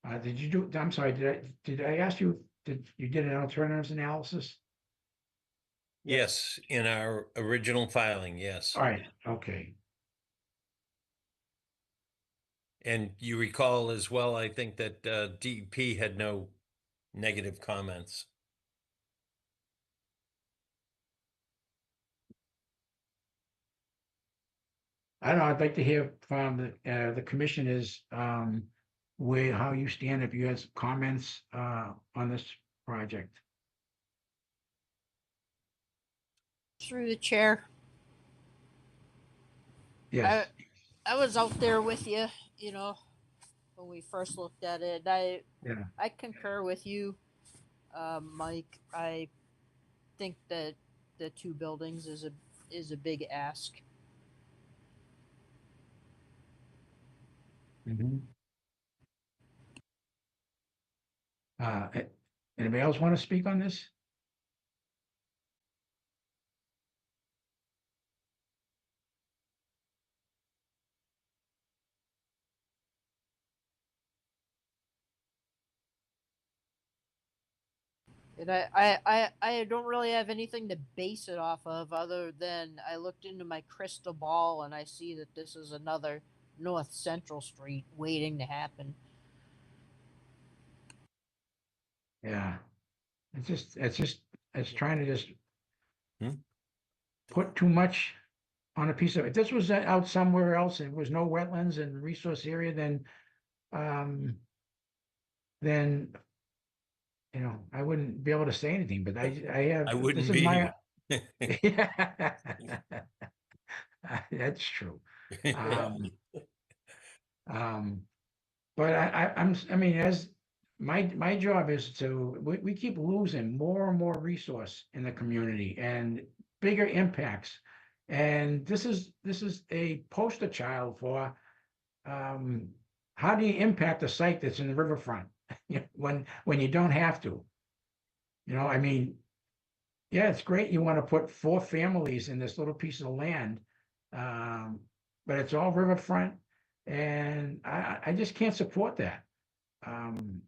I'm sorry, did I ask you you did an alternatives analysis?
Yes, in our original filing, yes.
All right, okay.
And you recall as well, I think that DEP had no negative comments.
I don't know, I'd like to hear from the commissioners, how you stand, if you have some comments, on this project.
Through the chair.
Yes,
I was out there with you, you know, when we first looked at it.
yeah,
I concur with you, Mike. I think that the 2 buildings is a big ask.
mhm. Anybody else want to speak on this?
And I don't really have anything to base it off of other than I looked into my crystal ball and I see that this is another North Central Street waiting to happen.
Yeah, it's trying to just put too much on a piece of it. This was out somewhere else and was no wetlands and resource area, then you know, I wouldn't be able to say anything, but I have.
I
This
wouldn't
is
be
my.
here.
Yeah, that's true. But I mean, as my job is we keep losing more and more resource in the community and bigger impacts. And this is a poster child for, how do you impact a site that's in the riverfront when you don't have to? You know, I mean, yeah, it's great. You want to put 4 families in this little piece of land. But it's all riverfront and I just can't support that. Can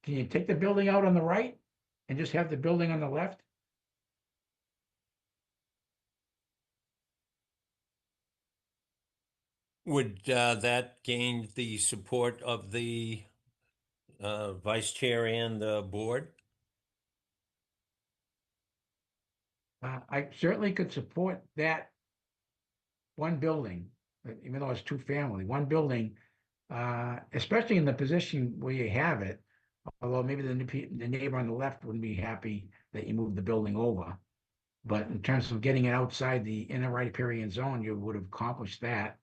you take the building out on the right and just have the building on the left?
Would that gain the support of the vice chair and the board?
I certainly could support that one building, even though it's 2 family, one building, especially in the position where you have it. Although maybe the neighbor on the left wouldn't be happy that you moved the building over. But in terms of getting it outside the inner riparian zone, you would have accomplished that.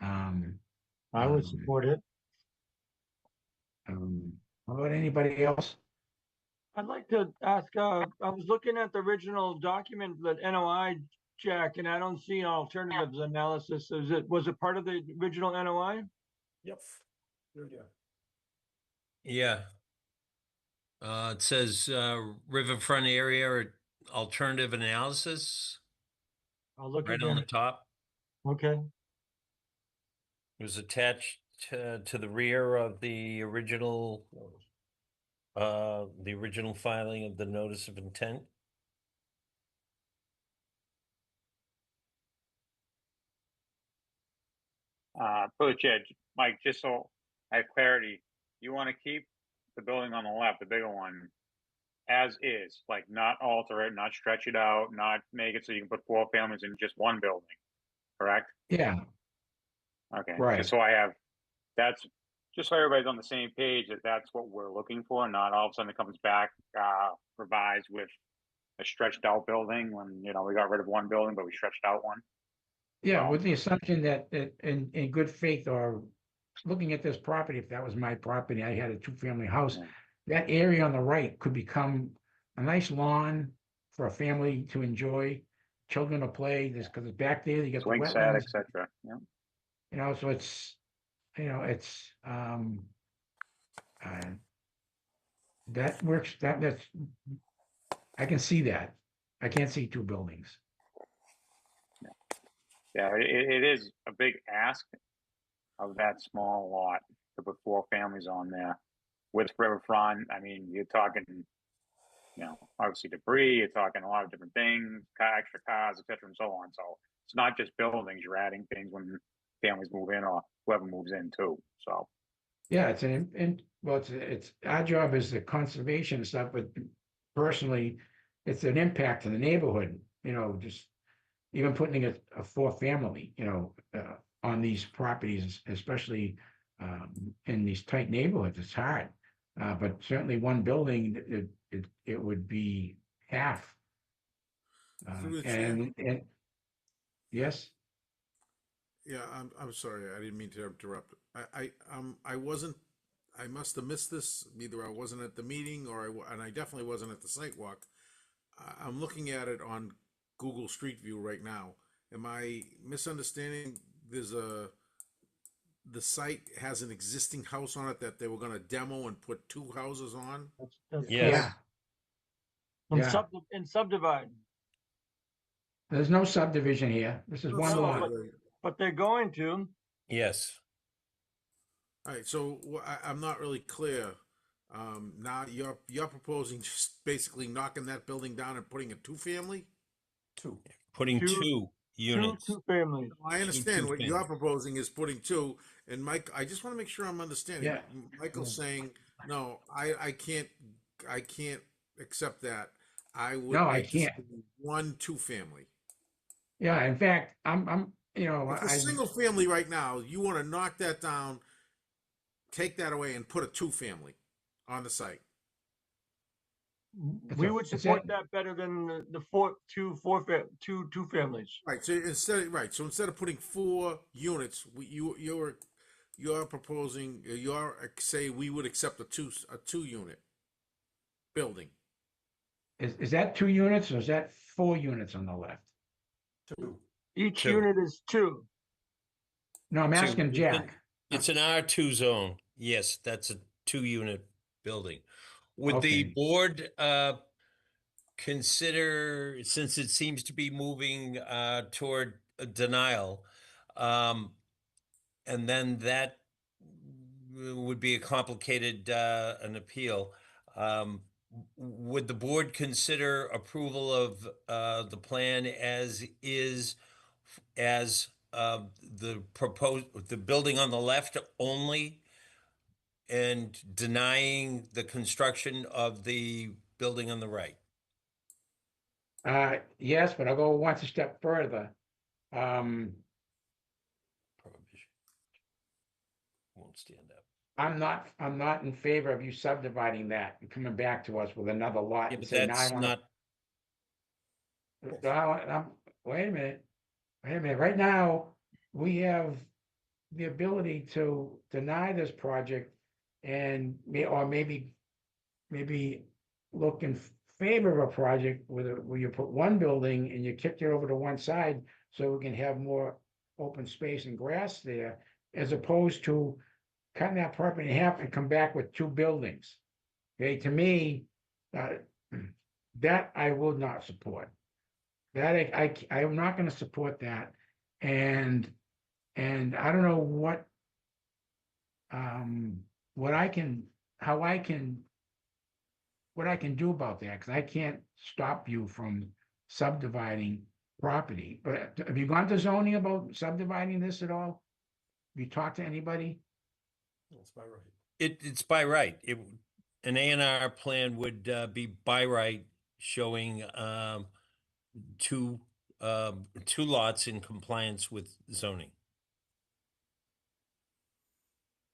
I would support it.
How about anybody else?
I'd like to ask, I was looking at the original document, that NOI, Jack, and I don't see an alternatives analysis. Was it part of the original NOI?
Yep. There you go.
Yeah. It says riverfront area or alternative analysis
I'll look
right on the
again.
top.
Okay.
It was attached to the rear of the original filing of the notice of intent.
For the chair, Mike, just so I have clarity, you want to keep the building on the left, the bigger one, as is, like not alter it, not stretch it out, not make it so you can put 4 families in just one building, correct?
Yeah,
Okay,
right.
just so that's just so everybody's on the same page that that's what we're looking for, not all of a sudden it comes back revised with a stretched out building when, you know, we got rid of one building, but we stretched out one.
Yeah, with the assumption that in good faith or looking at this property, if that was my property, I had a 2-family house. That area on the right could become a nice lawn for a family to enjoy, children to play. This because it's back there. You get
Swing
the
set,
wetlands,
etc. Yeah.
you know. So it's, you know, it's that works. That's I can see that. I can't see 2 buildings.
Yeah, it is a big ask of that small lot to put 4 families on there. with riverfront. I mean, you're talking, obviously debris, you're talking a lot of different things, extra cars, et cetera, and so on. So it's not just buildings, you're adding things when families move in or whoever moves in too, so.
Yeah, it's our job is the conservation stuff, but personally, it's an impact to the neighborhood, just even putting a four-family, on these properties, especially in these tight neighborhoods, it's hard. But certainly one building, it would be half.
Through the chair.
And yes,
Yeah, I'm sorry. I didn't mean to interrupt. I wasn't. I must have missed this. Either I wasn't at the meeting, and I definitely wasn't at the site walk. I'm looking at it on Google Street View right now. Am I misunderstanding? The site has an existing house on it that they were going to demo and put two houses on.
That's
Yes.
Yeah.
And subdivide.
There's no subdivision here. This is
No,
one
so-
lot.
But they're going to.
Yes.
All right, so I'm not really clear. Now you're proposing just basically knocking that building down and putting a two-family?
Putting two units.
Two families.
I understand what
two-family.
you're proposing is putting two, and Mike, I just want to make sure I'm understanding.
Yeah.
Michael's saying, no, I can't accept that. I would
No, I
like to see
can't.
one two-family.
Yeah, in fact, I'm
If a single family right now, you want to knock that down, take that away and put a two-family on the site.
We would support that better than the two families.
Right. So instead of putting 4 units, you're proposing say we would accept a two unit building.
Is that 2 units or is that 4 units on the left?
Each
Two.
unit is 2.
No, I'm
Two.
asking Jack.
It's an R2 zone. Yes, that's a 2-unit building. Would the
Okay.
board consider, since it seems to be moving toward a denial, and then that would be a complicated an appeal, would the board consider approval of the plan as is, as the building on the left only, and denying the construction of the building on the right?
Yes, but I'll go one step further.
Prohibition won't stand up.
I'm not in favor of you subdividing that and coming back to us with another lot.
Yeah,
and
but
say, "Now I
that's
wanna-"
not,
Wait a minute. Right now, we have the ability to deny this project and maybe look in favor of a project where you put one building and you kick it over to one side so we can have more open space and grass there, as opposed to cutting that property in half and come back with 2 buildings. Okay, to me, that I will not support. That I am not gonna support that. And I don't know what I can do about that, because I can't stop you from subdividing property. But have you gone to zoning about subdividing this at all? Have you talked to anybody?
That's by right.
it's by right. An A&R plan would be by right, showing two lots in compliance with zoning.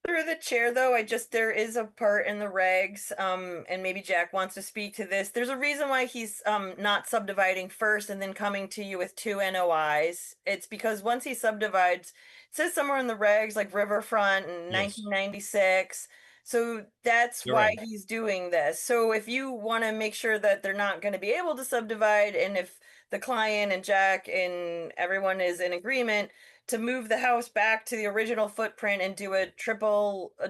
Through the chair, though, there is a part in the regs, and maybe Jack wants to speak to this. There's a reason why he's not subdividing first and then coming to you with 2 NOIs. It's because once he subdivides, it says somewhere in the regs like Riverfront in
Yes.
1996. So that's
You're
why
right.
he's doing this. So if you want to make sure that they're not going to be able to subdivide, and if the client and Jack and everyone is in agreement to move the house back to the original footprint and do a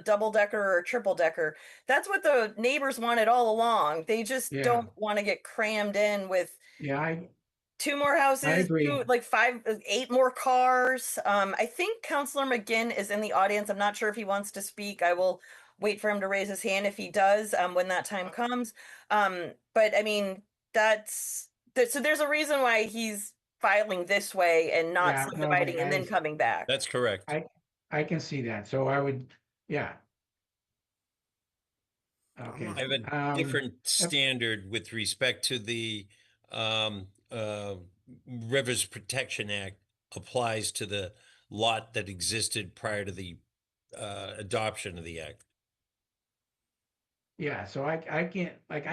double decker or a triple decker. That's what the neighbors wanted all along. They just
Yeah.
don't want to get crammed in with
Yeah,
2 more houses,
agree.
8 more cars. I think Counselor McGinn is in the audience. I'm not sure if he wants to speak. I will wait for him to raise his hand if he does, when that time comes. But I mean, so there's a reason why he's filing this way and not
Yeah, no,
subdividing and then coming back.
That's correct.
I can see that. So I would, yeah. Okay.
I have a different standard with respect to the Rivers Protection Act applies to the lot that existed prior to the adoption of the act.
Yeah, so I can't, like,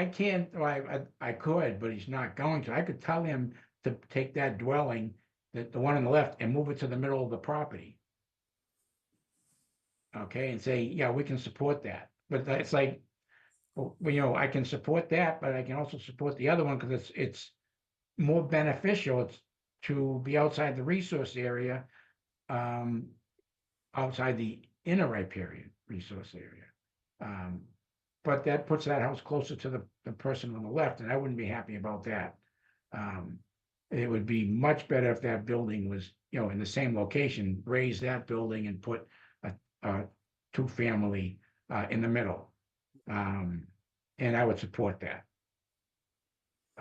I could, but he's not going to. I could tell him to take that dwelling, the one on the left, and move it to the middle of the property. Okay, and say, yeah, we can support that. But it's like, well, you know, I can support that, but I can also support the other one because it's more beneficial to be outside the resource area, outside the inner riparian resource area. But that puts that house closer to the person on the left, and I wouldn't be happy about that. It would be much better if that building was, you know, in the same location, raise that building and put a two-family in the middle. And I would support that.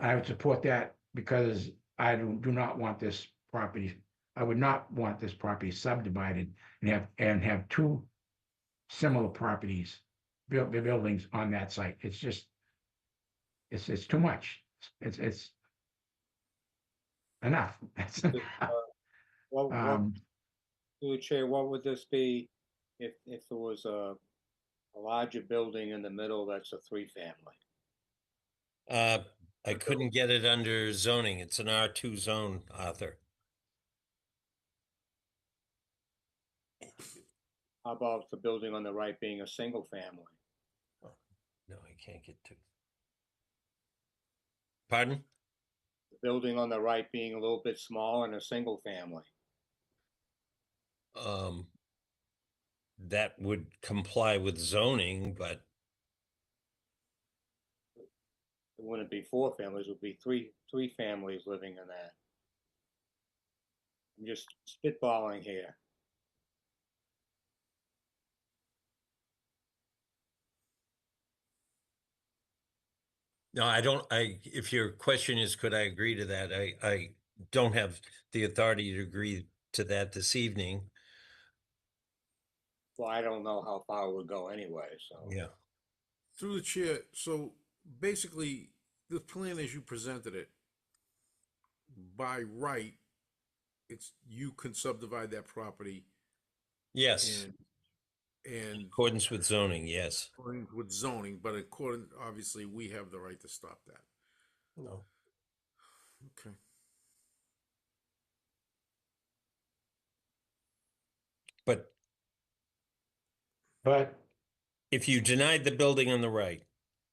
I would support that because I do not want this property, I would not want this property subdivided and have two similar properties, buildings on that site. It's just, it's too much. It's enough.
What, through the chair, what would this be if there was a larger building in the middle that's a three-family?
I couldn't get it under zoning. It's an R2 zone, Arthur.
How about the building on the right being a single family?
No, I can't get to. Pardon?
The building on the right being a little bit smaller and a single family.
That would comply with zoning, but
It wouldn't be four families, it would be three families living in that. I'm just spitballing here.
no, I don't, if your question is, could I agree to that? I don't have the authority to agree to that this evening.
Well, I don't know how far it would go anyway, so.
Yeah.
Through the chair, so basically, the plan as you presented it, by right, it's, you can subdivide that property.
Yes.
And
In accordance with zoning, yes.
according with zoning, but according, obviously, we have the right to stop that.
No.
Okay.
But if you denied the building on the right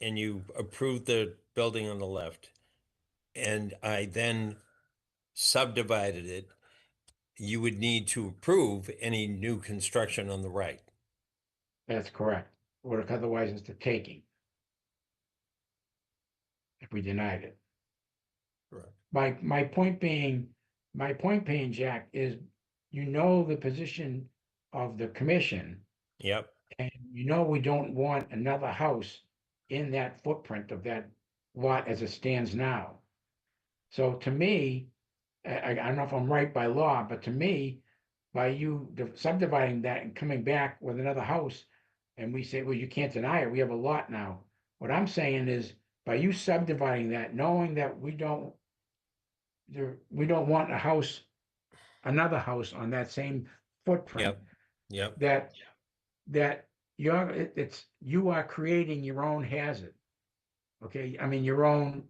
and you approved the building on the left, and I then subdivided it, you would need to approve any new construction on the right.
That's correct. Or otherwise it's the taking. If we denied it.
Correct.
My point being, Jack, is you know the position of the commission,
Yep.
and you know we don't want another house in that footprint of that lot as it stands now. So to me, I don't know if I'm right by law, but to me, by you subdividing that and coming back with another house, and we say, well, you can't deny it, we have a lot now. What I'm saying is, by you subdividing that, knowing that we don't want a house, another house on that same footprint.
Yep.
That you are creating your own hazard. Okay, I mean, your own,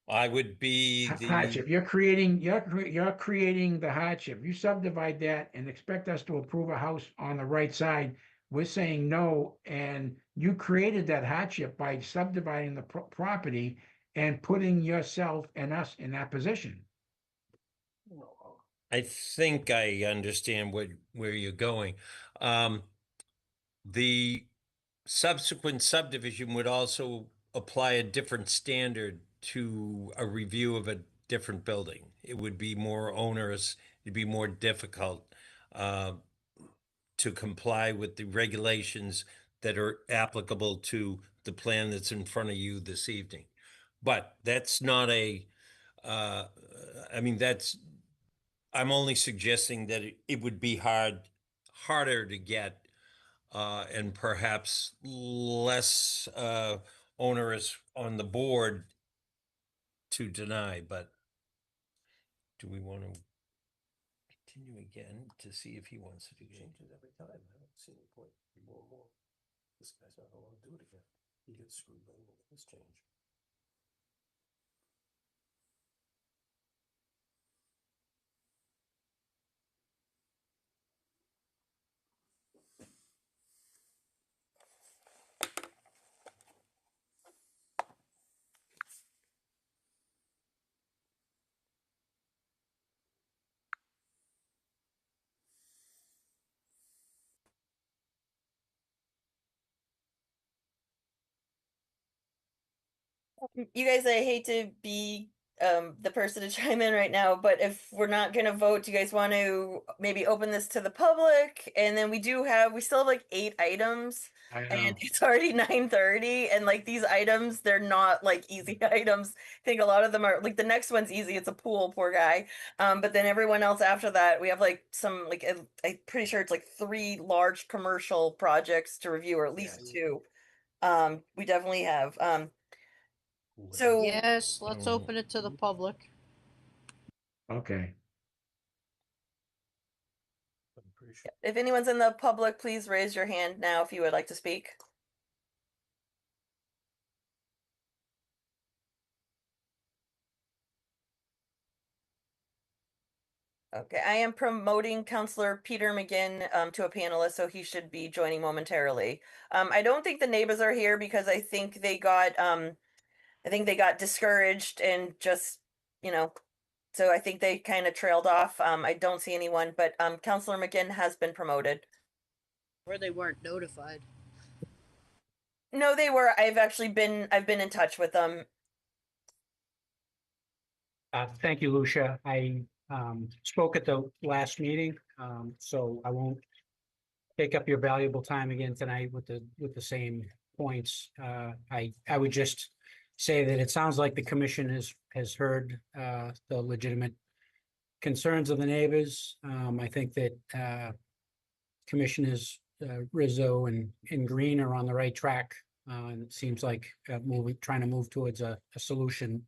I would be
hardship. You're creating the hardship. You subdivide that and expect us to approve a house on the right side. We're saying no, and you created that hardship by subdividing the property and putting yourself and us in that position.
I think I understand where you're going. The subsequent subdivision would also apply a different standard to a review of a different building. It would be more onerous, it'd be more difficult to comply with the regulations that are applicable to the plan that's in front of you this evening. But that's not I mean, I'm only suggesting that it would be harder to get, and perhaps less onerous on the board to deny, but do we want to continue again to see if he wants to do
Changes every time. I don't see any point. More and more. This guy's not gonna want to do it again. He gets screwed by this change.
You guys, I hate to be the person to chime in right now, but if we're not gonna vote, do you guys want to maybe open this to the public? And then we still have like 8 items.
I
And
know.
it's already 9:30, and like these items, they're not like easy items. I think a lot of them are like the next one's easy. It's a pool, poor guy. But then everyone else after that, we have like some like I'm pretty sure it's like 3 large commercial projects to review, or at least 2. We definitely have. So
Yes, let's open it to the public.
Okay.
if anyone's in the public, please raise your hand now if you would like to speak. Okay, I am promoting Counselor Peter McGinn to a panelist, so he should be joining momentarily. I don't think the neighbors are here because I think they got discouraged and just, so I think they kind of trailed off. I don't see anyone, but Counselor McGinn has been promoted.
Or they weren't notified.
No, they were. I've been in touch with them.
Thank you, Lucia. I spoke at the last meeting, so I won't take up your valuable time again tonight with the same points. I would just say that it sounds like the commission has heard the legitimate concerns of the neighbors. I think that Commissioners Rizzo and Green are on the right track. And it seems like trying to move towards a solution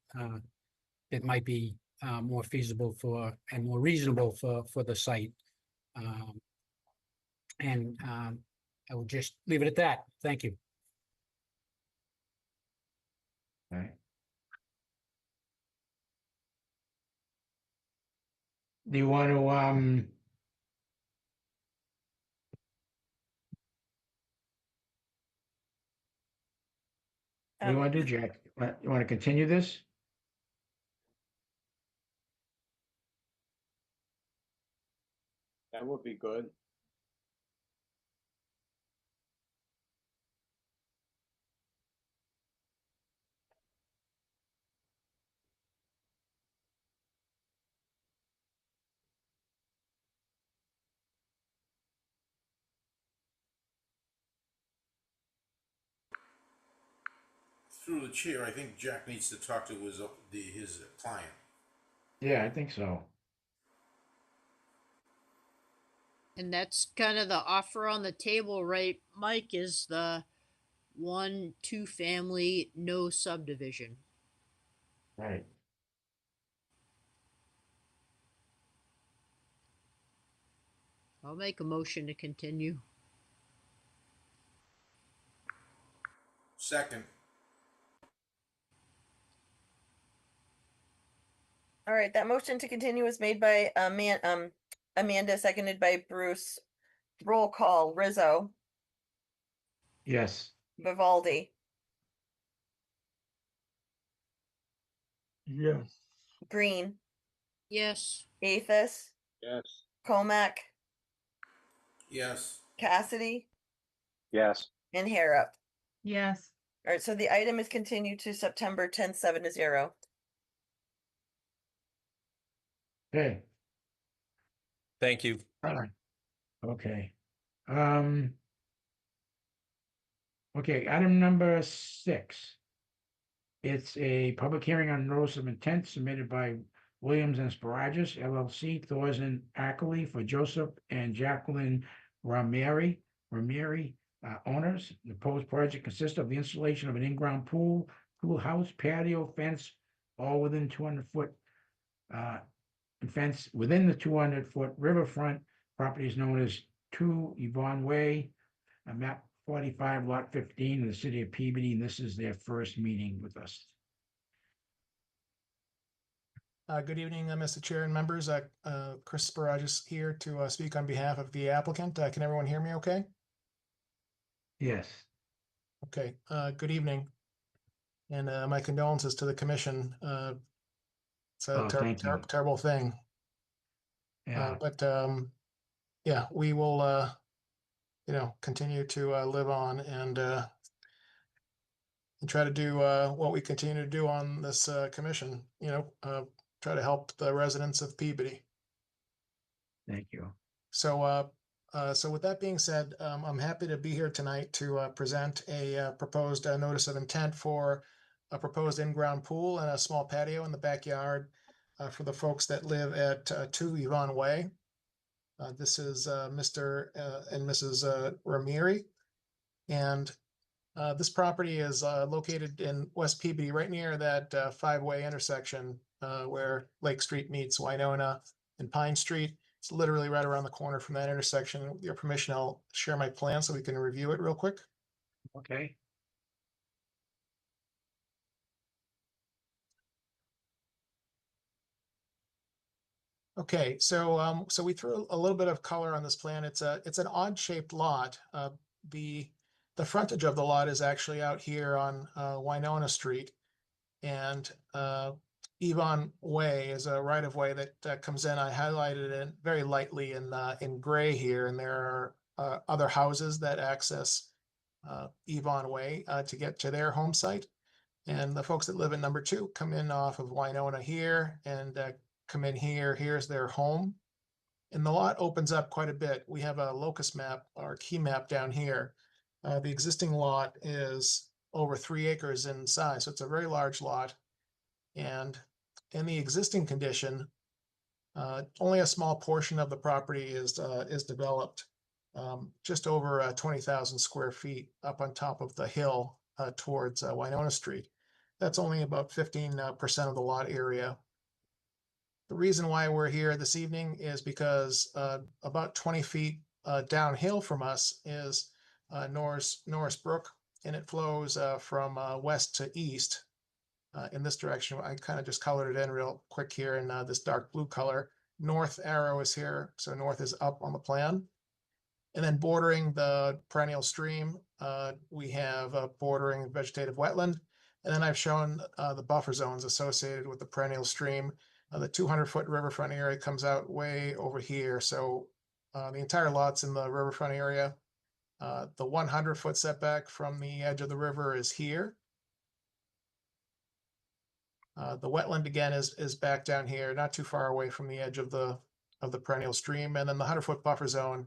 that might be more feasible and more reasonable for the site. And I will just leave it at that. Thank you.
All right. Do you want to what do you want to do, Jack? You want to continue this?
That would be good.
Through the chair, I think Jack needs to talk to his client.
Yeah, I think so.
And that's kind of the offer on the table, right, Mike, is the 1-2 family, no subdivision.
Right.
I'll make a motion to continue.
Second.
All right, that motion to continue was made by Amanda, seconded by Bruce. Roll call: Rizzo,
Yes.
Vivaldi,
Yes.
Green,
Yes.
Athos,
Yes.
Comac,
Yes.
Cassidy,
Yes.
and Harrop.
Yes.
All right, so the item is continued to September 10th, 7-0.
Okay.
Thank you.
All right. Okay. Okay, item number 6. It's a public hearing on notice of intent submitted by Williams and Sparagus LLC, Thorson Ackley for Joseph and Jacqueline Ramieri, owners. The proposed project consists of the installation of an in-ground pool house, patio, fence, all within 200-foot fence within the 200-foot riverfront. Property is known as 2 Yvonne Way, map 45, lot 15 in the city of Peabody, and this is their first meeting with us.
Good evening, Mr. Chair and members. Chris Sparagus here to speak on behalf of the applicant. Can everyone hear me okay?
Yes.
Okay, good evening. And my condolences to the commission. It's a
thank you.
terrible thing.
Yeah.
But yeah, we will, continue to live on and try to do what we continue to do on this commission, try to help the residents of Peabody.
Thank you.
So, so with that being said, I'm happy to be here tonight to present a proposed notice of intent for a proposed in-ground pool and a small patio in the backyard for the folks that live at 2 Yvonne Way. This is Mr. And Mrs. Ramieri, and this property is located in West Peabody, right near that 5-way intersection where Lake Street meets Winona and Pine Street. It's literally right around the corner from that intersection. With your permission, I'll share my plan so we can review it real quick.
Okay.
Okay, so so we threw a little bit of color on this plan. It's an odd shaped lot. The frontage of the lot is actually out here on Winona Street, and Yvonne Way is a right of way that comes in. I highlighted it very lightly in gray here, and there are other houses that access Yvonne Way to get to their home site. And the folks that live in number 2 come in off of Winona here and come in here. Here's their home. And the lot opens up quite a bit. We have a locus map or key map down here. The existing lot is over 3 acres in size, so it's a very large lot. And in the existing condition, only a small portion of the property is developed, just over 20,000 square feet up on top of the hill towards Winona Street. That's only about 15% of the lot area. The reason why we're here this evening is because about 20 feet downhill from us is Norris Brook, and it flows from west to east in this direction. I kind of just colored it in real quick here in this dark blue color. North arrow is here, so north is up on the plan. And then bordering the perennial stream, we have a bordering vegetative wetland. And then I've shown the buffer zones associated with the perennial stream. The 200-foot riverfront area comes out way over here. So the entire lot's in the riverfront area. The 100-foot setback from the edge of the river is here. The wetland again is back down here, not too far away from the edge of the perennial stream. And then the 100-foot buffer zone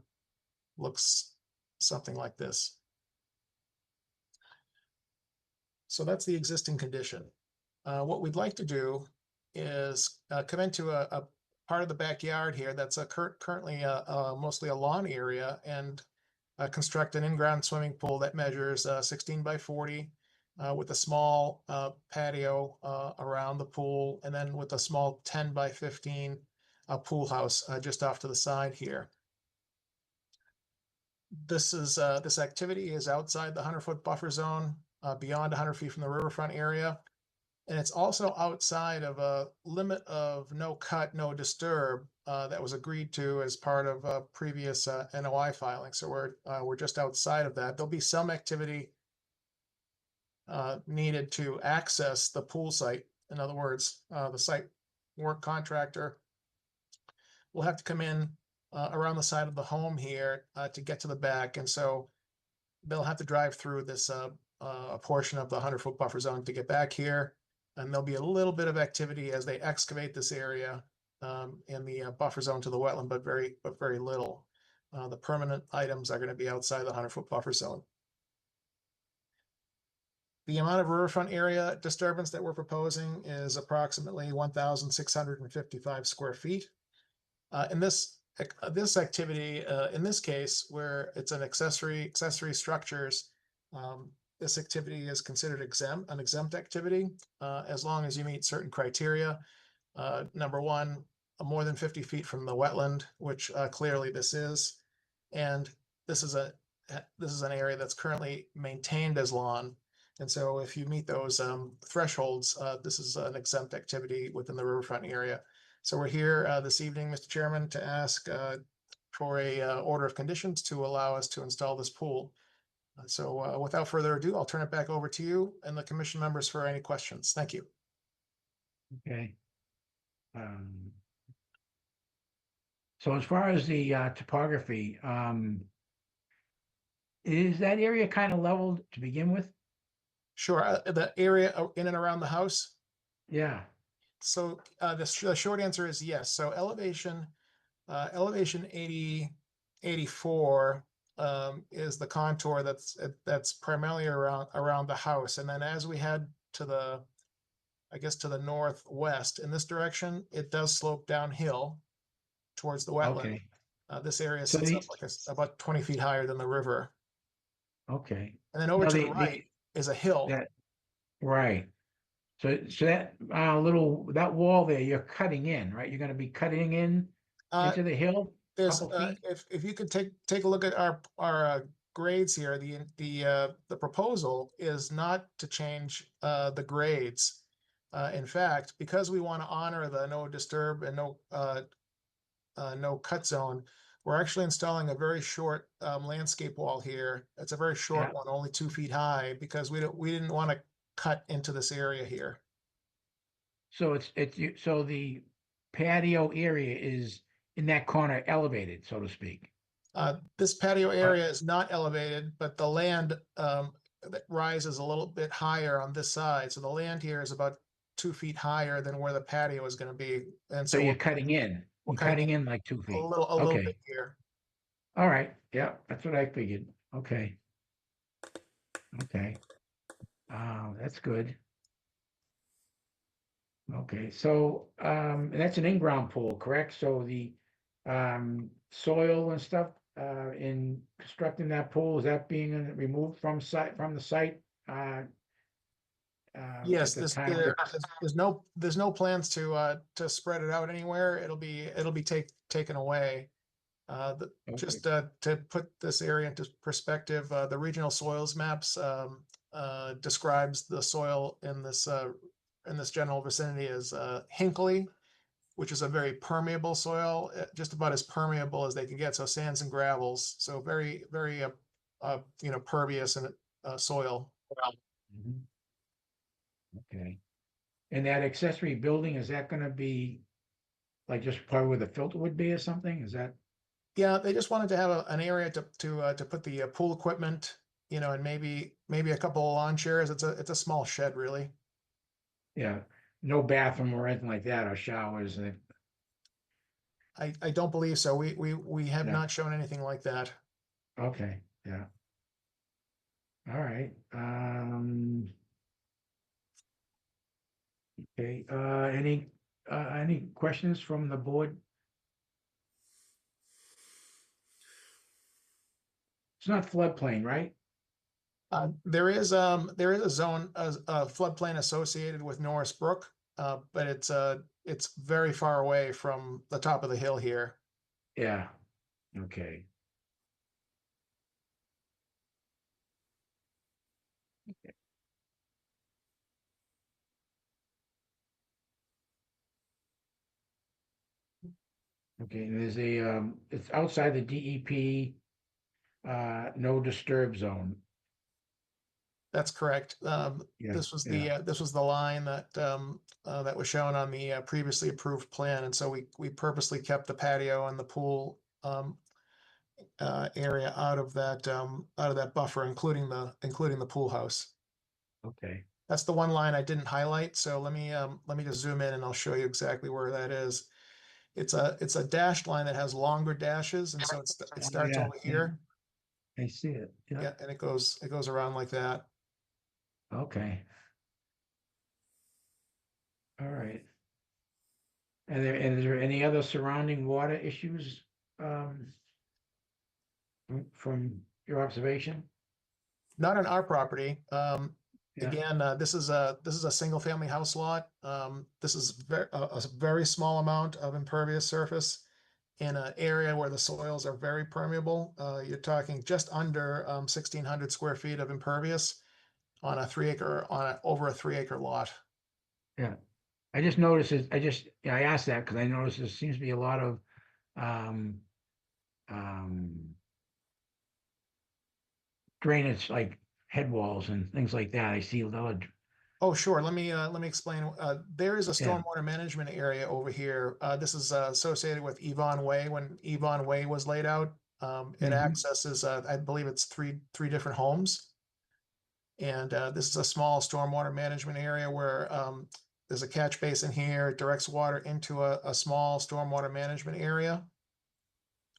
looks something like this. So that's the existing condition. What we'd like to do is come into a part of the backyard here that's currently mostly a lawn area, and construct an in-ground swimming pool that measures 16 by 40 with a small patio around the pool, and then with a small 10 by 15 pool house just off to the side here. This activity is outside the 100-foot buffer zone, beyond 100 feet from the riverfront area. And it's also outside of a limit of no cut, no disturb that was agreed to as part of a previous NOI filing. So we're just outside of that. There'll be some activity needed to access the pool site. In other words, the site work contractor will have to come in around the side of the home here to get to the back. And so they'll have to drive through this a portion of the 100-foot buffer zone to get back here. And there'll be a little bit of activity as they excavate this area in the buffer zone to the wetland, but very little. The permanent items are going to be outside the 100-foot buffer zone. The amount of riverfront area disturbance that we're proposing is approximately 1,655 square feet. In this activity, in this case, where it's an accessory structures, this activity is considered an exempt activity, as long as you meet certain criteria. Number one, more than 50 feet from the wetland, which clearly this is, and this is an area that's currently maintained as lawn. And so if you meet those thresholds, this is an exempt activity within the riverfront area. So we're here this evening, Mr. Chairman, to ask for a order of conditions to allow us to install this pool. So without further ado, I'll turn it back over to you and the commission members for any questions. Thank you.
Okay. So as far as the topography, is that area kind of leveled to begin with?
Sure. The area in and around the house?
Yeah.
So the short answer is yes. So elevation 84 is the contour that's primarily around the house. And then as we head to the, I guess, to the northwest in this direction, it does slope downhill towards the wetland.
Okay.
This area
So
sits
the-
up like about 20 feet higher than the river.
Okay.
And then over
Now
to the
the-
right is a hill.
Right. So that that wall there, you're cutting in, right? You're gonna be cutting in into the hill?
There's
couple feet?
if you could take a look at our grades here, the proposal is not to change the grades. In fact, because we want to honor the no disturb and no cut zone, we're actually installing a very short landscape wall here. It's a very short
Yeah.
one, only 2 feet high, because we didn't want to cut into this area here.
So so the patio area is in that corner elevated, so to speak.
This patio area is not elevated, but the land that rises a little bit higher on this side. So the land here is about 2 feet higher than where the patio is going to be. And
So
so
you're cutting in.
we're
You're cutting in like 2 feet.
a little
Okay.
bit here.
All right. Yeah, that's what I figured. Okay. Okay. That's good. Okay, so that's an in-ground pool, correct? So the soil and stuff in constructing that pool, is that being removed from the site?
Yes,
at the time of the-
there's no plans to spread it out anywhere. It'll be taken away. Just to put this area into perspective, the regional soils maps describes the soil in this general vicinity as Hinckley, which is a very permeable soil, just about as permeable as they can get. So sands and gravels, so very pervious and soil.
Mhm. Okay. And that accessory building, is that gonna be like just probably where the filter would be or something? Is that?
Yeah, they just wanted to have an area to put the pool equipment, and maybe a couple of lawn chairs. It's a small shed, really.
Yeah, no bathroom or anything like that, or showers.
I don't believe so. We have
Yeah.
not shown anything like that.
Okay, yeah. All right. Okay, any questions from the board? It's not floodplain, right?
There is a zone, a floodplain associated with Norris Brook, but it's very far away from the top of the hill here.
Yeah, okay. Okay, and there's it's outside the DEP, no disturb zone.
That's correct.
Yeah,
This was
yeah.
the line that that was shown on the previously approved plan, and so we purposely kept the patio and the pool area out of that buffer, including the pool house.
Okay.
That's the one line I didn't highlight. So let me just zoom in and I'll show you exactly where that is. it's a dashed line that has longer dashes, and so it starts
yeah,
over
yeah.
here.
I see it.
Yeah, and it goes around like that.
Okay. All right. And is there any other surrounding water issues, from your observation?
Not on our property.
Yeah.
Again, this is a single family house lot. This is a very small amount of impervious surface in an area where the soils are very permeable. You're talking just under 1,600 square feet of impervious on over a 3 acre lot.
Yeah. I just noticed it, I asked that because I noticed there seems to be a lot of, drainage, like head walls and things like that. I see a lot of,
Oh, sure. Let me explain. There is a
Yeah.
stormwater management area over here. This is associated with Yvonne Way. When Yvonne Way was laid out, it
Mhm.
accesses, I believe it's three different homes. And this is a small stormwater management area where there's a catch basin here, it directs water into a small stormwater management area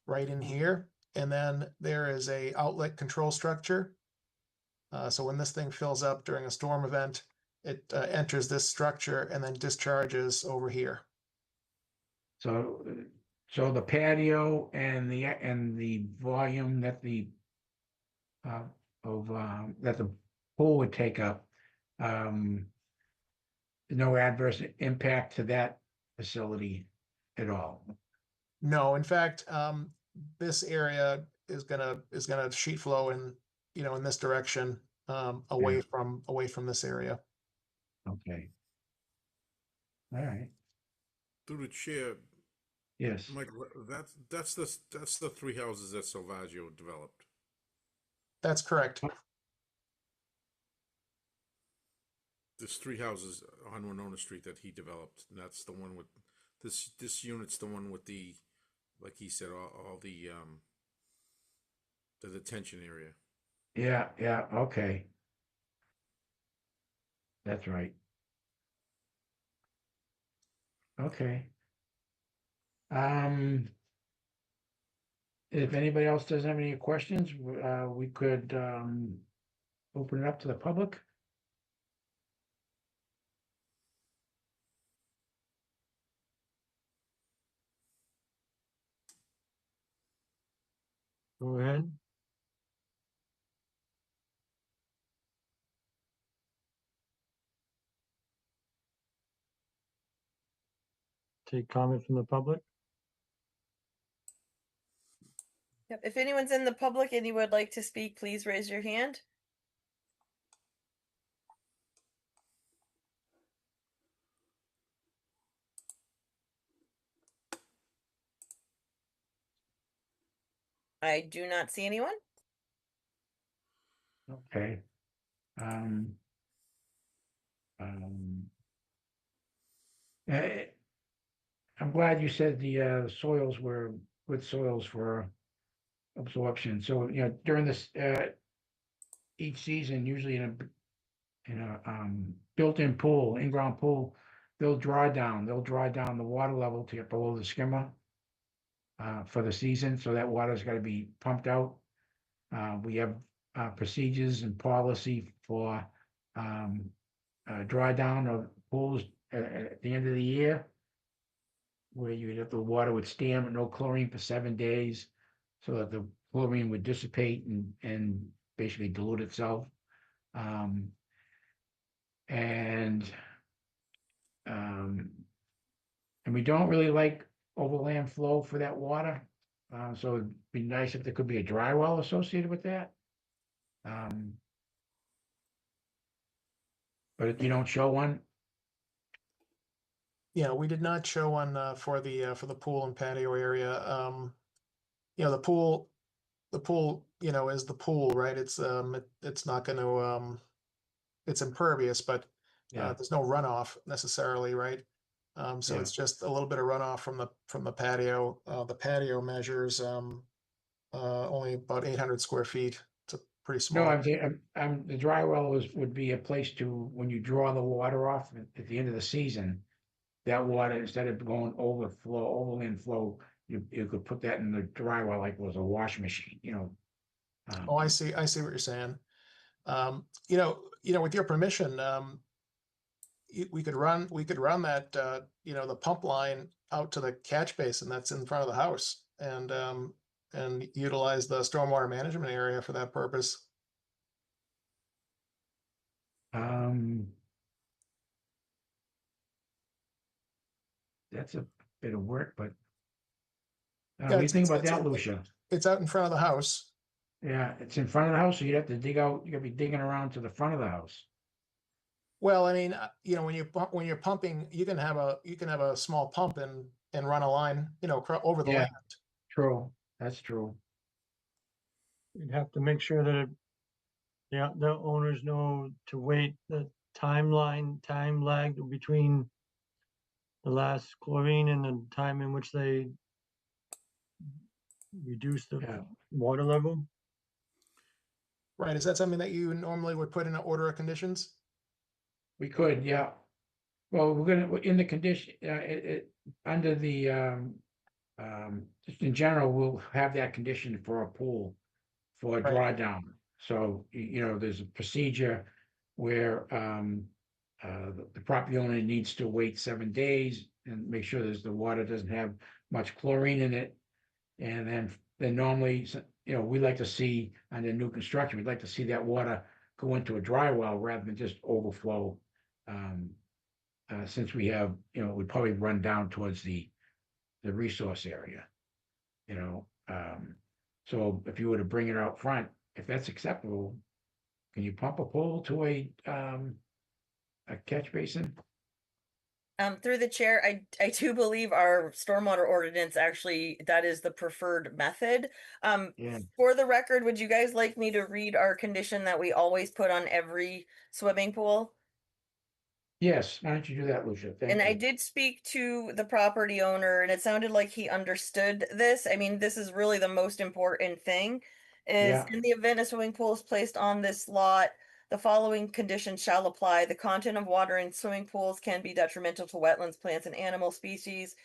right in here. And then there is a outlet control structure. So when this thing fills up during a storm event, it enters this structure and then discharges over here.
so, so the patio and the volume that the, that the pool would take up, no adverse impact to that facility at all.
No, in fact, this area is gonna sheet flow in, in this direction, away from this area.
Okay. All right.
Through the chair,
Yes.
Michael, that's the three houses that Salvaggio developed.
That's correct.
There's three houses on Winona Street that he developed, and that's the one with this unit's the one with the, like he said, all the detention area.
Yeah, okay. That's right. Okay. If anybody else doesn't have any questions, we could, open it up to the public.
Go ahead. Take comment from the public.
Yep. If anyone's in the public and you would like to speak, please raise your hand. I do not see anyone.
Okay. Eh, I'm glad you said the soils were good soils for absorption. So, during this, each season, usually in a built-in pool, in-ground pool, they'll draw down the water level to get below the skimmer for the season, so that water's got to be pumped out. We have procedures and policy for drawdown of pools at the end of the year, where you have the water would stand with no chlorine for 7 days, so that the chlorine would dissipate and basically dilute itself. And we don't really like overland flow for that water. So it'd be nice if there could be a dry well associated with that. But if you don't show one,
Yeah, we did not show one for the pool and patio area. The pool, is the pool, right? It's not going to it's impervious, but
Yeah.
there's no runoff necessarily, right? So
Yeah.
it's just a little bit of runoff from the patio. The patio measures only about 800 square feet. It's a pretty small.
no, the dry well would be a place to, when you draw the water off at the end of the season, that water, instead of going overland flow, you could put that in the dry well like it was a wash machine, you know.
Oh, I see what you're saying. With your permission, we could run that, the pump line out to the catch basin that's in front of the house and utilize the stormwater management area for that purpose.
That's a bit of work, but
Yeah,
what do you
it's-
think
it's-
about that,
it's-
Lucia?
It's out in front of the house.
Yeah, it's in front of the house, so you'd have to dig out, you're gonna be digging around to the front of the house.
Well, I mean, when you're pumping, you can have a small pump and run a line, over the
Yeah.
land.
True, that's true.
You'd have to make sure that the owners know to wait the time lag between the last chlorine and the time in which they reduce the water level.
Right, is that something that you normally would put in an order of conditions?
We could, yeah. Well, in the condition, under the, just in general, we'll have that condition for a pool for a
Right.
drawdown. So, there's a procedure where, the property owner needs to wait 7 days and make sure the water doesn't have much chlorine in it. And then normally, we like to see under new construction, we'd like to see that water go into a dry well rather than just overflow. Since we have, we'd probably run down towards the resource area. So if you were to bring it out front, if that's acceptable, can you pump a pole to a catch basin?
Through the chair, I do believe our stormwater ordinance actually, that is the preferred method.
Yeah.
For the record, would you guys like me to read our condition that we always put on every swimming pool?
Yes, why don't you do that, Lucia? Thank
And I
you.
did speak to the property owner and it sounded like he understood this. I mean, this is really the most important thing is
Yeah.
in the event a swimming pool is placed on this lot, the following conditions shall apply. The content of water in swimming pools can be detrimental to wetlands, plants, and animal species.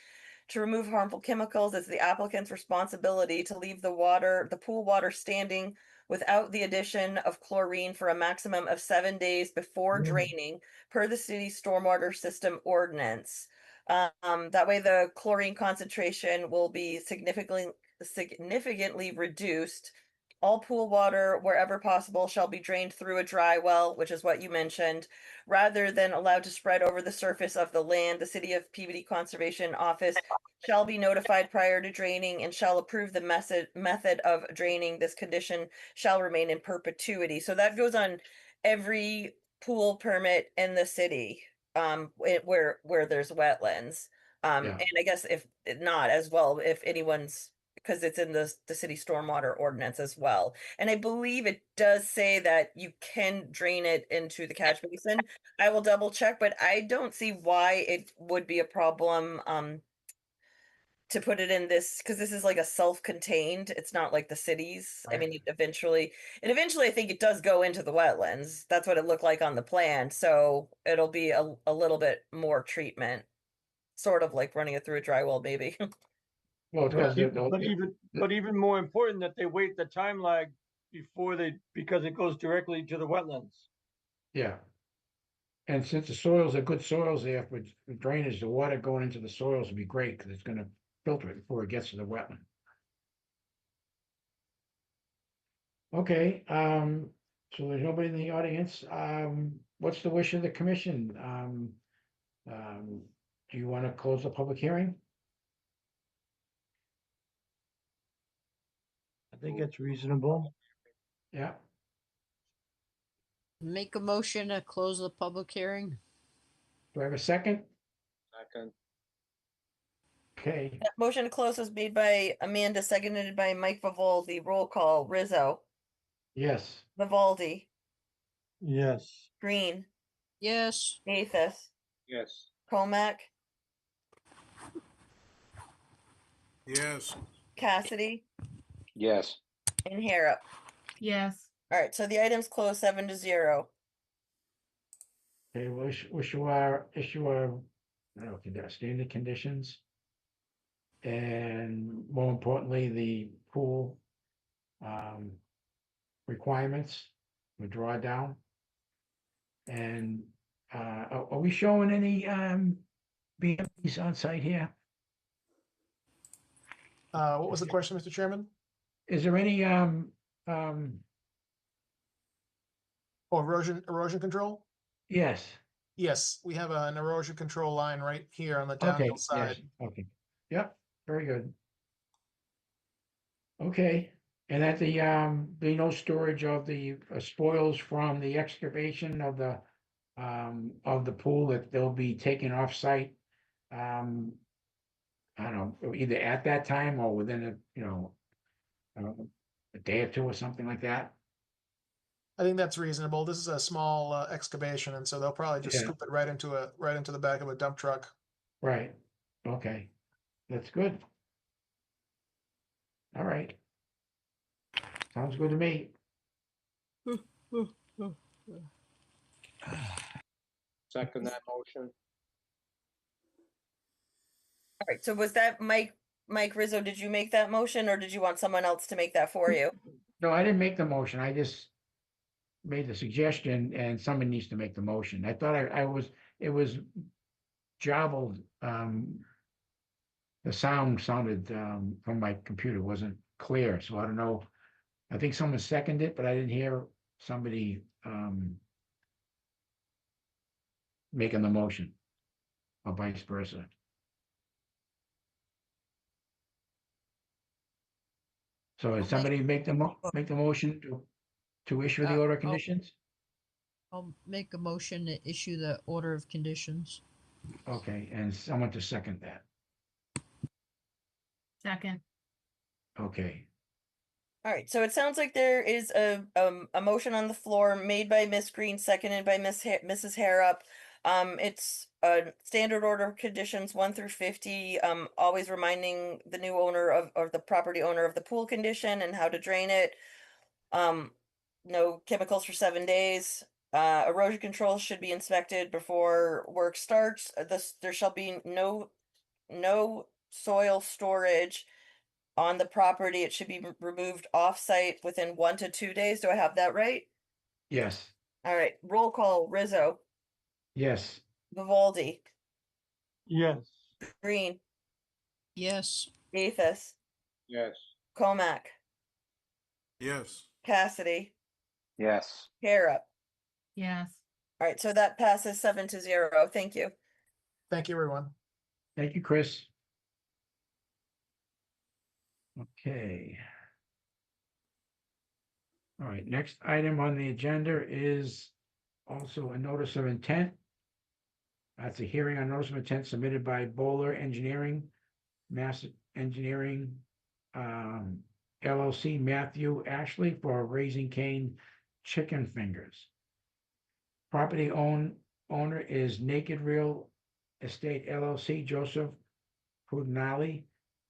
To remove harmful chemicals, it's the applicant's responsibility to leave the pool water standing without the addition of chlorine for a maximum of 7 days before draining per the city's stormwater system ordinance. That way the chlorine concentration will be significantly reduced. All pool water, wherever possible, shall be drained through a dry well, which is what you mentioned, rather than allowed to spread over the surface of the land. The City of Peabody Conservation Office shall be notified prior to draining and shall approve the method of draining. This condition shall remain in perpetuity. So that goes on every pool permit in the city, where there's wetlands.
Yeah.
And I guess if not as well, if anyone's, because it's in the city stormwater ordinance as well. And I believe it does say that you can drain it into the catch basin. I will double check, but I don't see why it would be a problem to put it in this, because this is like a self-contained, it's not like the cities. I
Right.
mean, eventually I think it does go into the wetlands. That's what it looked like on the plan. So it'll be a little bit more treatment, sort of like running it through a dry well, maybe.
Well, because
But even more important that they wait the time lag because it goes directly to the wetlands.
yeah. And since the soils are good soils there for drainage, the water going into the soils would be great because it's gonna filter it before it gets to the wetland. Okay, so there's nobody in the audience. What's the wish of the commission? Do you want to close the public hearing?
I think it's reasonable.
Yeah,
Make a motion to close the public hearing.
do I have a second?
Second.
Okay,
That motion to close was made by Amanda, seconded by Mike Vivaldi. Roll call, Rizzo,
yes,
Vivaldi,
Yes.
Green,
Yes.
Nathus,
Yes.
Comac,
Yes.
Cassidy,
Yes.
and Harrop.
Yes.
All right, so the item's closed 7-0.
okay, we'll issue our standard conditions. And more importantly, the pool requirements, the drawdown. And are we showing any BMPs on site here?
What was the question, Mr. Chairman?
Is there any
Oh, erosion control?
yes.
Yes, we have an erosion control line right here on the
Okay,
downhill
yes,
side.
okay. Yep, very good. Okay, and at the be no storage of the spoils from the excavation of the pool, that they'll be taken off-site. I don't know, either at that time or within a day or two or something like that.
I think that's reasonable. This is a small excavation, and so they'll probably just
Yeah.
scoop it right into the back of a dump truck.
Right, okay, that's good. All right. Sounds good to me.
Second that motion.
All right, so was that Mike Rizzo, did you make that motion or did you want someone else to make that for you?
No, I didn't make the motion. I just made the suggestion and somebody needs to make the motion. I thought it was jobbled. The sound sounded from my computer wasn't clear, so I don't know. I think someone seconded it, but I didn't hear somebody making the motion or vice versa. So did somebody make the motion to issue the order of conditions?
I'll make a motion to issue the order of conditions.
Okay, and someone to second that.
Second.
Okay,
All right, so it sounds like there is a motion on the floor made by Miss Green, seconded by Mrs. Harrop. It's a standard order of conditions 1 through 50. Always reminding the new owner or the property owner of the pool condition and how to drain it. No chemicals for 7 days. Erosion control should be inspected before work starts. There shall be no soil storage on the property. It should be removed off-site within 1 to 2 days. Do I have that right?
yes,
All right, roll call, Rizzo,
yes,
Vivaldi,
Yes.
Green,
Yes.
Gathis,
Yes.
Comac,
Yes.
Cassidy,
Yes.
Harrop.
Yes.
All right, so that passes 7-0. Thank you.
Thank you, everyone.
thank you, Chris. Okay. All right, next item on the agenda is also a notice of intent. That's a hearing on notice of intent submitted by Bowler Engineering, Mass Engineering, LLC, Matthew Ashley for Raising Cane Chicken Fingers. Property owner is Naked Real Estate LLC, Joseph Pudnali.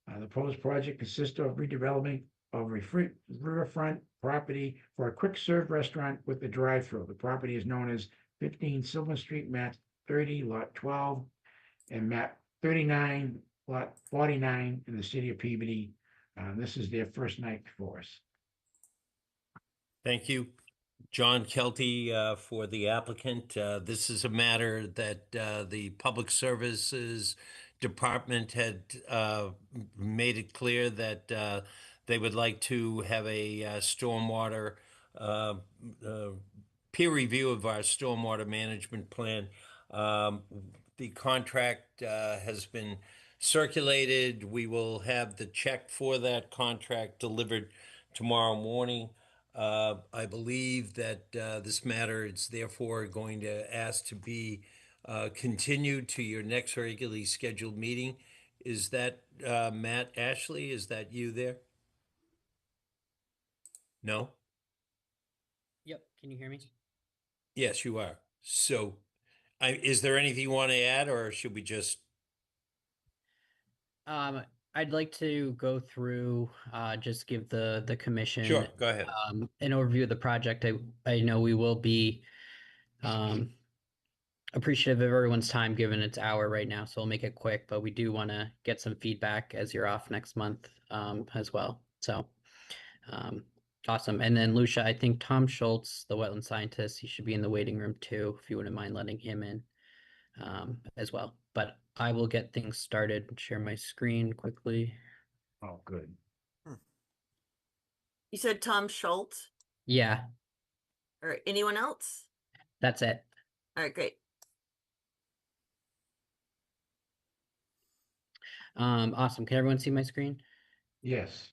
The proposed project consists of redevelopment of riverfront property for a quick serve restaurant with a drive-through. The property is known as 15 Sylvan Street, map 30, lot 12, and map 39, lot 49 in the city of Peabody. This is their first night for us.
Thank you, John Kelty, for the applicant. This is a matter that the Public Services Department had made it clear that they would like to have a stormwater peer review of our stormwater management plan. The contract has been circulated. We will have the check for that contract delivered tomorrow morning. I believe that this matter is therefore going to ask to be continued to your next regularly scheduled meeting. Is that Matt Ashley? Is that you there? No?
Yep, can you hear me?
Yes, you are. So, is there anything you want to add, or should we just?
I'd like to go through, just give the commission.
Sure, go ahead.
An overview of the project. I know we will be, appreciative of everyone's time given its hour right now, so we'll make it quick, but we do want to get some feedback as you're off next month as well. So awesome. And then Lucia, I think Tom Schultz, the wetland scientist, he should be in the waiting room too, if you wouldn't mind letting him in as well. But I will get things started, share my screen quickly.
Oh, good.
You said Tom Schultz
Yeah,
or anyone else?
that's it.
All right, great.
Awesome. Can everyone see my screen?
Yes.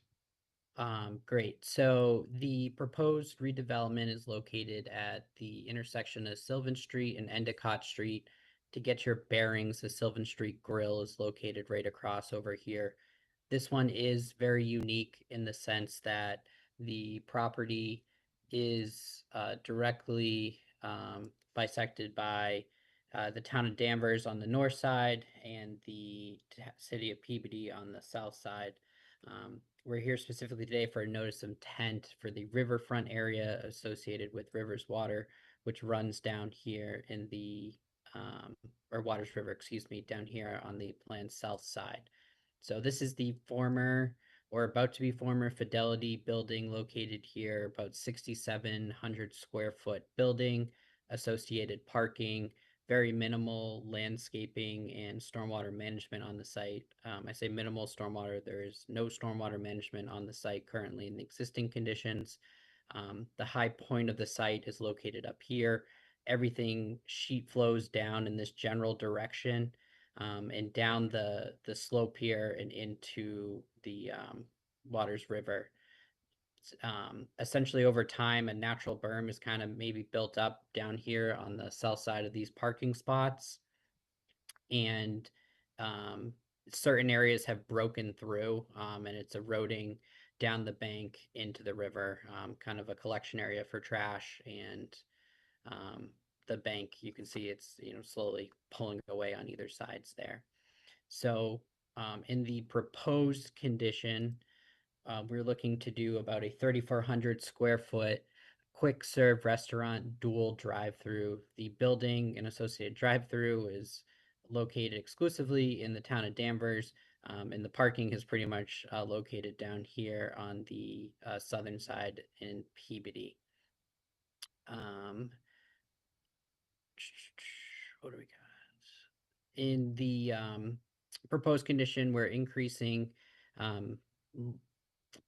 Great. So the proposed redevelopment is located at the intersection of Sylvan Street and Endicott Street. To get your bearings, the Sylvan Street Grill is located right across over here. This one is very unique in the sense that the property is directly bisected by the town of Danvers on the north side and the city of Peabody on the south side. We're here specifically today for a notice of intent for the riverfront area associated with Rivers Water, which runs down here in the, or Waters River, excuse me, down here on the planned south side. So this is the former or about to be former Fidelity building located here, about 6,700 square foot building, associated parking, very minimal landscaping and stormwater management on the site. I say minimal stormwater, there is no stormwater management on the site currently in the existing conditions. The high point of the site is located up here. Everything sheet flows down in this general direction and down the slope here and into the Waters River. Essentially over time, a natural berm is kind of maybe built up down here on the south side of these parking spots. And certain areas have broken through and it's eroding down the bank into the river, kind of a collection area for trash. And the bank, you can see it's, you know, slowly pulling away on either sides there. So in the proposed condition, we're looking to do about a 3,400 square foot quick serve restaurant dual drive-through. The building and associated drive-through is located exclusively in the town of Danvers, and the parking is pretty much located down here on the southern side in Peabody. What do we got? In the proposed condition, we're increasing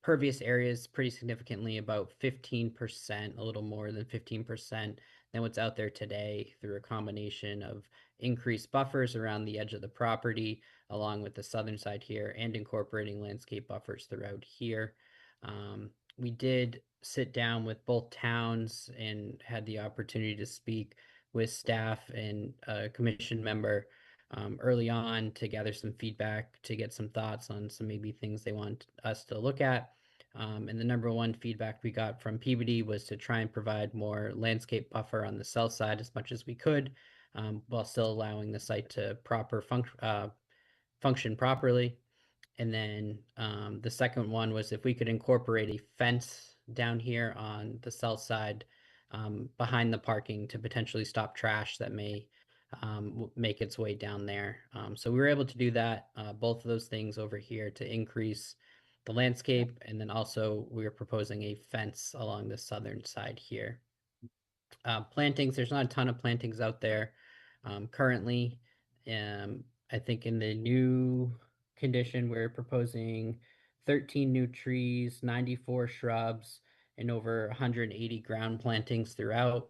pervious areas pretty significantly, about 15%, a little more than 15% than what's out there today through a combination of increased buffers around the edge of the property, along with the southern side here, and incorporating landscape buffers throughout here. We did sit down with both towns and had the opportunity to speak with staff and a commission member early on to gather some feedback, to get some thoughts on some maybe things they want us to look at. And the number one feedback we got from Peabody was to try and provide more landscape buffer on the south side as much as we could, while still allowing the site to function properly. And then the second one was if we could incorporate a fence down here on the south side behind the parking to potentially stop trash that may make its way down there. So we were able to do that, both of those things over here to increase the landscape. And then also we are proposing a fence along the southern side here. Plantings, there's not a ton of plantings out there currently. I think in the new condition, we're proposing 13 new trees, 94 shrubs, and over 180 ground plantings throughout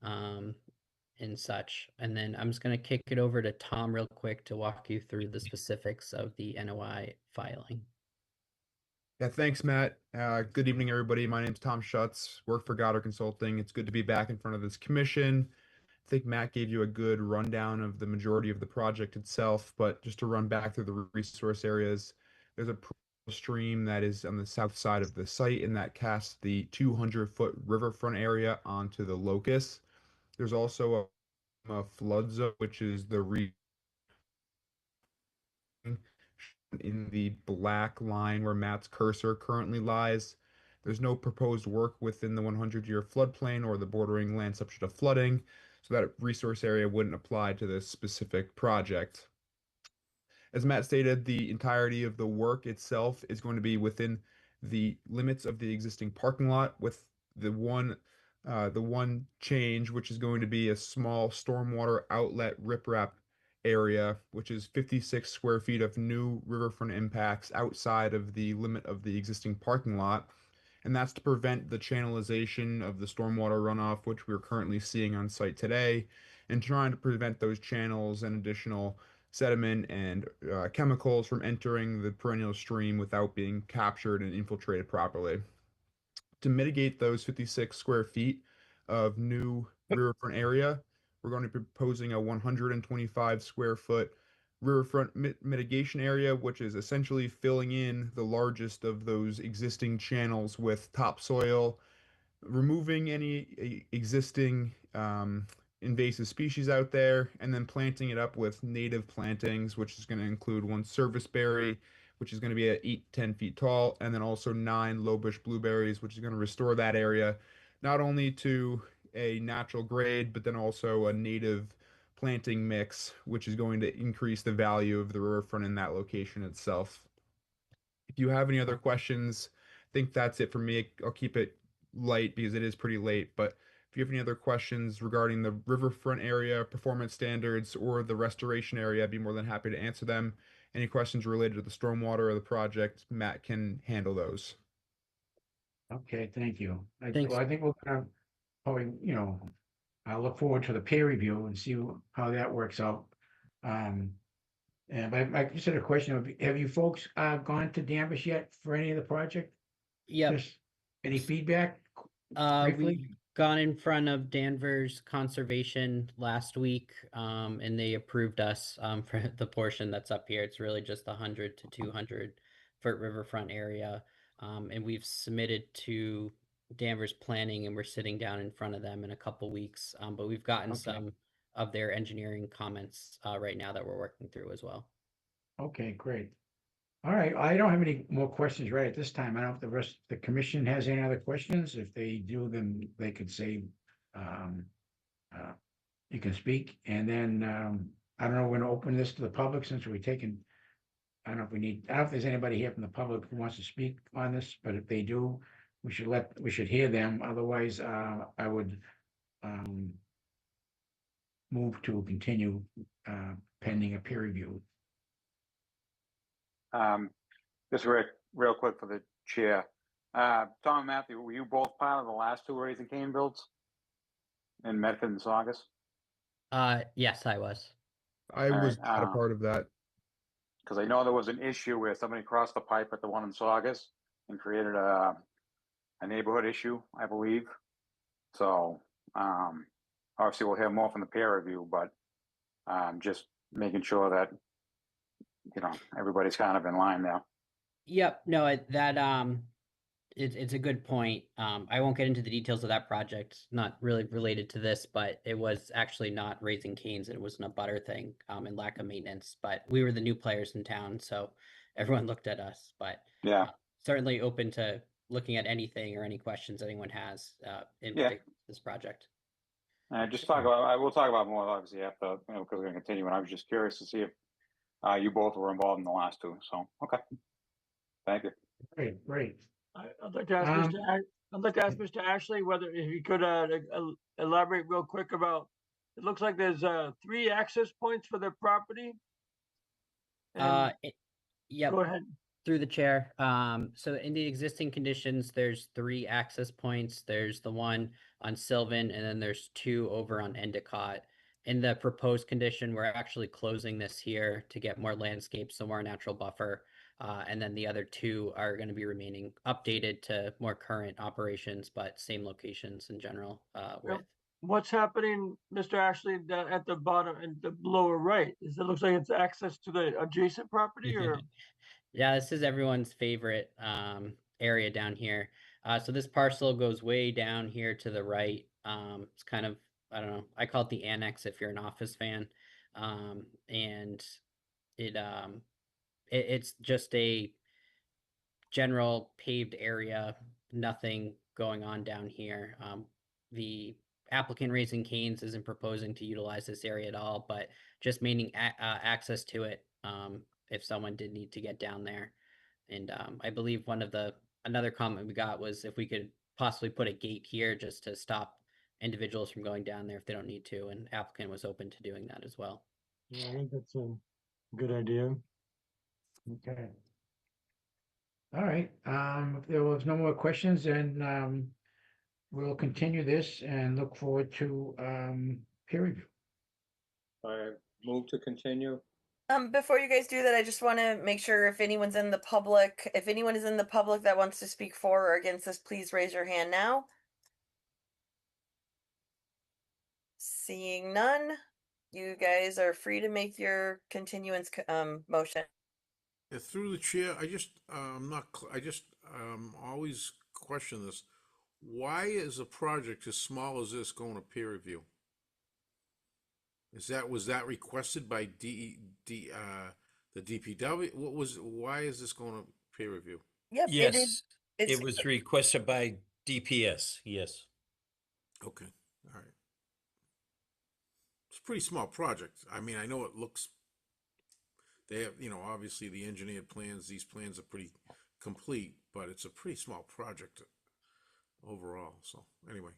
and such. And then I'm just going to kick it over to Tom real quick to walk you through the specifics of the NOI filing.
Yeah, thanks, Matt. Good evening, everybody. My name's Tom Schutz, work for Goddard Consulting. It's good to be back in front of this commission. I think Matt gave you a good rundown of the majority of the project itself, but just to run back through the resource areas, there's a stream that is on the south side of the site, and that casts the 200-foot riverfront area onto the locus. There's also a flood zone, which is the in the black line where Matt's cursor currently lies. There's no proposed work within the 100-year floodplain or the bordering land subject to flooding. so that resource area wouldn't apply to this specific project. As Matt stated, the entirety of the work itself is going to be within the limits of the existing parking lot, with the one change, which is going to be a small stormwater outlet riprap area, which is 56 square feet of new riverfront impacts outside of the limit of the existing parking lot. And that's to prevent the channelization of the stormwater runoff, which we're currently seeing on site today, and trying to prevent those channels and additional sediment and chemicals from entering the perennial stream without being captured and infiltrated properly. To mitigate those 56 square feet of new riverfront area, we're going to be proposing a 125 square foot riverfront mitigation area, which is essentially filling in the largest of those existing channels with topsoil, removing any existing invasive species out there, and then planting it up with native plantings, which is going to include one serviceberry, which is going to be at 8 to 10 feet tall, and then also 9 low bush blueberries, which is going to restore that area not only to a natural grade, but then also a native planting mix, which is going to increase the value of the riverfront in that location itself. If you have any other questions, I think that's it for me. I'll keep it light because it is pretty late, but if you have any other questions regarding the riverfront area, performance standards, or the restoration area, I'd be more than happy to answer them. Any questions related to the stormwater or the project, Matt can handle those.
Okay, thank you.
Thanks.
Well, I think we're gonna probably, I look forward to the peer review and see how that works out. And I just had a question, have you folks gone to Danvers yet for any of the project?
Yep.
Just any feedback?
We've
briefly?
gone in front of Danvers Conservation last week, and they approved us for the portion that's up here. It's really just 100 to 200 foot riverfront area, and we've submitted to Danvers Planning, and we're sitting down in front of them in a couple weeks. But we've gotten
Okay.
some of their engineering comments right now that we're working through as well.
Okay, great. All right, I don't have any more questions right at this time. I don't know if the rest of the commission has any other questions. If they do, then they could say, you can speak, and then, I don't know, we're gonna open this to the public since we're taking, I don't know if there's anybody here from the public who wants to speak on this, but if they do, we should hear them. Otherwise, I would, move to continue, pending a peer review.
Just real quick for the chair. Tom and Matthew, were you both part of the last two Raising Cane builds in Medford and Saugus?
Yes, I was.
I
All
was
right,
not a part of that.
Because I know there was an issue where somebody crossed the pipe at the one in Saugus and created a neighborhood issue, I believe. So obviously we'll hear more from the peer review, but just making sure that everybody's kind of in line now.
Yep. No, it's a good point. I won't get into the details of that project, not really related to this, but it was actually not Raising Cane's, and it was an abutter thing, and lack of maintenance. But we were the new players in town, so everyone looked at us. But
Yeah.
Certainly open to looking at anything or any questions anyone has in
Yeah.
particular this project.
Just talk about. We'll talk about more obviously after, because we're going to continue. And I was just curious to see if you both were involved in the last two. So okay, thank you.
Great.
I'd like to ask Mr. Ashley whether if he could elaborate real quick about. It looks like there's 3 access points for the property.
Yep.
Go ahead.
Through the chair. So in the existing conditions, there's 3 access points. There's the one on Sylvan, and then there's 2 over on Endicott. In the proposed condition, we're actually closing this here to get more landscape, so more natural buffer. And then the other 2 are going to be remaining updated to more current operations, but same locations in general.
What's happening, Mr. Ashley, at the bottom and the lower right? It looks like it's access to the adjacent property, or?
Yeah, this is everyone's favorite area down here. So this parcel goes way down here to the right. It's kind of, I don't know, I call it the annex if you're an Office fan. And it's just a general paved area, nothing going on down here. The applicant Raising Cane's isn't proposing to utilize this area at all, but just meaning access to it if someone did need to get down there. And I believe another comment we got was if we could possibly put a gate here just to stop individuals from going down there if they don't need to, and applicant was open to doing that as well.
Yeah, I think that's a good idea.
Okay. All right, if there was no more questions, then we'll continue this and look forward to peer review.
I move to continue.
Before you guys do that, I just want to make sure if anyone is in the public that wants to speak for or against this, please raise your hand now. Seeing none, you guys are free to make your continuance motion.
Through the chair, always question this. Why is a project as small as this going to peer review? Was that requested by the DPW? Why is this going to peer review?
Yep.
Yes, it was requested by DPS. Yes.
Okay. All right. It's a pretty small project. I mean, I know it looks. They have, obviously the engineered plans. These plans are pretty complete, but it's a pretty small project overall. So anyway,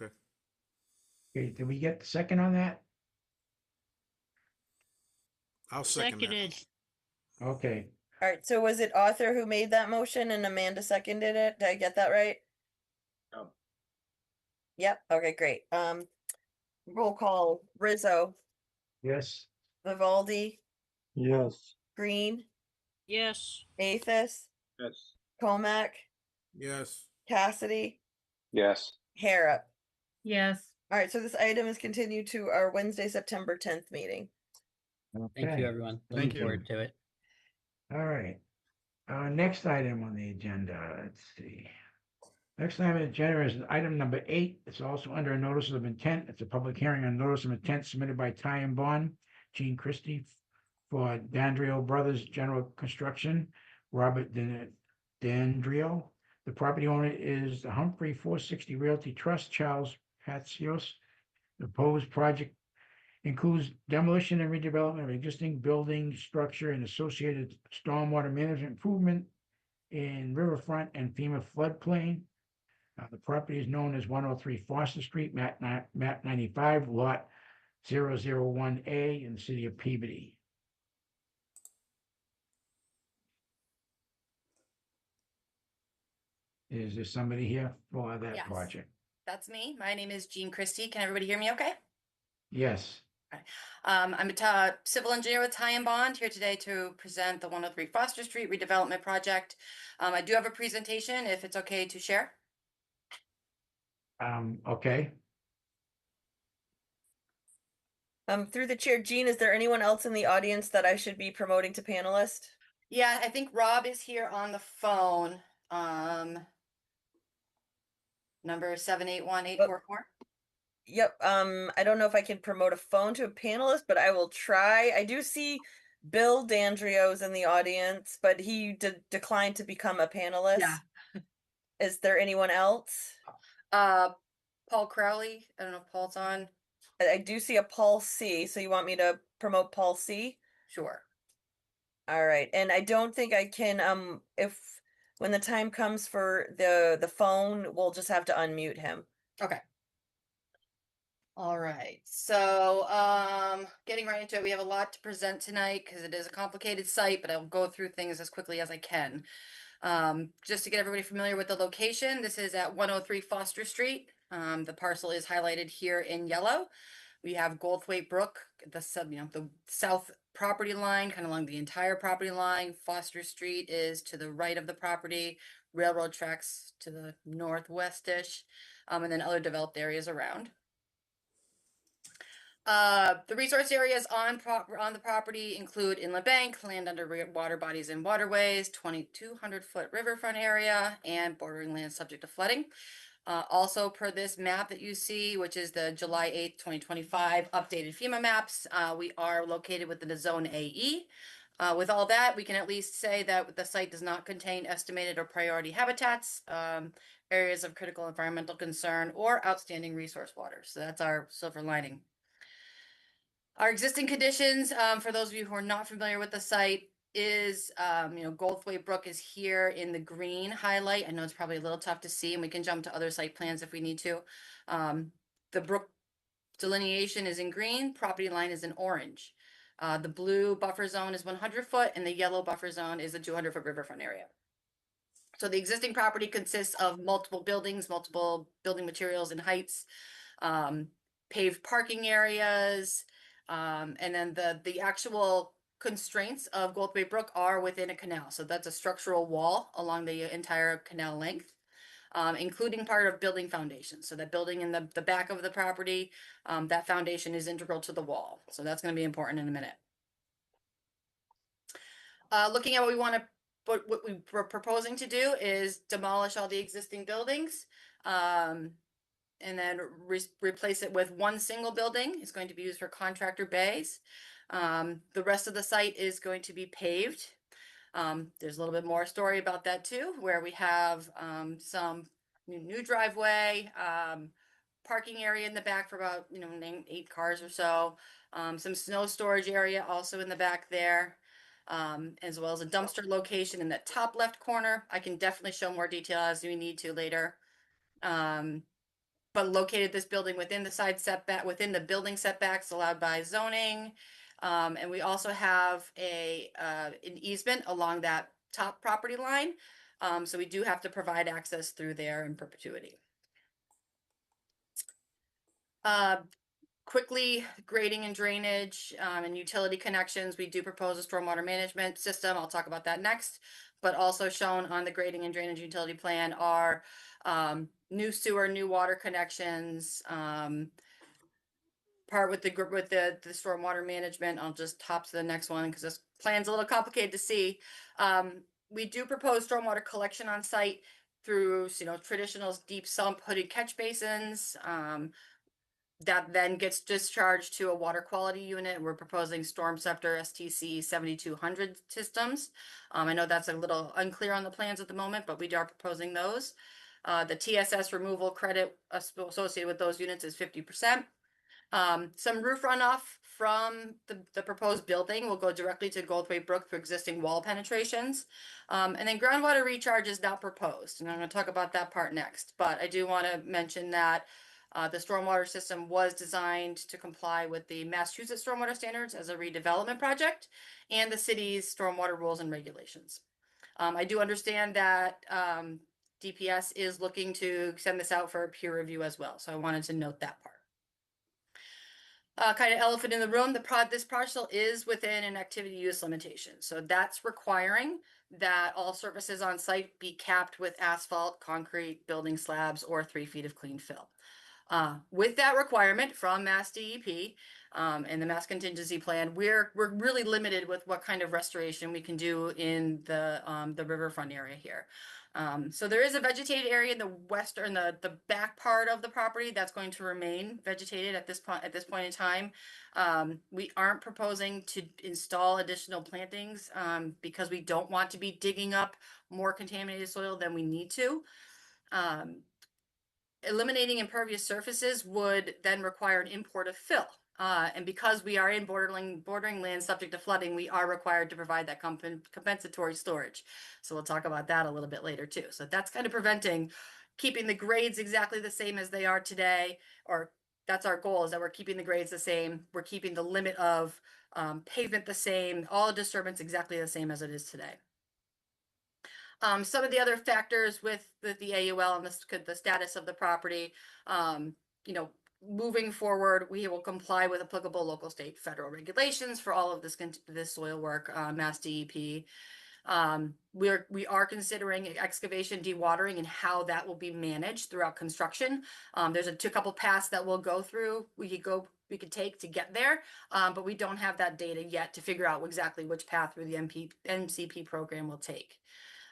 okay.
Okay, did we get the second on that?
I'll second that.
Okay.
All right, so was it Arthur who made that motion and Amanda seconded it? Did I get that right?
No.
Yep. Okay, great. Roll call. Rizzo,
Yes.
Vivaldi,
Yes.
Green,
Yes.
Athos,
Yes.
Comac,
Yes.
Cassidy,
Yes.
Harrop.
Yes.
All right, so this item is continued to our Wednesday, September 10th meeting.
Thank
Okay.
you, everyone.
Thank
Looking
you.
forward to it.
All right. Next item on the agenda, let's see. Next item on the agenda is item number 8. It's also under a notice of intent. It's a public hearing on notice of intent submitted by Ty and Bond, Gene Christie, for Dandrio Brothers General Construction, Robert Dandrio. The property owner is the Humphrey 460 Realty Trust, Charles Patsios. The proposed project includes demolition and redevelopment of existing building structure and associated stormwater management improvement in riverfront and FEMA floodplain. The property is known as 103 Foster Street, map 95, lot 001A in the city of Peabody. Is there somebody here for that
Yes.
project?
That's me. My name is Jean Christie. Can everybody hear me okay?
Yes.
I'm a civil engineer with Ty and Bond here today to present the 103 Foster Street redevelopment project. I do have a presentation if it's okay to share.
Okay.
Through the chair, Jean, is there anyone else in the audience that I should be promoting to panelist?
Yeah, I think Rob is here on the phone. Number 781-844.
Yep. I don't know if I can promote a phone to a panelist, but I will try. I do see Bill Dandrio's in the audience, but he declined to become a panelist.
Yeah.
Is there anyone else?
Paul Crowley. I don't know if Paul's on.
I do see a Paul C. So you want me to promote Paul C?
Sure.
All right. And I don't think I can, if when the time comes for the phone, we'll just have to unmute him.
Okay. All right. So, getting right into it, we have a lot to present tonight because it is a complicated site, but I'll go through things as quickly as I can. Just to get everybody familiar with the location, this is at 103 Foster Street. The parcel is highlighted here in yellow. We have Goldthwaite Brook, the south property line, kind of along the entire property line. Foster Street is to the right of the property, railroad tracks to the northwestish, and then other developed areas around. The resource areas on the property include inlet bank, land under water bodies and waterways, 2,200-foot riverfront area, and bordering land subject to flooding. Also, per this map that you see, which is the July 8th, 2025 updated FEMA maps, we are located within the Zone AE. With all that, we can at least say that the site does not contain estimated or priority habitats, areas of critical environmental concern, or outstanding resource water. So that's our silver lining. Our existing conditions, for those of you who are not familiar with the site, is, Goldthwait Brook is here in the green highlight. I know it's probably a little tough to see, and we can jump to other site plans if we need to. The brook delineation is in green, property line is in orange. The blue buffer zone is 100 foot, and the yellow buffer zone is a 200-foot riverfront area. So the existing property consists of multiple buildings, multiple building materials and heights, paved parking areas, and then the actual constraints of Goldthwait Brook are within a canal. So that's a structural wall along the entire canal length, including part of building foundation. So that building in the back of the property, that foundation is integral to the wall. So that's going to be important in a minute. Looking at what we want to, what we're proposing to do is demolish all the existing buildings, and then replace it with one single building. It's going to be used for contractor bays. The rest of the site is going to be paved. There's a little bit more story about that too, where we have some new driveway, parking area in the back for about 8 cars or so, some snow storage area also in the back there, as well as a dumpster location in the top left corner. I can definitely show more detail as we need to later. But located this building within the side setback, within the building setbacks allowed by zoning. And we also have an easement along that top property line. So we do have to provide access through there in perpetuity. Quickly, grading and drainage and utility connections. We do propose a stormwater management system. I'll talk about that next. But also shown on the grading and drainage utility plan are new sewer, new water connections, part with the stormwater management. I'll just hop to the next one because this plan's a little complicated to see. We do propose stormwater collection on site through traditional deep sump hooded catch basins. That then gets discharged to a water quality unit. We're proposing Storm Scepter STC 7200 systems. I know that's a little unclear on the plans at the moment, but we are proposing those. The TSS removal credit associated with those units is 50%. Some roof runoff from the proposed building will go directly to Goldthwait Brook through existing wall penetrations. And then groundwater recharge is not proposed. And I'm going to talk about that part next. But I do want to mention that the stormwater system was designed to comply with the Massachusetts stormwater standards as a redevelopment project and the city's stormwater rules and regulations. I do understand that DPS is looking to send this out for a peer review as well. So I wanted to note that part. Kind of elephant in the room, this parcel is within an activity use limitation. So that's requiring that all surfaces on site be capped with asphalt, concrete, building slabs, or 3 feet of clean fill. With that requirement from Mass DEP and the Mass Contingency Plan, we're really limited with what kind of restoration we can do in the riverfront area here. So there is a vegetated area in the western, the back part of the property that's going to remain vegetated at this point in time. We aren't proposing to install additional plantings because we don't want to be digging up more contaminated soil than we need to. Eliminating impervious surfaces would then require an import of fill. And because we are in bordering land subject to flooding, we are required to provide that compensatory storage. So we'll talk about that a little bit later too. So that's kind of preventing keeping the grades exactly the same as they are today, or that's our goal, is that we're keeping the grades the same. We're keeping the limit of pavement the same, all disturbance exactly the same as it is today. Some of the other factors with the AUL and the status of the property, moving forward, we will comply with applicable local, state, federal regulations for all of this soil work, Mass DEP. We are considering excavation, dewatering, and how that will be managed throughout construction. There's a couple paths that we'll go through. We could take to get there, but we don't have that data yet to figure out exactly which path through the MCP program will take.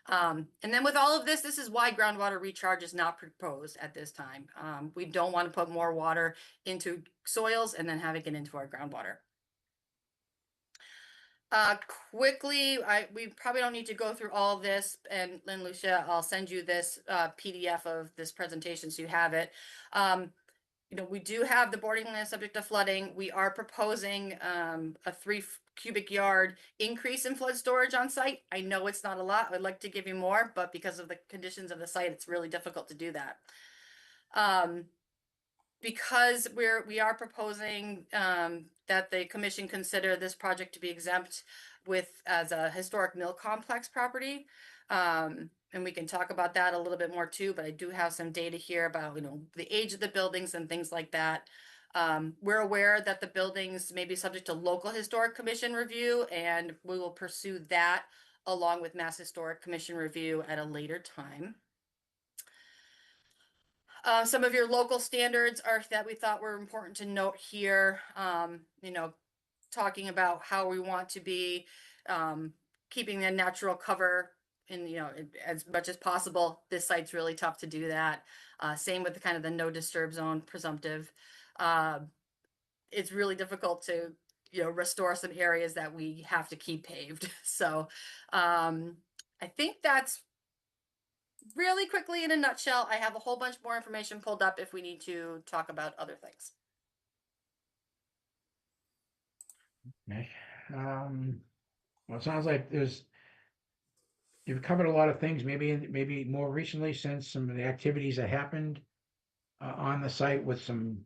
And then with all of this is why groundwater recharge is not proposed at this time. We don't want to put more water into soils and then have it get into our groundwater. Quickly, we probably don't need to go through all of this, and Lynn, Lucia, I'll send you this PDF of this presentation so you have it. You know, we do have the boarding land subject to flooding. We are proposing a 3 cubic yard increase in flood storage on site. I know it's not a lot. I'd like to give you more, but because of the conditions of the site, it's really difficult to do that. Because we are proposing that the commission consider this project to be exempt as a historic mill complex property. And we can talk about that a little bit more too, but I do have some data here about, you know, the age of the buildings and things like that. We're aware that the buildings may be subject to local historic commission review, and we will pursue that along with Mass Historic Commission review at a later time. Some of your local standards are that we thought were important to note here. You know, talking about how we want to be keeping the natural cover in, you know, as much as possible. This site's really tough to do that. Same with the kind of the no disturb zone presumptive. It's really difficult to, you know, restore some areas that we have to keep paved. So I think that's really quickly in a nutshell. I have a whole bunch more information pulled up if we need to talk about other things.
Okay. Well, it sounds like you've covered a lot of things, maybe more recently since some of the activities that happened on the site with some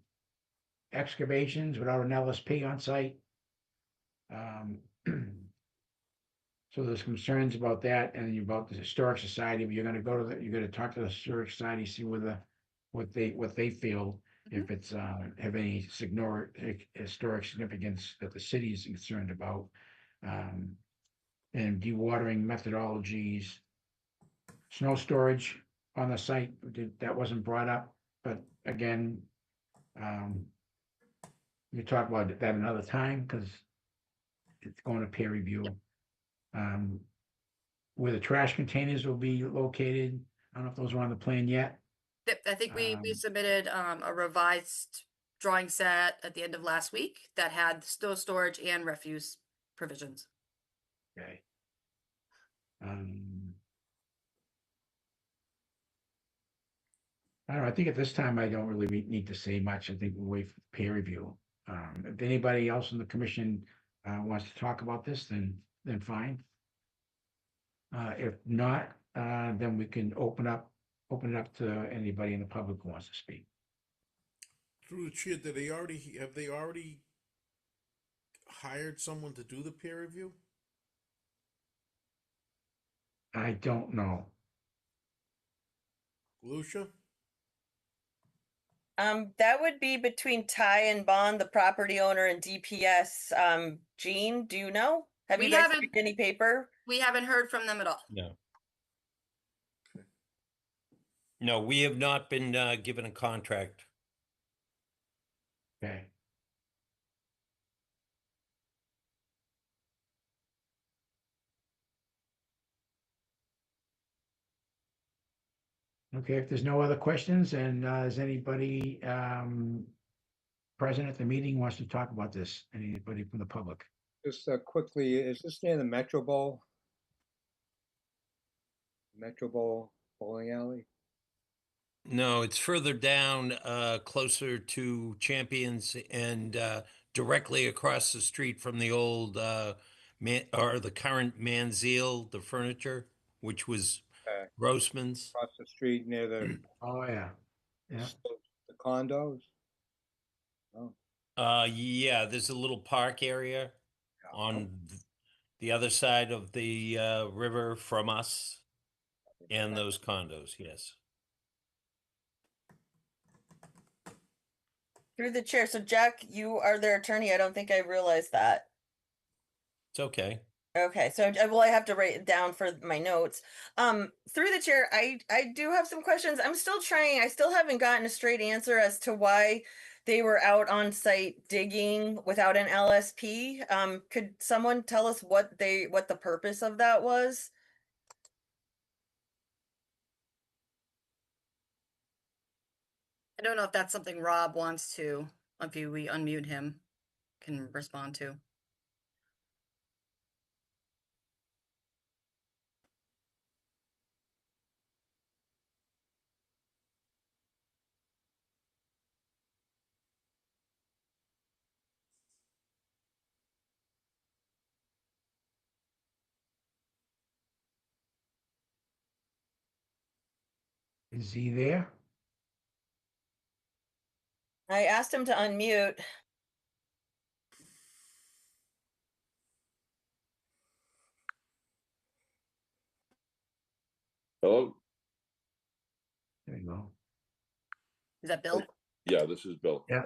excavations without an LSP on site. So there's concerns about that and about the Historic Society, but you're gonna talk to the Historic Society, see what they feel, if it's have any historic significance that the city is concerned about. And dewatering methodologies, snow storage on the site, that wasn't brought up, but again, we talk about that another time, because it's going to peer review. Where the trash containers will be located, I don't know if those are on the plan yet.
I think we submitted a revised drawing set at the end of last week that had snow storage and refuse provisions.
Okay. I don't know, I think at this time, I don't really need to say much. I think we'll wait for peer review. If anybody else in the commission wants to talk about this, then fine. If not, then we can open it up to anybody in the public who wants to speak.
Through the chair, have they already hired someone to do the peer review?
I don't know.
Lucia?
That would be between Ty and Bond, the property owner, and DPS. Jean, do you know? Have you guys seen any paper?
We haven't heard from them at all.
No. No, we have not been given a contract.
Okay. Okay, if there's no other questions, and is anybody present at the meeting wants to talk about this? Anybody from the public?
Just quickly, is this near the Metro Bowl? Metro Bowl bowling alley?
No, it's further down, closer to Champions and directly across the street from the old the current Manziel, the furniture, which was Grossman's.
Across the street near the
Oh, yeah. Yeah.
the condos? Oh,
Yeah, there's a little park area on the other side of the river from us and those condos, yes.
Through the chair. So Jack, you are their attorney. I don't think I realized that.
It's okay.
Okay, so I have to write it down for my notes. Through the chair, I do have some questions. I still haven't gotten a straight answer as to why they were out on site digging without an LSP. Could someone tell us what the purpose of that was?
I don't know if that's something Rob wants to, if we unmute him, can respond to.
Is he there?
I asked him to unmute.
Hello?
There you go.
Is that Bill?
Yeah, this is Bill.
Yeah.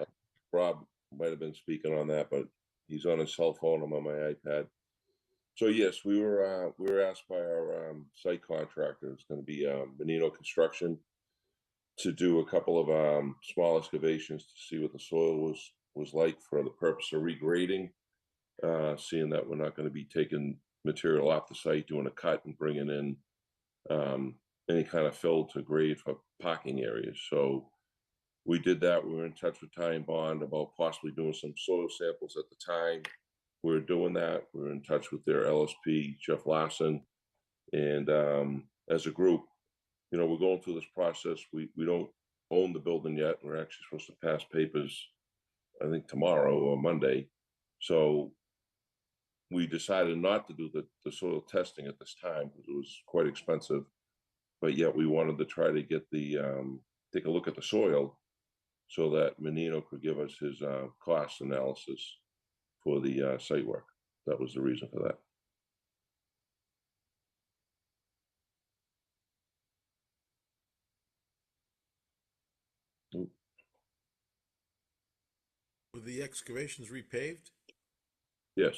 Rob might have been speaking on that, but he's on his cell phone. I'm on my iPad. So yes, we were asked by our site contractor, it's going to be Menino Construction, to do a couple of small excavations to see what the soil was like for the purpose of regrading. Seeing that we're not going to be taking material off the site, doing a cut and bringing in any kind of fill to grade for parking areas. So we did that. We were in touch with Ty and Bond about possibly doing some soil samples at the time. We were doing that. We were in touch with their LSP, Jeff Larson. And as a group, you know, we're going through this process. We don't own the building yet. We're actually supposed to pass papers, I think, tomorrow or Monday. So we decided not to do the soil testing at this time because it was quite expensive. But yet we wanted to try to get take a look at the soil so that Menino could give us his cost analysis for the site work. That was the reason for that.
Were the excavations repaved?
Yes.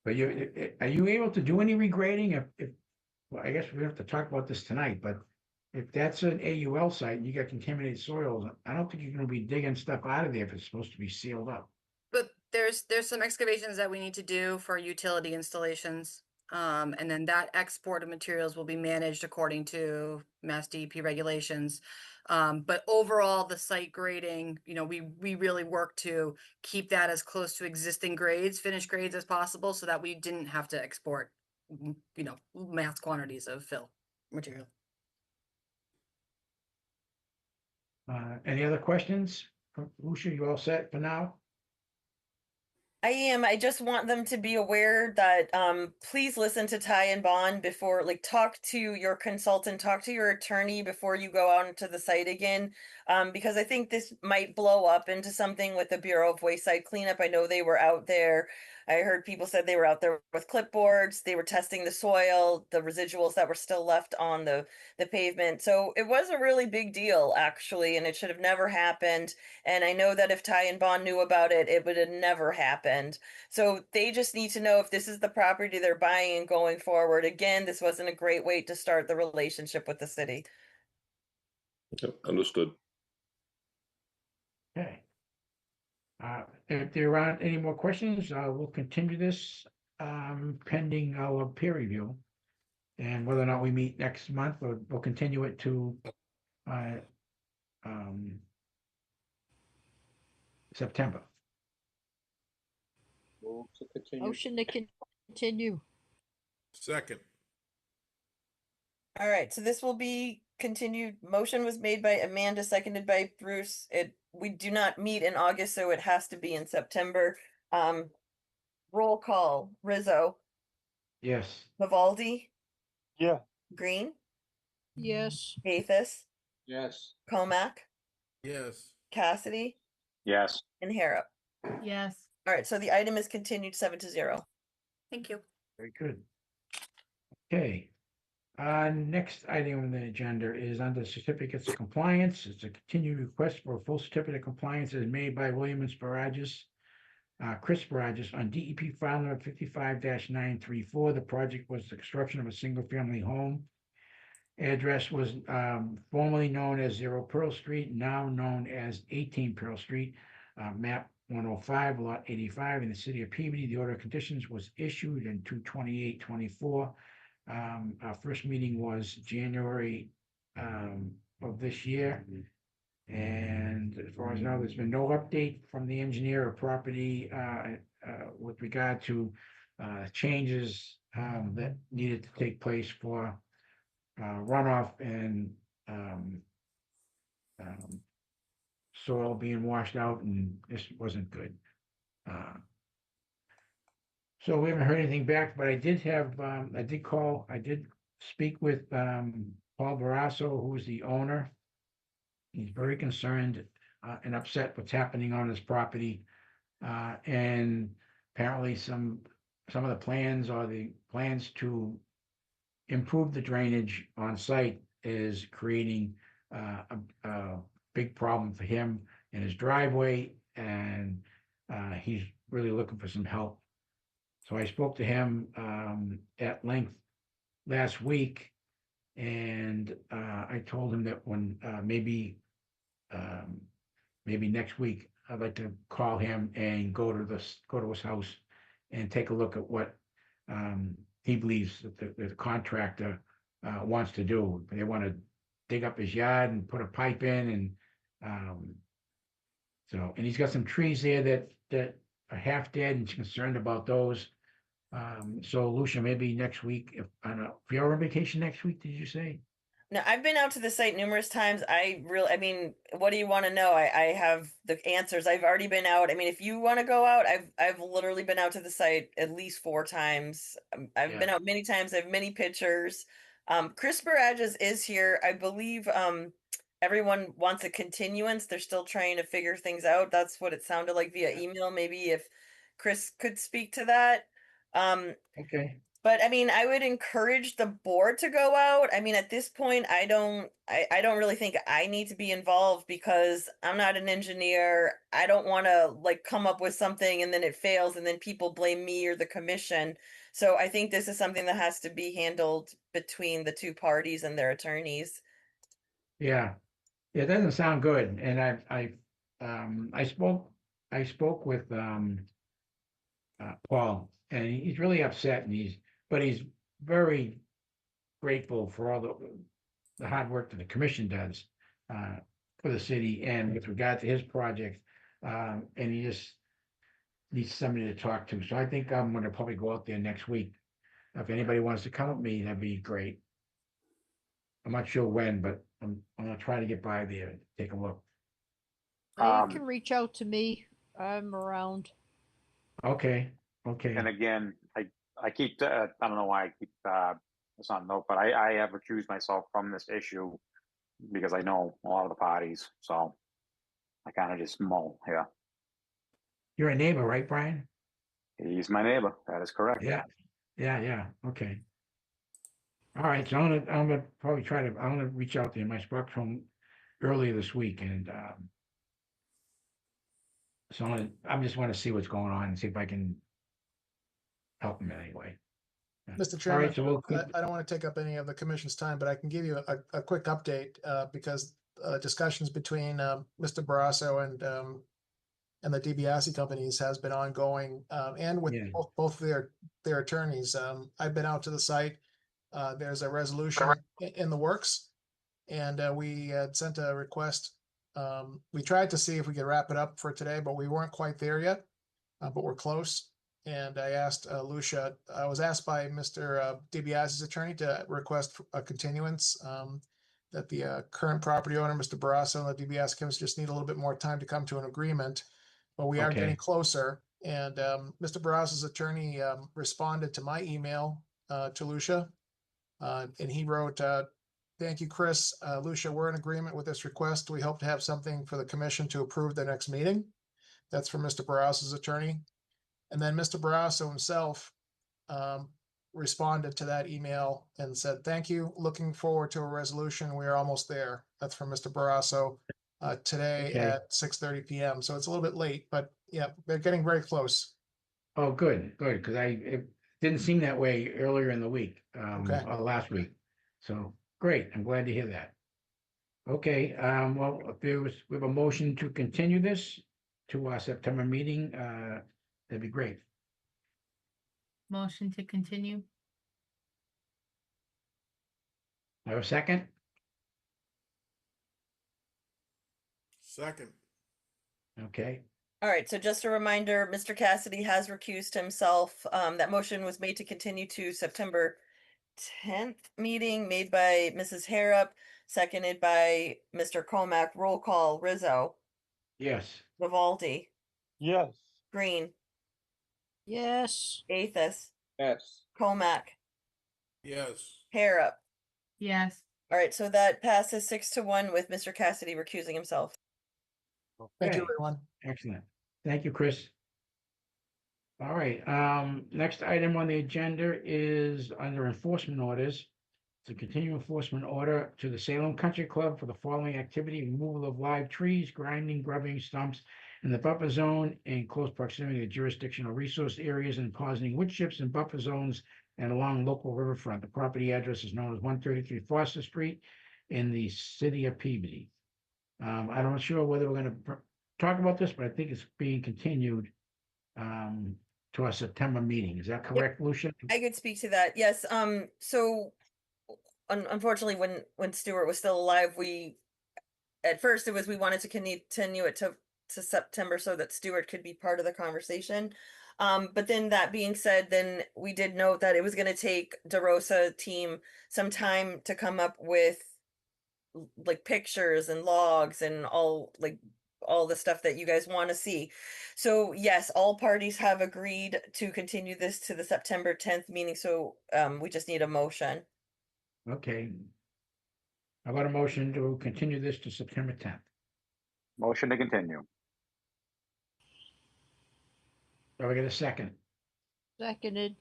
But are you able to do any regrading well, I guess we have to talk about this tonight, but if that's an AUL site and you got contaminated soils, I don't think you're gonna be digging stuff out of there if it's supposed to be sealed up.
But there's some excavations that we need to do for utility installations. And then that export of materials will be managed according to Mass DEP regulations. But overall, the site grading, you know, we really work to keep that as close to existing grades, finished grades as possible, so that we didn't have to export, you know, mass quantities of fill material.
Any other questions? Lucia, you all set for now?
I am. I just want them to be aware that please listen to Ty and Bond before, like, talk to your consultant, talk to your attorney before you go out into the site again. Because I think this might blow up into something with the Bureau of Wayside Cleanup. I know they were out there. I heard people said they were out there with clipboards. They were testing the soil, the residuals that were still left on the pavement. So it was a really big deal, actually, and it should have never happened. And I know that if Ty and Bond knew about it, it would have never happened. So they just need to know if this is the property they're buying and going forward. Again, this wasn't a great way to start the relationship with the city.
Okay, understood.
Okay. If there aren't any more questions, we'll continue this pending our peer review. And whether or not we meet next month, we'll continue it to September.
Move to continue.
Motion to continue.
Second.
All right, so this will be continued. Motion was made by Amanda, seconded by Bruce. We do not meet in August, so it has to be in September. Roll call. Rizzo,
Yes.
Vivaldi,
Yeah.
Green,
Yes.
Gaithis,
Yes.
Comac,
Yes.
Cassidy,
Yes.
and Harrop.
Yes.
All right, so the item is continued 7-0. Thank you.
Very good. Okay. Next item on the agenda is under certificates of compliance. It's a continued request for a full certificate of compliance is made by William Sparagus, Chris Sparagus on DEP file number 55-934. The project was the construction of a single-family home. Address was formerly known as 0 Pearl Street, now known as 18 Pearl Street, map 105, lot 85 in the city of Peabody. The order of conditions was issued in 2/28/24. Our first meeting was January of this year. And as far as I know, there's been no update from the engineer or property with regard to changes that needed to take place for runoff and soil being washed out, and this wasn't good. So we haven't heard anything back, but I did have, I did speak with Paul Barrasso, who is the owner. He's very concerned and upset what's happening on his property. And apparently some of the plans or the plans to improve the drainage on site is creating a big problem for him in his driveway, and he's really looking for some help. So I spoke to him at length last week, and I told him that when maybe next week I'd like to call him and go to his house and take a look at what he believes that the contractor wants to do. They want to dig up his yard and put a pipe in, and and he's got some trees there that are half dead, and he's concerned about those. So Lucia, maybe next week, if I don't know, if you're on vacation next week, did you say?
No, I've been out to the site numerous times. I mean, what do you want to know? I have the answers. I've already been out. I mean, if you want to go out, I've literally been out to the site at least 4 times. I've been out many times. I have many pictures. Chris Barajas is here. I believe everyone wants a continuance. They're still trying to figure things out. That's what it sounded like via email. Maybe if Chris could speak to that.
Okay.
But I mean, I would encourage the board to go out. I mean, at this point, I don't really think I need to be involved because I'm not an engineer. I don't want to like come up with something and then it fails and then people blame me or the commission. So I think this is something that has to be handled between the 2 parties and their attorneys.
Yeah, it doesn't sound good. And I spoke with Paul, and he's really upset, and but he's very grateful for all the hard work that the commission does for the city and with regard to his project. And he just needs somebody to talk to. So I think I'm going to probably go out there next week. If anybody wants to come with me, that'd be great. I'm not sure when, but I'm going to try to get by there and take a look.
You can reach out to me. I'm around.
Okay.
And again, I keep, I don't know why I keep this on note, but I have recused myself from this issue because I know a lot of the parties. So I kind of just mull here.
You're a neighbor, right, Brian?
He's my neighbor. That is correct.
Yeah. Okay. All right. So I'm gonna probably I'm gonna reach out to him. I spoke to him earlier this week, and so I just want to see what's going on and see if I can help him in any way.
Mr.
All
Chairman,
right, so
I don't want to take up any of the commission's time, but I can give you a quick update because discussions between Mr. Barrasso and the DiBiase companies has been ongoing, and with both their attorneys. I've been out to the site. There's a resolution in the works, and we had sent a request. We tried to see if we could wrap it up for today, but we weren't quite there yet, but we're close. And I asked Lucia, I was asked by Mr. DiBiase's attorney to request a continuance, that the current property owner, Mr. Barrasso, and the DiBiase companies just need a little bit more time to come to an agreement, but we are getting closer. And Mr. Barrasso's attorney responded to my email to Lucia, and he wrote, "Thank you, Chris. Lucia, we're in agreement with this request. We hope to have something for the commission to approve the next meeting." That's from Mr. Barrasso's attorney. And then Mr. Barrasso himself responded to that email and said, "Thank you. Looking forward to a resolution. We are almost there." That's from Mr. Barrasso today at 6:30 p.m. So it's a little bit late, but yeah, they're getting very close.
Oh, good, because it didn't seem that way earlier in the week, or last week. So great. I'm glad to hear that. Okay. Well, if we have a motion to continue this to our September meeting, that'd be great.
Motion to continue.
I have a second?
Second.
Okay.
All right, so just a reminder, Mr. Cassidy has recused himself. That motion was made to continue to September 10th meeting made by Mrs. Harrop, seconded by Mr. Comack. Roll call, Rizzo,
Yes.
Vivaldi,
Yes.
Green,
Yes.
Athos,
Yes.
Comack,
Yes.
Harrop.
Yes.
All right, so that passes 6-1 with Mr. Cassidy recusing himself.
Thank you,
Okay,
everyone.
excellent. Thank you, Chris. All right, next item on the agenda is under enforcement orders. It's a continuing enforcement order to the Salem Country Club for the following activity: removal of live trees, grinding, grubbing stumps in the buffer zone in close proximity to jurisdictional resource areas and depositing wood chips in buffer zones and along local riverfront. The property address is known as 133 Foster Street in the city of Peabody. I'm not sure whether we're gonna talk about this, but I think it's being continued to our September meeting. Is that correct, Lucia?
I could speak to that. Yes. So unfortunately, when Stuart was still alive, we at first it was we wanted to continue it to September so that Stuart could be part of the conversation. But then that being said, then we did note that it was going to take DeRosa team some time to come up with like pictures and logs and all the stuff that you guys want to see. So yes, all parties have agreed to continue this to the September 10th meeting. So we just need a motion.
Okay. I got a motion to continue this to September 10th.
Motion to continue.
Do I get a second?
Seconded.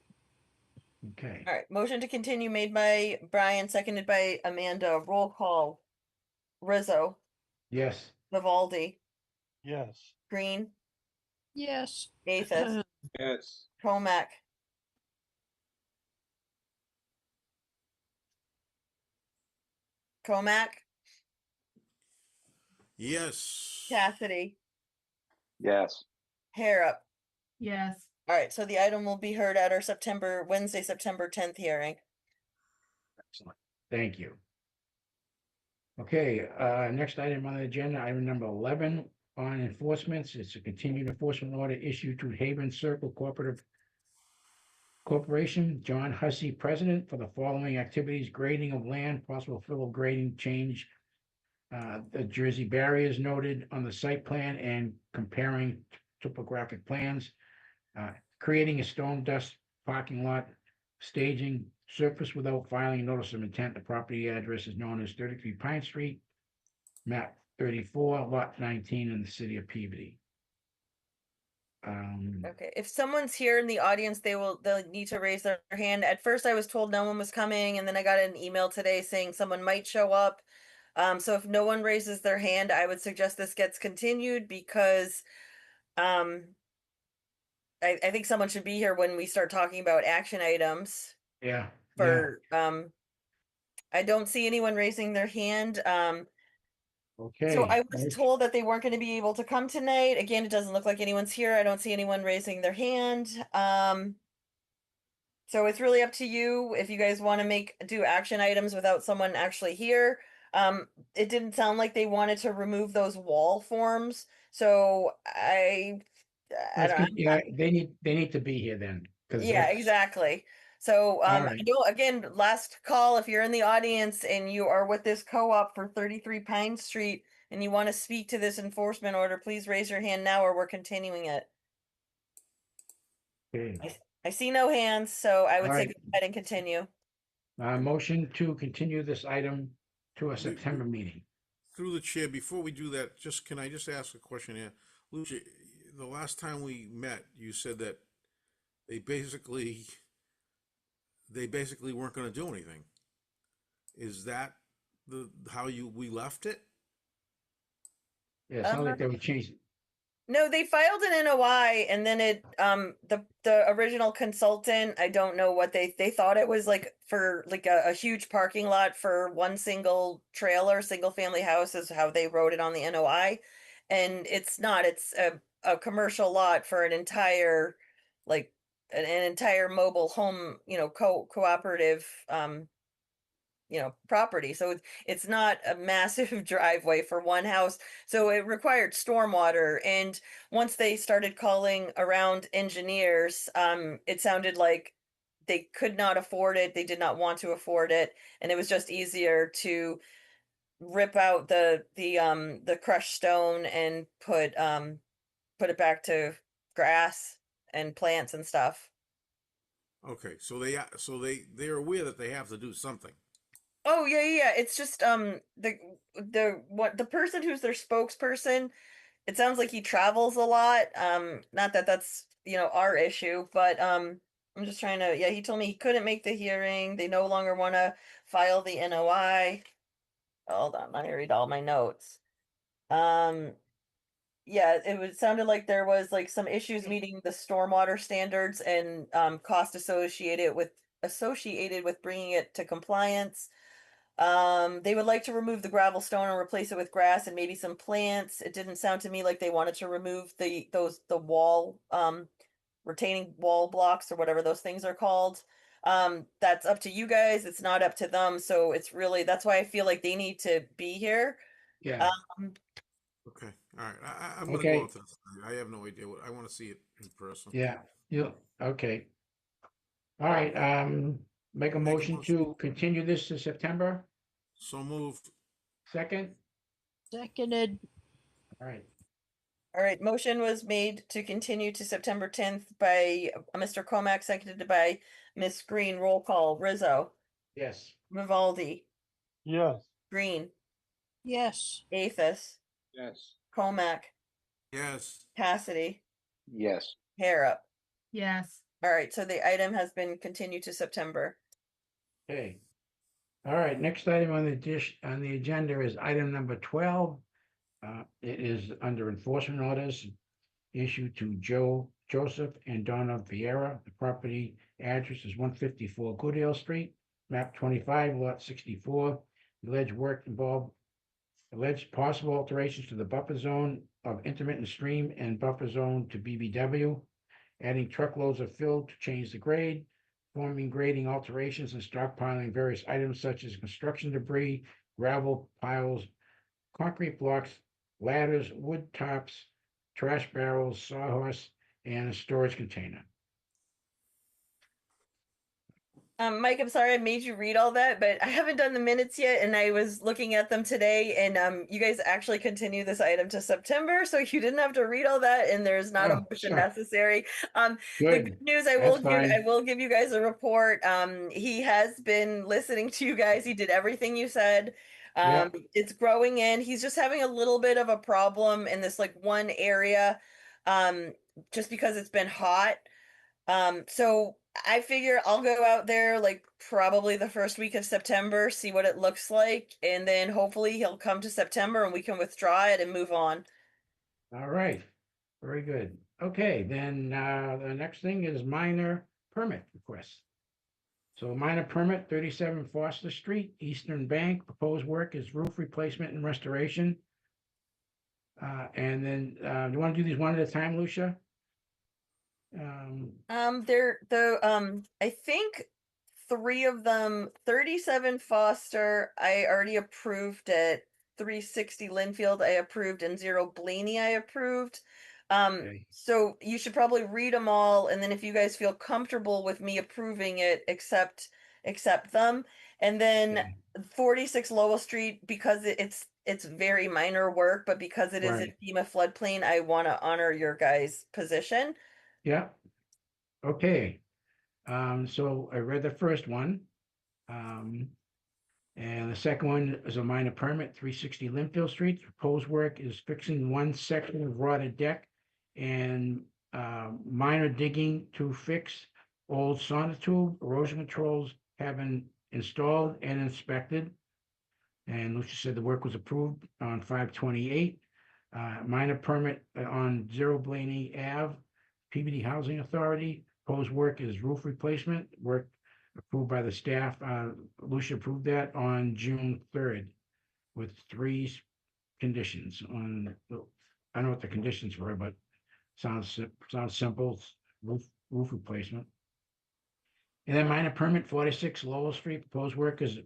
Okay.
All right, motion to continue made by Brian, seconded by Amanda. Roll call. Rizzo,
Yes.
Vivaldi,
Yes.
Green,
Yes.
Athos,
Yes.
Comac,
Yes.
Cassidy,
Yes.
Harrop.
Yes.
All right, so the item will be heard at our Wednesday, September 10th hearing.
Excellent. Thank you. Okay, next item on the agenda, item number 11 on enforcements. It's a continued enforcement order issued to Haven Circle Cooperative Corporation, John Hussey, president, for the following activities: grading of land, possible fill of grading change. The Jersey barriers noted on the site plan and comparing topographic plans. Creating a stone dust parking lot, staging, surface without filing notice of intent. The property address is known as 33 Pine Street, map 34, lot 19 in the city of Peabody.
Okay, if someone's here in the audience, they'll need to raise their hand. At first I was told no one was coming, and then I got an email today saying someone might show up. So if no one raises their hand, I would suggest this gets continued because I think someone should be here when we start talking about action items.
Yeah.
For I don't see anyone raising their hand.
Okay.
So I was told that they weren't going to be able to come tonight. Again, it doesn't look like anyone's here. I don't see anyone raising their hand. So it's really up to you if you guys want to do action items without someone actually here. It didn't sound like they wanted to remove those wall forms. So I don't know.
Yeah, they need to be here then.
Yeah, exactly. So I
right.
know, again, last call, if you're in the audience and you are with this co-op for 33 Pine Street and you want to speak to this enforcement order, please raise your hand now or we're continuing it.
Okay.
I see no hands, so I would
All
say
right.
go ahead and continue.
Motion to continue this item to a September meeting.
Through the chair, before we do that, can I just ask a question here? Lucia, the last time we met, you said that they basically weren't going to do anything. Is that how we left it?
Yeah, it's not like they would change.
No, they filed an NOI and then it the original consultant, I don't know what they thought it was like for like a huge parking lot for one single trailer, single family house is how they wrote it on the NOI. And it's not, it's a commercial lot for an entire like an entire mobile home, cooperative property. So it's not a massive driveway for one house. So it required stormwater. And once they started calling around engineers, it sounded like they could not afford it. They did not want to afford it. And it was just easier to rip out the crushed stone and put it back to grass and plants and stuff.
Okay, they're aware that they have to do something.
Oh yeah. It's just the person who's their spokesperson. It sounds like he travels a lot. Not that that's our issue, but I'm just trying to. Yeah, he told me he couldn't make the hearing. They no longer want to file the NOI. Hold on, let me read all my notes. Yeah, sounded like there was like some issues meeting the stormwater standards and cost associated with bringing it to compliance. They would like to remove the gravel stone and replace it with grass and maybe some plants. It didn't sound to me like they wanted to remove the wall retaining wall blocks or whatever those things are called. That's up to you guys. It's not up to them. So that's why I feel like they need to be here.
Yeah.
Okay, all right. I'm gonna
Okay.
go out to this. I have no idea I want to see it in person.
Yeah, okay. All right, make a motion to continue this to September,
So moved.
second?
Seconded.
All right,
All right, motion was made to continue to September 10th by Mr. Comack, seconded by Miss Green. Roll call. Rizzo,
yes.
Vivaldi,
Yes.
Green,
Yes.
Athos,
Yes.
Comack,
Yes.
Cassidy,
Yes.
Harrop.
Yes.
All right, so the item has been continued to September.
Okay. All right, next item on the agenda is item number 12. It is under enforcement orders issued to Joseph and Donna Vieira. The property address is 154 Goodale Street, map 25, lot 64. Alleged work involved alleged possible alterations to the buffer zone of intermittent stream and buffer zone to BBW, adding truckloads of fill to change the grade, forming grading alterations and stockpiling various items such as construction debris, gravel piles, concrete blocks, ladders, wood tops, trash barrels, sawhorse, and a storage container.
Mike, I'm sorry I made you read all that, but I haven't done the minutes yet, and I was looking at them today, and you guys actually continue this item to September, so you didn't have to read all that, and there's not a
Oh,
motion
sure.
necessary. The
Good.
good news
That's fine.
I will give you guys a report. He has been listening to you guys. He did everything you said.
Yeah.
It's growing in. He's just having a little bit of a problem in this like one area, just because it's been hot. So I figure I'll go out there like probably the first week of September, see what it looks like, and then hopefully he'll come to September and we can withdraw it and move on.
All right, very good. Okay, then the next thing is minor permit request. So minor permit, 37 Foster Street, Eastern Bank. Proposed work is roof replacement and restoration. And then do you want to do these one at a time, Lucia?
I think three of them, 37 Foster, I already approved it. 360 Linfield, I approved, and 0 Blaney, I approved.
Okay.
So you should probably read them all, and then if you guys feel comfortable with me approving it, accept them. And then
Okay.
46 Lowell Street, because it's very minor work, but because it is in
Right.
FEMA floodplain, I want to honor your guys' position.
Yeah. Okay. So I read the first one. And the second one is a minor permit, 360 Linfield Street. Proposed work is fixing one section of rotted deck and minor digging to fix old sonotube. Erosion controls have been installed and inspected. And Lucia said the work was approved on 5/28. Minor permit on 0 Blaney Ave, PBD Housing Authority. Proposed work is roof replacement. Work approved by the staff. Lucia approved that on June 3rd with 3 conditions on, I don't know what the conditions were, but sounds simple, roof replacement. And then minor permit 46 Lowell Street. Proposed work is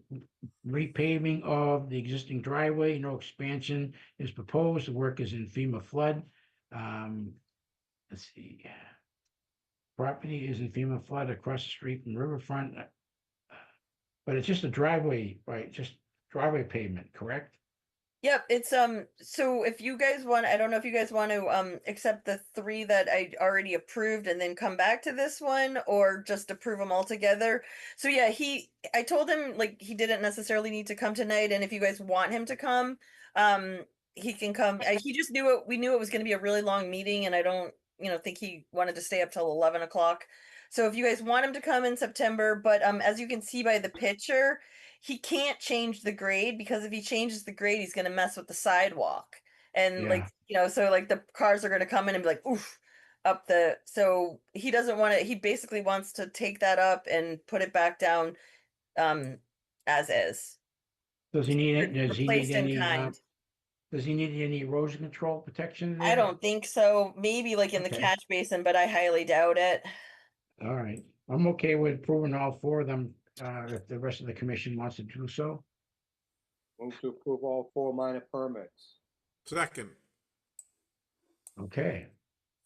repaving of the existing driveway. No expansion is proposed. The work is in FEMA flood. Let's see. Property is in FEMA flood across the street from Riverfront. But it's just a driveway, right? Just driveway pavement, correct?
Yep, it's so if you guys want, I don't know if you guys want to accept the three that I already approved and then come back to this one, or just approve them all together. So yeah, I told him like he didn't necessarily need to come tonight, and if you guys want him to come, um he can come. He just knew we knew it was going to be a really long meeting, and I don't, think he wanted to stay up till 11 o'clock. So if you guys want him to come in September, but as you can see by the picture, he can't change the grade, because if he changes the grade, he's going to mess with the sidewalk. And like, so like the cars are going to come in and be like, oof, up so he doesn't want to, he basically wants to take that up and put it back down, as is.
Does he need it? Does he
Replaced
need
in
any,
kind.
does he need any erosion control protection
I
there?
don't think so. Maybe like in the
Okay.
catch basin, but I highly doubt it.
All right, I'm okay with approving all four of them, if the rest of the commission wants to do so.
Move to approve all 4 minor permits.
Second.
Okay,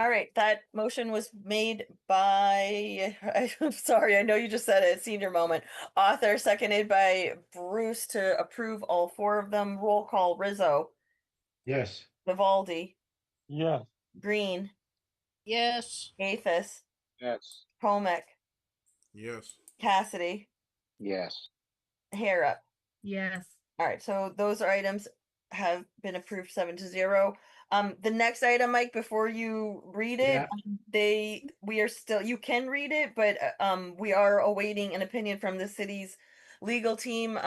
All right, that motion was made by, I'm sorry, I know you just said it, senior moment. Author, seconded by Bruce to approve all 4 of them. Roll call: Rizzo,
yes.
Vivaldi,
Yes.
Green,
Yes.
Athos,
Yes.
Comic,
Yes.
Cassidy,
Yes.
Harrop.
Yes.
All right, so those items have been approved 7-0. The next item, Mike, before you read it, we are still, you can read it, but we are awaiting an opinion from the city's legal team.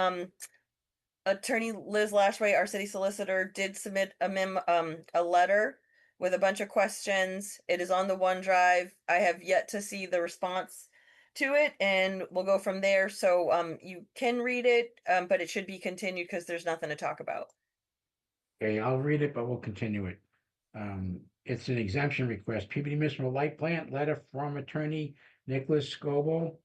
Attorney Liz Lashway, our city solicitor, did submit a letter with a bunch of questions. It is on the OneDrive. I have yet to see the response to it, and we'll go from there. So you can read it, but it should be continued because there's nothing to talk about.
Okay, I'll read it, but we'll continue it. It's an exemption request. Peabody Municipal Light Plant letter from attorney Nicholas Scobo,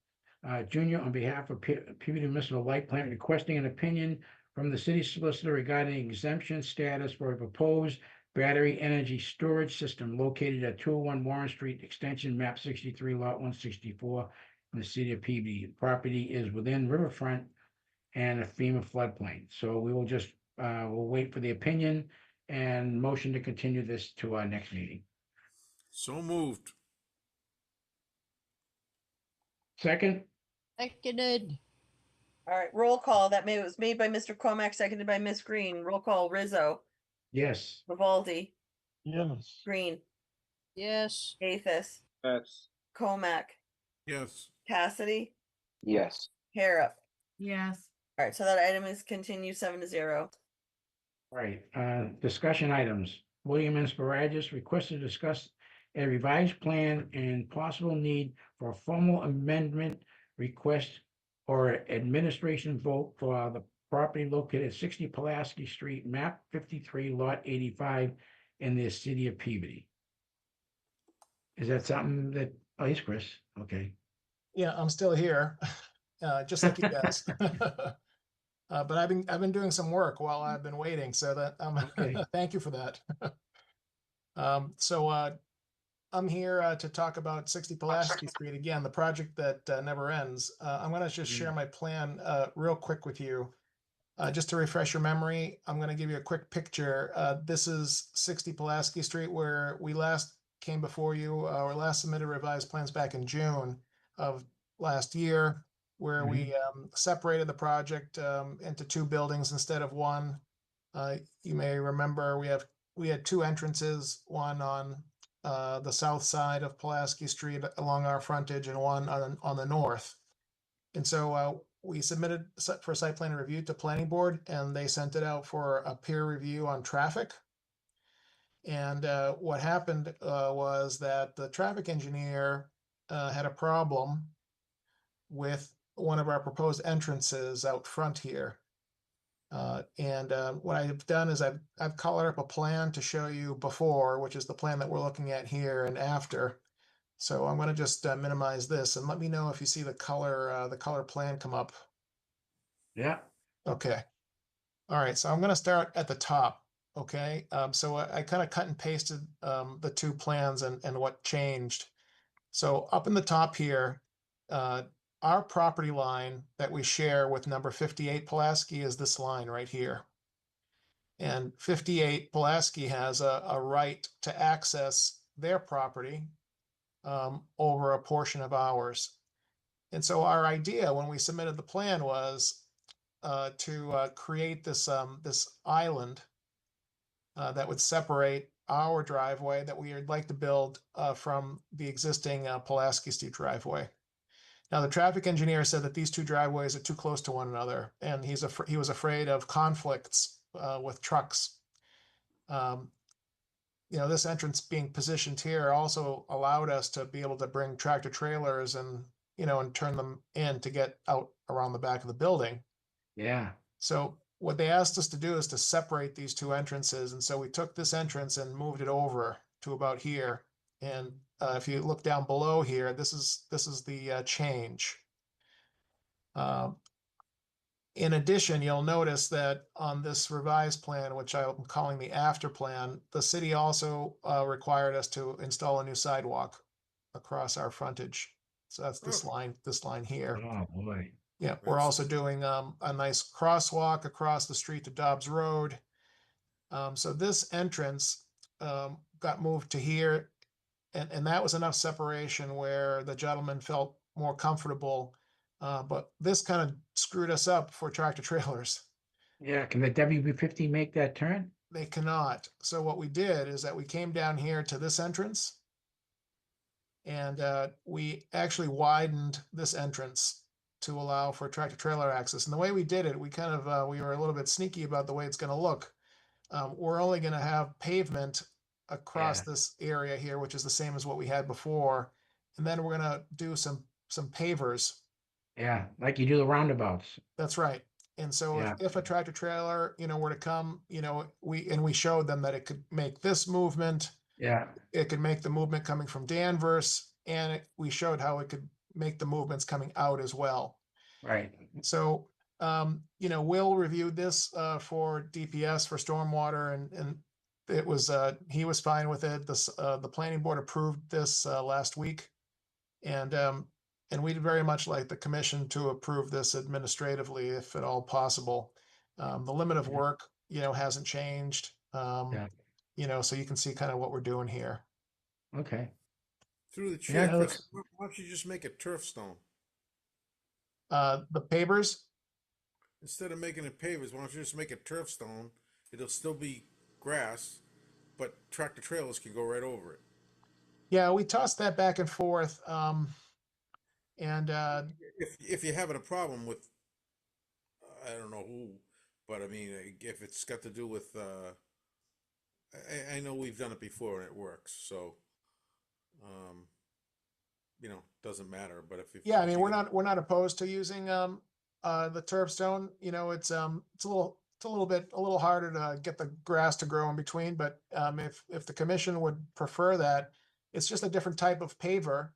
Jr. on behalf of Peabody Municipal Light Plant requesting an opinion from the city solicitor regarding exemption status for a proposed battery energy storage system located at 201 Warren Street, extension map 63, lot 164, in the city of Peabody. The property is within riverfront and a FEMA floodplain. So we will just, we'll wait for the opinion and motion to continue this to our next meeting.
So moved.
Second?
Seconded.
All right, roll call. That was made by Mr. Comack, seconded by Miss Green. Roll call: Rizzo,
Yes.
Vivaldi,
Yes.
Green,
Yes.
Athos,
Yes.
Comack,
Yes.
Cassidy,
Yes.
Harrop.
Yes.
All right, so that item is continued 7-0.
All right, discussion items. William and Sparagus requested to discuss a revised plan and possible need for a formal amendment request or administration vote for the property located at 60 Pulaski Street, map 53, lot 85 in the city of Peabody. Is that something that, oh, he's Chris, okay.
Yeah, I'm still here, just like you guys. But I've been doing some work while I've been waiting, so that
Okay.
thank you for that. I'm here to talk about 60 Pulaski Street again, the project that never ends. I'm going to just share my plan real quick with you. Just to refresh your memory, I'm going to give you a quick picture. This is 60 Pulaski Street, where we last came before you, or last submitted revised plans back in June of last year, where we separated the project into 2 buildings instead of 1. You may remember we had 2 entrances, one on the south side of Pulaski Street along our frontage, and one on the north. And so we submitted for site plan review to planning board, and they sent it out for a peer review on traffic. And what happened was that the traffic engineer had a problem with one of our proposed entrances out front here. What I've done is I've colored up a plan to show you before, which is the plan that we're looking at here, and after. So I'm going to just minimize this and let me know if you see the color plan come up.
Yeah.
Okay. All right. So I'm going to start at the top. Okay. So I kind of cut and pasted the 2 plans and what changed. So up in the top here, our property line that we share with number 58 Pulaski is this line right here. And 58 Pulaski has a right to access their property over a portion of ours. And so our idea when we submitted the plan was to create this this island that would separate our driveway that we would like to build from the existing Pulaski Street driveway. Now, the traffic engineer said that these two driveways are too close to one another, and he was afraid of conflicts with trucks. You know, this entrance being positioned here also allowed us to be able to bring tractor trailers and, you know, and turn them in to get out around the back of the building.
Yeah.
So what they asked us to do is to separate these two entrances. And so we took this entrance and moved it over to about here. And if you look down below here, this is the change. In addition, you'll notice that on this revised plan, which I'm calling the after plan, the city also required us to install a new sidewalk across our frontage. So that's this line here.
Oh, boy.
Yeah, we're also doing a nice crosswalk across the street to Dobbs Road. So this entrance got moved to here, and that was enough separation where the gentleman felt more comfortable. But this kind of screwed us up for tractor trailers.
Yeah, can the WB50 make that turn?
They cannot. So what we did is that we came down here to this entrance, and we actually widened this entrance to allow for tractor trailer access. And the way we did it, we kind of we were a little bit sneaky about the way it's going to look. We're only going to have pavement across this area here, which is the same as what we had before, and then we're going to do some pavers.
Yeah, like you do the roundabouts.
That's right. And so if a tractor trailer, you know, were to come, you know, we showed them that it could make this movement.
Yeah.
It could make the movement coming from Danvers, and we showed how it could make the movements coming out as well.
Right.
So, you know, Will reviewed this for DPS for stormwater, and it was he was fine with it. The planning board approved this last week, and we'd very much like the commission to approve this administratively, if at all possible. The limit of work, you know, hasn't changed. You know, so you can see kind of what we're doing here.
Okay.
Through the chair, Chris, why don't you just make it turf stone?
The pavers?
Instead of making it pavers, why don't you just make it turf stone? It'll still be grass, but tractor trailers can go right over it.
Yeah, we tossed that back and forth. And
if you're having a problem with, I don't know who, but I mean, if it's got to do with, I know we've done it before and it works. So, you know, doesn't matter. But if
I mean, we're not opposed to using the turf stone. You know, it's a little harder to get the grass to grow in between. But if the commission would prefer that, it's just a different type of paver.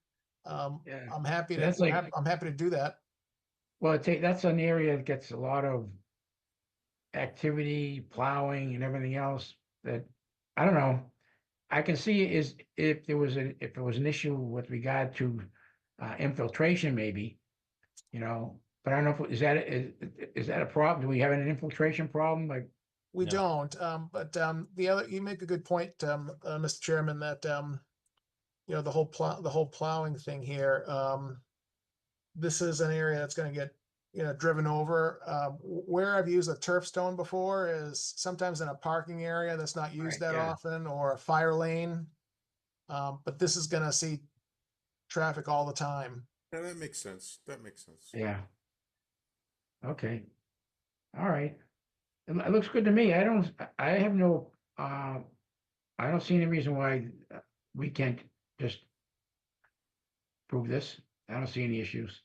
I'm happy to I'm happy to do that.
Well, that's an area that gets a lot of activity, plowing and everything else that, I don't know. I can see is if there was an issue with regard to infiltration, maybe, you know, but I don't know if is that a problem? Do we have an infiltration problem? Like
we don't, but you make a good point, Mr. Chairman, that you know, the whole plowing thing here. This is an area that's going to get, you know, driven over. Where I've used a turf stone before is sometimes in a parking area that's not used that often, or a fire lane. But this is going to see traffic all the time.
Yeah, that makes sense. That makes sense.
Yeah. Okay. All right. It looks good to me. I don't see any reason why we can't just prove this. I don't see any issues.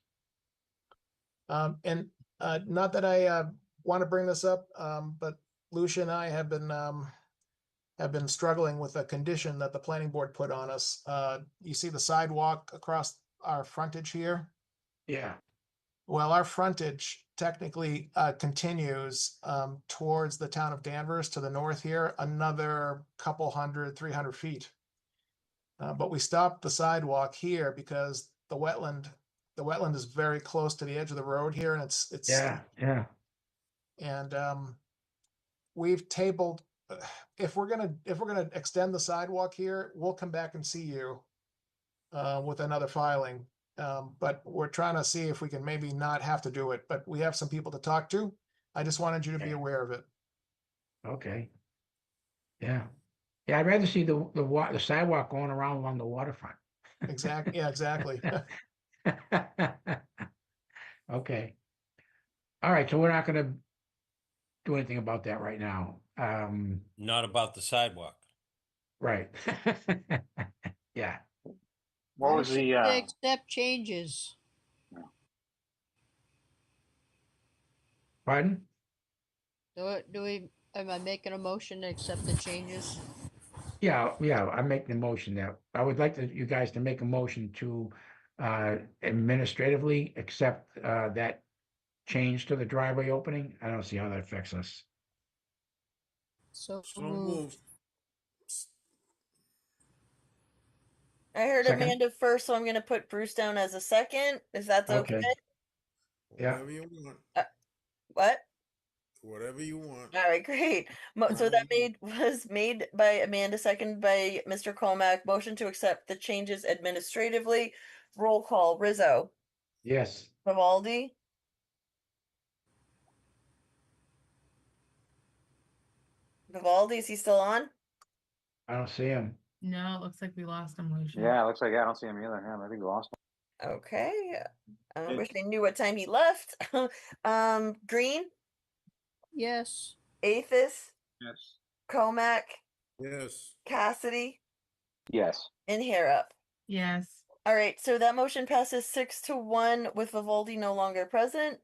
And not that I want to bring this up, but Lucia and I have been struggling with a condition that the planning board put on us. You see the sidewalk across our frontage here?
Yeah.
Well, our frontage technically continues towards the town of Danvers to the north here, another 300 feet. But we stopped the sidewalk here because the wetland is very close to the edge of the road here, and it's
yeah.
And we've tabled, if we're gonna extend the sidewalk here, we'll come back and see you with another filing. But we're trying to see if we can maybe not have to do it, but we have some people to talk to. I just wanted you to be aware of it.
Okay. Yeah. Yeah, I'd rather see the sidewalk going around along the waterfront.
Exactly, yeah, exactly.
Okay. All right, so we're not gonna do anything about that right now.
Not about the sidewalk.
Right. Yeah.
What was
Motion
the,
to accept changes.
Pardon?
Am I making a motion to accept the changes?
Yeah, I make the motion that, I would like you guys to make a motion to administratively accept that change to the driveway opening. I don't see how that affects us.
So
moved.
I heard
Second.
Amanda first, so I'm gonna put Bruce down as a second. If that's okay.
Okay. Yeah.
Whatever you want.
What?
Whatever you want.
All right, great. So that was made by Amanda, seconded by Mr. Colmack. Motion to accept the changes administratively. Roll call. Rizzo.
Yes.
Vivaldi. Vivaldi, is he still on?
I don't see him.
No, it looks like we lost him, Lucia.
yeah, it looks like, I don't see him either. Yeah, I think we lost him.
Okay. I wish I knew what time he left. Green.
Yes.
Athos.
Yes.
Comac.
Yes.
Cassidy.
Yes.
And Harrop.
Yes.
All right, so that motion passes 6-1 with Vivaldi no longer present.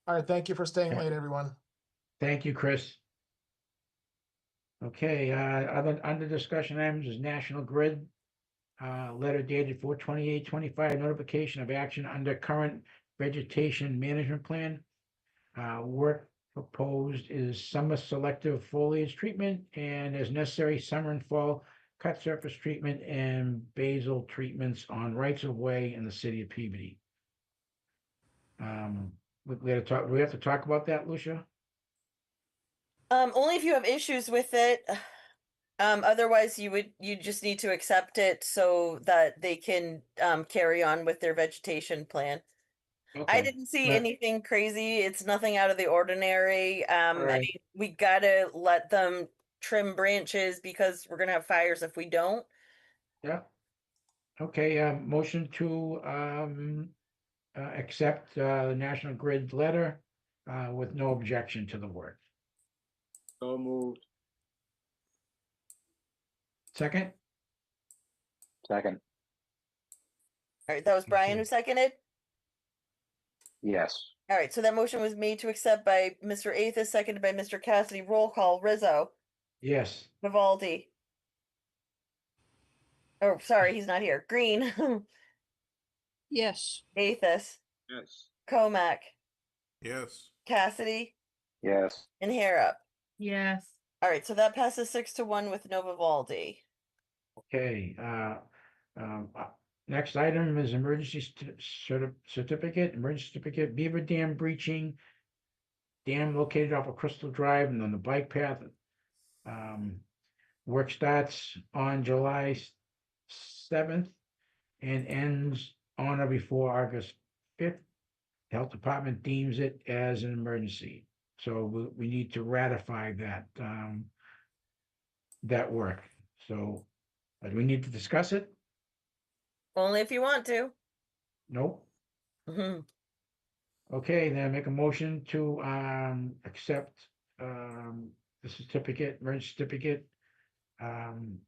All right, thank you for staying late, everyone.
Thank you, Chris. Okay, under discussion items is National Grid. Letter dated 4/28/25, notification of action under current vegetation management plan. Work proposed is summer selective foliage treatment and as necessary, summer and fall cut surface treatment and basal treatments on rights of way in the city of Peabody. We have to talk about that, Lucia?
Only if you have issues with it. Otherwise you just need to accept it so that they can carry on with their vegetation plan. I
Okay.
didn't see
Right.
anything crazy. It's nothing out of the ordinary. I
Right.
mean, we gotta let them trim branches because we're gonna have fires if we don't.
Yeah. Okay, motion to accept the National Grid letter with no objection to the work.
So moved.
Second?
Second.
All right, that was Brian
Okay.
who seconded.
Yes.
All right, so that motion was made to accept by Mr. Athos, seconded by Mr. Cassidy. Roll call. Rizzo.
Yes.
Vivaldi. Oh, sorry, he's not here. Green.
Yes.
Athos.
Yes.
Comac.
Yes.
Cassidy.
Yes.
And Harrop.
Yes.
All right, so that passes 6-1 with no Vivaldi.
Okay, next item is emergency certificate, Beaver Dam breaching. Dam located off of Crystal Drive and on the bike path. Work starts on July 7th and ends on or before August 5th. The Health Department deems it as an emergency. So we need to ratify that work. So do we need to discuss it?
Only if you want to.
Nope.
Mhm.
Okay, then I make a motion to accept the certificate, emergency certificate, and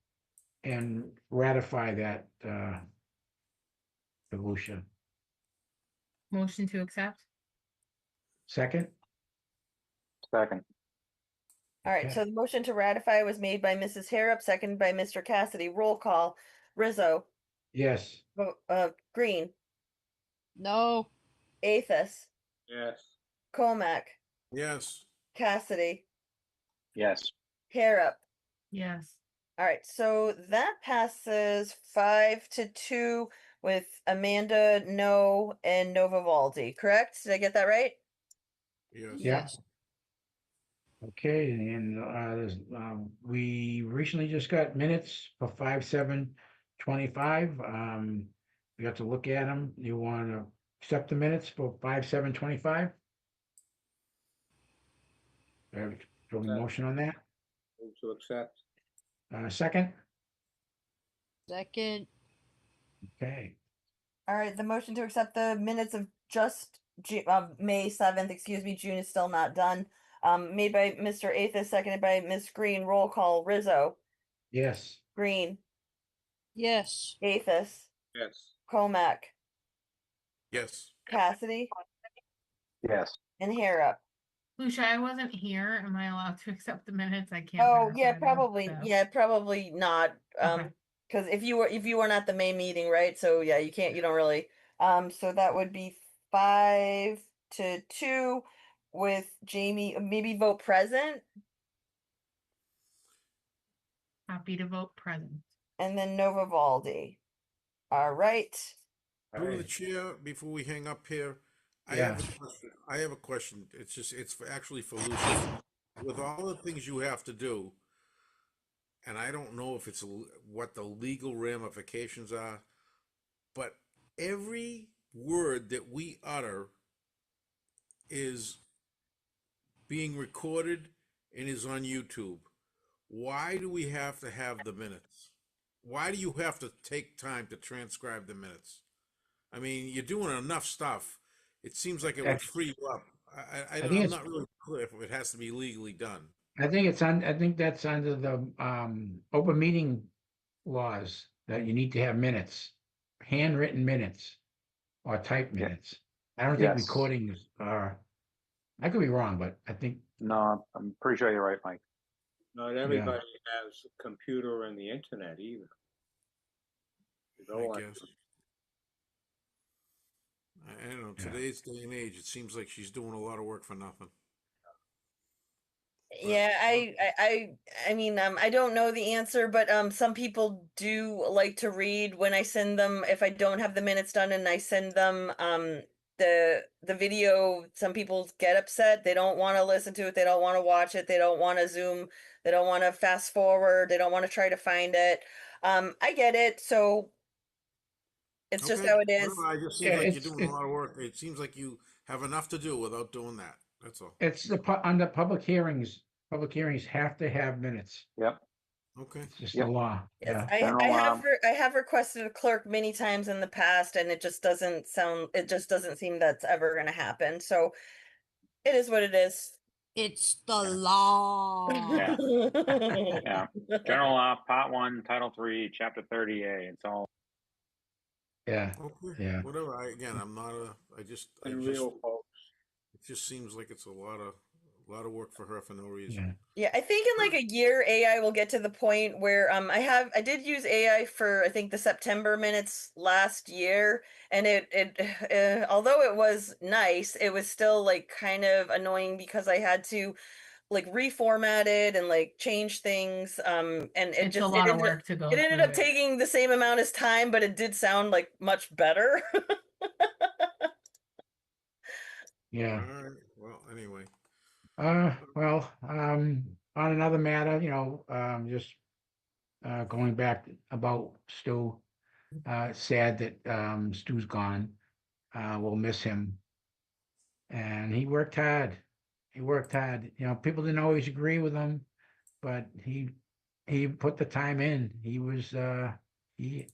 ratify that resolution.
Motion to accept.
Second?
Second.
All right,
Okay.
so the motion to ratify was made by Mrs. Harrop, seconded by Mr. Cassidy. Roll call. Rizzo.
Yes.
Green.
No.
Athos.
Yes.
Comac.
Yes.
Cassidy.
Yes.
Harrop.
Yes.
All right, so that passes 5-2 with Amanda, no, and no Vivaldi, correct? Did I get that right?
Yes.
Yeah. Okay, and we recently just got minutes for 5/7/25. We got to look at them. You want to accept the minutes for 5/7/25? Do a motion on that?
Move to accept.
Second?
Second.
Okay,
All right, the motion to accept the minutes of just May 7th, excuse me, June is still not done. Made by Mr. Athos, seconded by Ms. Green. Roll call. Rizzo,
yes.
Green,
Yes.
Athos,
Yes.
Comac,
Yes.
Cassidy,
Yes.
and Harrop.
Lucia, I wasn't here. Am I allowed to accept the minutes? I can't.
Oh, yeah,
verify them,
probably.
so-
Yeah, probably not.
Okay.
Because if you weren't at the May meeting, right? So yeah, you don't really. So that would be 5-2 with Jamie. Maybe vote present,
Happy to vote present.
and then Nova Valdi. All right.
Through the chair, before we hang up here, I
Yeah.
have a question. I have a question. Actually for Lucia. With all the things you have to do, and I don't know if it's what the legal ramifications are, but every word that we utter is being recorded and is on YouTube. Why do we have to have the minutes? Why do you have to take time to transcribe the minutes? I mean, you're doing enough stuff. It seems like it would
That's-
free you up.
I think
I'm
it's-
not really clear if it has to be legally done.
I think I think that's under the open meeting laws that you need to have minutes, handwritten minutes or typed minutes. I don't think
Yes.
recordings are, I could be wrong, but I think,
No, I'm pretty sure you're right, Mike.
Not everybody has a computer and the internet either. You
I
go on-
guess. I don't know. Today's day and age, it seems like she's doing a lot of work for nothing.
Yeah, I mean, I don't know the answer, but some people do like to read when I send them. If I don't have the minutes done and I send them the video, some people get upset. They don't want to listen to it. They don't want to watch it. They don't want to zoom. They don't want to fast forward. They don't want to try to find it. I get it. So it's just
Okay,
how it is.
whatever, I just seems
Yeah,
like you're
it's-
doing a lot of work. It seems like you have enough to do without doing that. That's all.
it's under public hearings have to have minutes.
Yep.
Okay.
It's just
Yep.
the law.
Yes,
Yeah.
I have requested a clerk many times in the past, and it just doesn't seem that's ever going to happen. So it is what it is.
It's the law.
Yeah. Yeah. General law, part 1, title 3, chapter 30A. It's all.
Yeah.
Okay.
Yeah.
Whatever. I'm not
And real folks.
it just seems like it's a lot of work for her for no reason.
Yeah.
Yeah, I think in like a year AI will get to the point where I did use AI for I think the September minutes last year, and it although it was nice, it was still like kind of annoying because I had to like reformat it and like change things and it
It's a
just
lot
it
of
ended,
work to go
it ended
through
up
it.
taking the same amount as time, but it did sound like much better.
Yeah.
All right. Well, anyway.
Well, on another matter, just going back about Stu, sad that Stu's gone. We'll miss him. And he worked hard. He worked hard. People didn't always agree with him, but he put the time in. He was he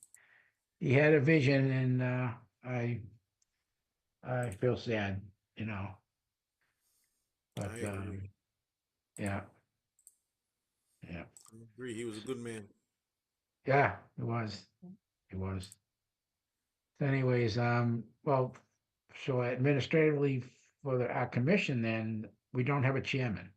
had a vision, and I feel sad, But
I agree.
yeah.
I agree. He was a good man.
Yeah, it was. It was. So anyways, well, so administratively for our commission, then we don't have a chairman.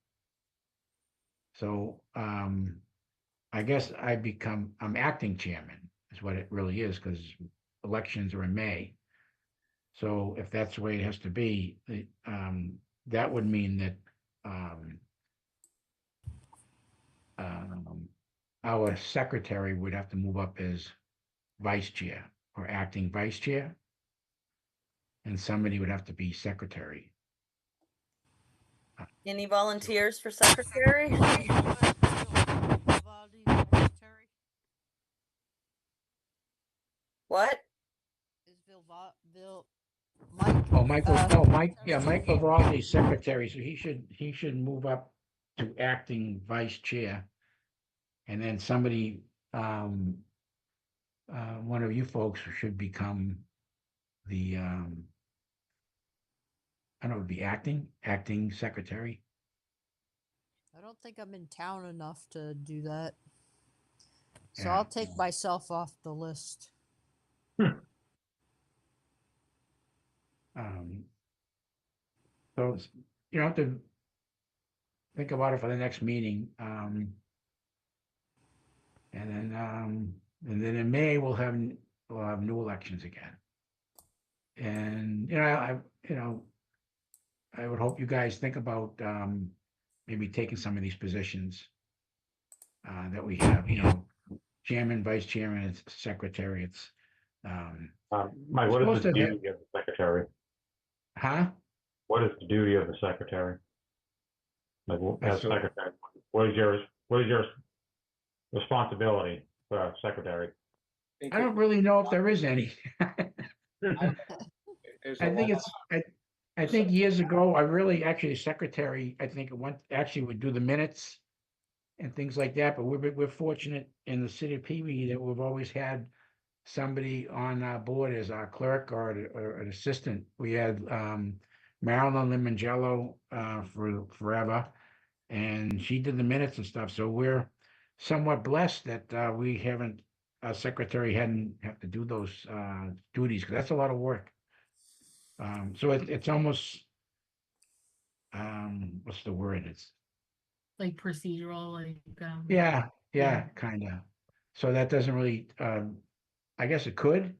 So, I guess I'm acting chairman is what it really is, because elections are in May. So if that's the way it has to be, that would mean that, our secretary would have to move up as vice chair or acting vice chair. And somebody would have to be secretary.
Any volunteers for secretary? What?
Is Bill Mike?
Oh, Michael,
uh,
no, Mike, yeah, Mike Vivaldi's secretary, so he should move up to acting vice chair. And then somebody, one of you folks should become the, I don't know, be acting secretary.
I don't think I'm in town enough to do that. So
Yeah.
I'll take myself off the list.
So, you know, to think about it for the next meeting, and then in May, we'll have new elections again. And, I would hope you guys think about, maybe taking some of these positions that we have, chairman, vice chairman, and secretary, it's,
Mike, what
supposed
is the
to have-
duty of the secretary?
huh?
What is the duty of the secretary? Like, as
So-
secretary, what is your responsibility for a secretary?
I don't really know if there is any.
There's
I
a
think
lot-
it's, I think years ago, I really, actually, secretary, I think actually would do the minutes and things like that, but we're fortunate in the city of Pee that we've always had somebody on our board as our clerk or an assistant. We had, Marilyn Limongello, for forever, and she did the minutes and stuff, so we're somewhat blessed that, we haven't, our secretary hadn't have to do those, duties, because that's a lot of work. So it's almost, what's the word? It's,
Like procedural, like,
yeah,
yeah.
kind of. So that doesn't really, I guess it could,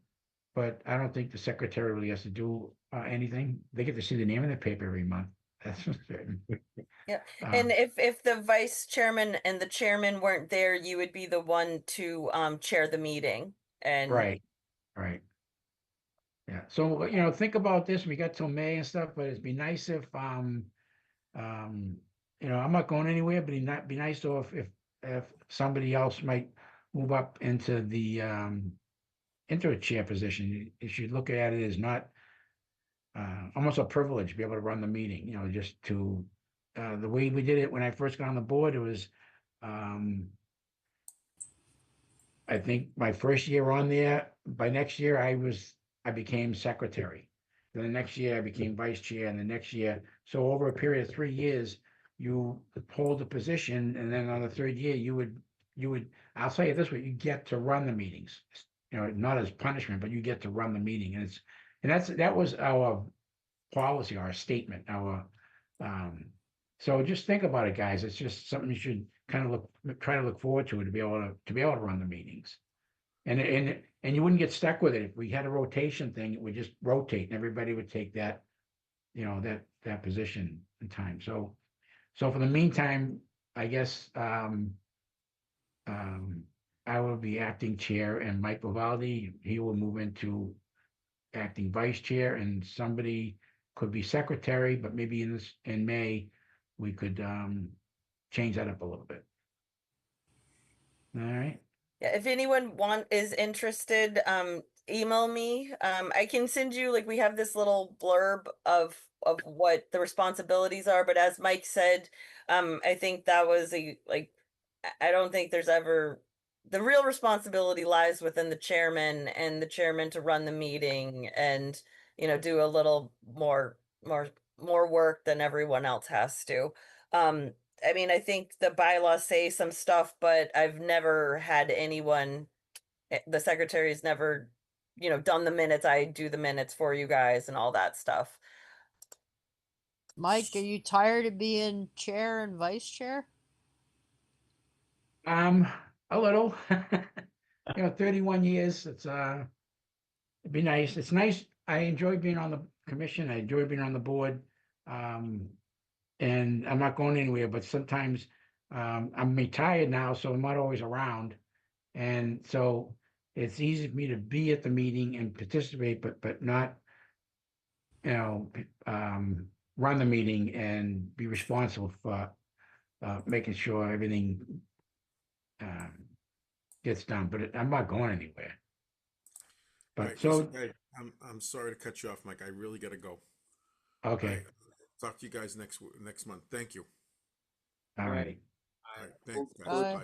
but I don't think the secretary really has to do, anything. They get to see the name in the paper every month. That's for certain.
Yeah, and if the vice chairman and the chairman weren't there, you would be the one to chair the meeting. And
Right. Yeah, so, think about this, we got till May and stuff, but it'd be nice if, I'm not going anywhere, but it'd be nice though if somebody else might move up into the, into a chair position. You should look at it as not, almost a privilege to be able to run the meeting, just to, the way we did it when I first got on the board, it was, I think my first year on there, by next year, I became secretary. Then the next year I became vice chair, and the next year, so over a period of 3 years, you hold the position, and then on the third year, you would, I'll say it this way, you get to run the meetings. Not as punishment, but you get to run the meeting, and that was our policy, our statement, so just think about it, guys. It's just something you should kind of try to look forward to be able to run the meetings. And you wouldn't get stuck with it. If we had a rotation thing, it would just rotate and everybody would take that, that position in time. So for the meantime, I guess, I will be acting chair, and Mike Vivaldi, he will move into acting vice chair, and somebody could be secretary, but maybe in May, we could, change that up a little bit. All right.
yeah, if anyone is interested, email me. I can send you, like, we have this little blurb of what the responsibilities are, but as Mike said, I think that was I don't think there's ever, the real responsibility lies within the chairman, and the chairman to run the meeting and, do a little more work than everyone else has to. I think the bylaws say some stuff, but I've never had anyone, the secretary's never, done the minutes. I do the minutes for you guys and all that stuff.
Mike, are you tired of being chair and vice chair?
A little, 31 years, it'd be nice. It's nice. I enjoy being on the commission. I enjoy being on the board. And I'm not going anywhere, but sometimes, I'm retired now, so I'm not always around. And so it's easy for me to be at the meeting and participate, but not, run the meeting and be responsible for making sure everything gets done, but I'm not going anywhere. But
Right,
so,
listen, hey, I'm sorry to cut you off, Mike. I really gotta go.
okay,
All right, talk to you guys next month. Thank you.
all righty.
All right, thanks, guys.
Bye.
Bye.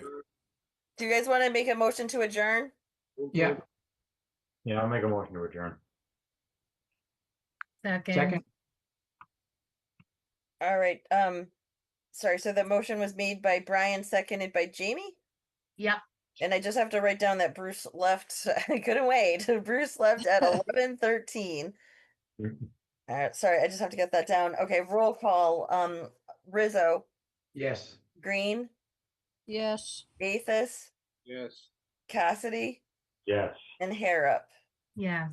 Do you guys want to make a motion to adjourn?
Yeah,
Yeah, I'll make a motion to adjourn.
second,
All right. Sorry. So the motion was made by Brian, seconded by Jamie.
Yep.
And I just have to write down that Bruce left. I couldn't wait. Bruce left at 11:13. All right. Sorry, I just have to get that down. Okay. Roll call. Rizzo,
yes.
Green,
Yes.
Athos,
Yes.
Cassidy,
Yes.
and Harrop.
Yes.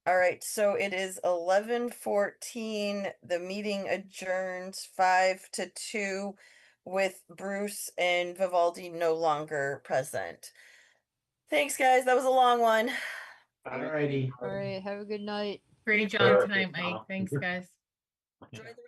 All right, so it is 11:14. The meeting adjourns 5-2 with Bruce and Vivaldi no longer present. Thanks, guys. That was a long one.
All righty.
All right. Have a good night.
Great
Sure.
job tonight, Mike. Thanks, guys.
Enjoy the rest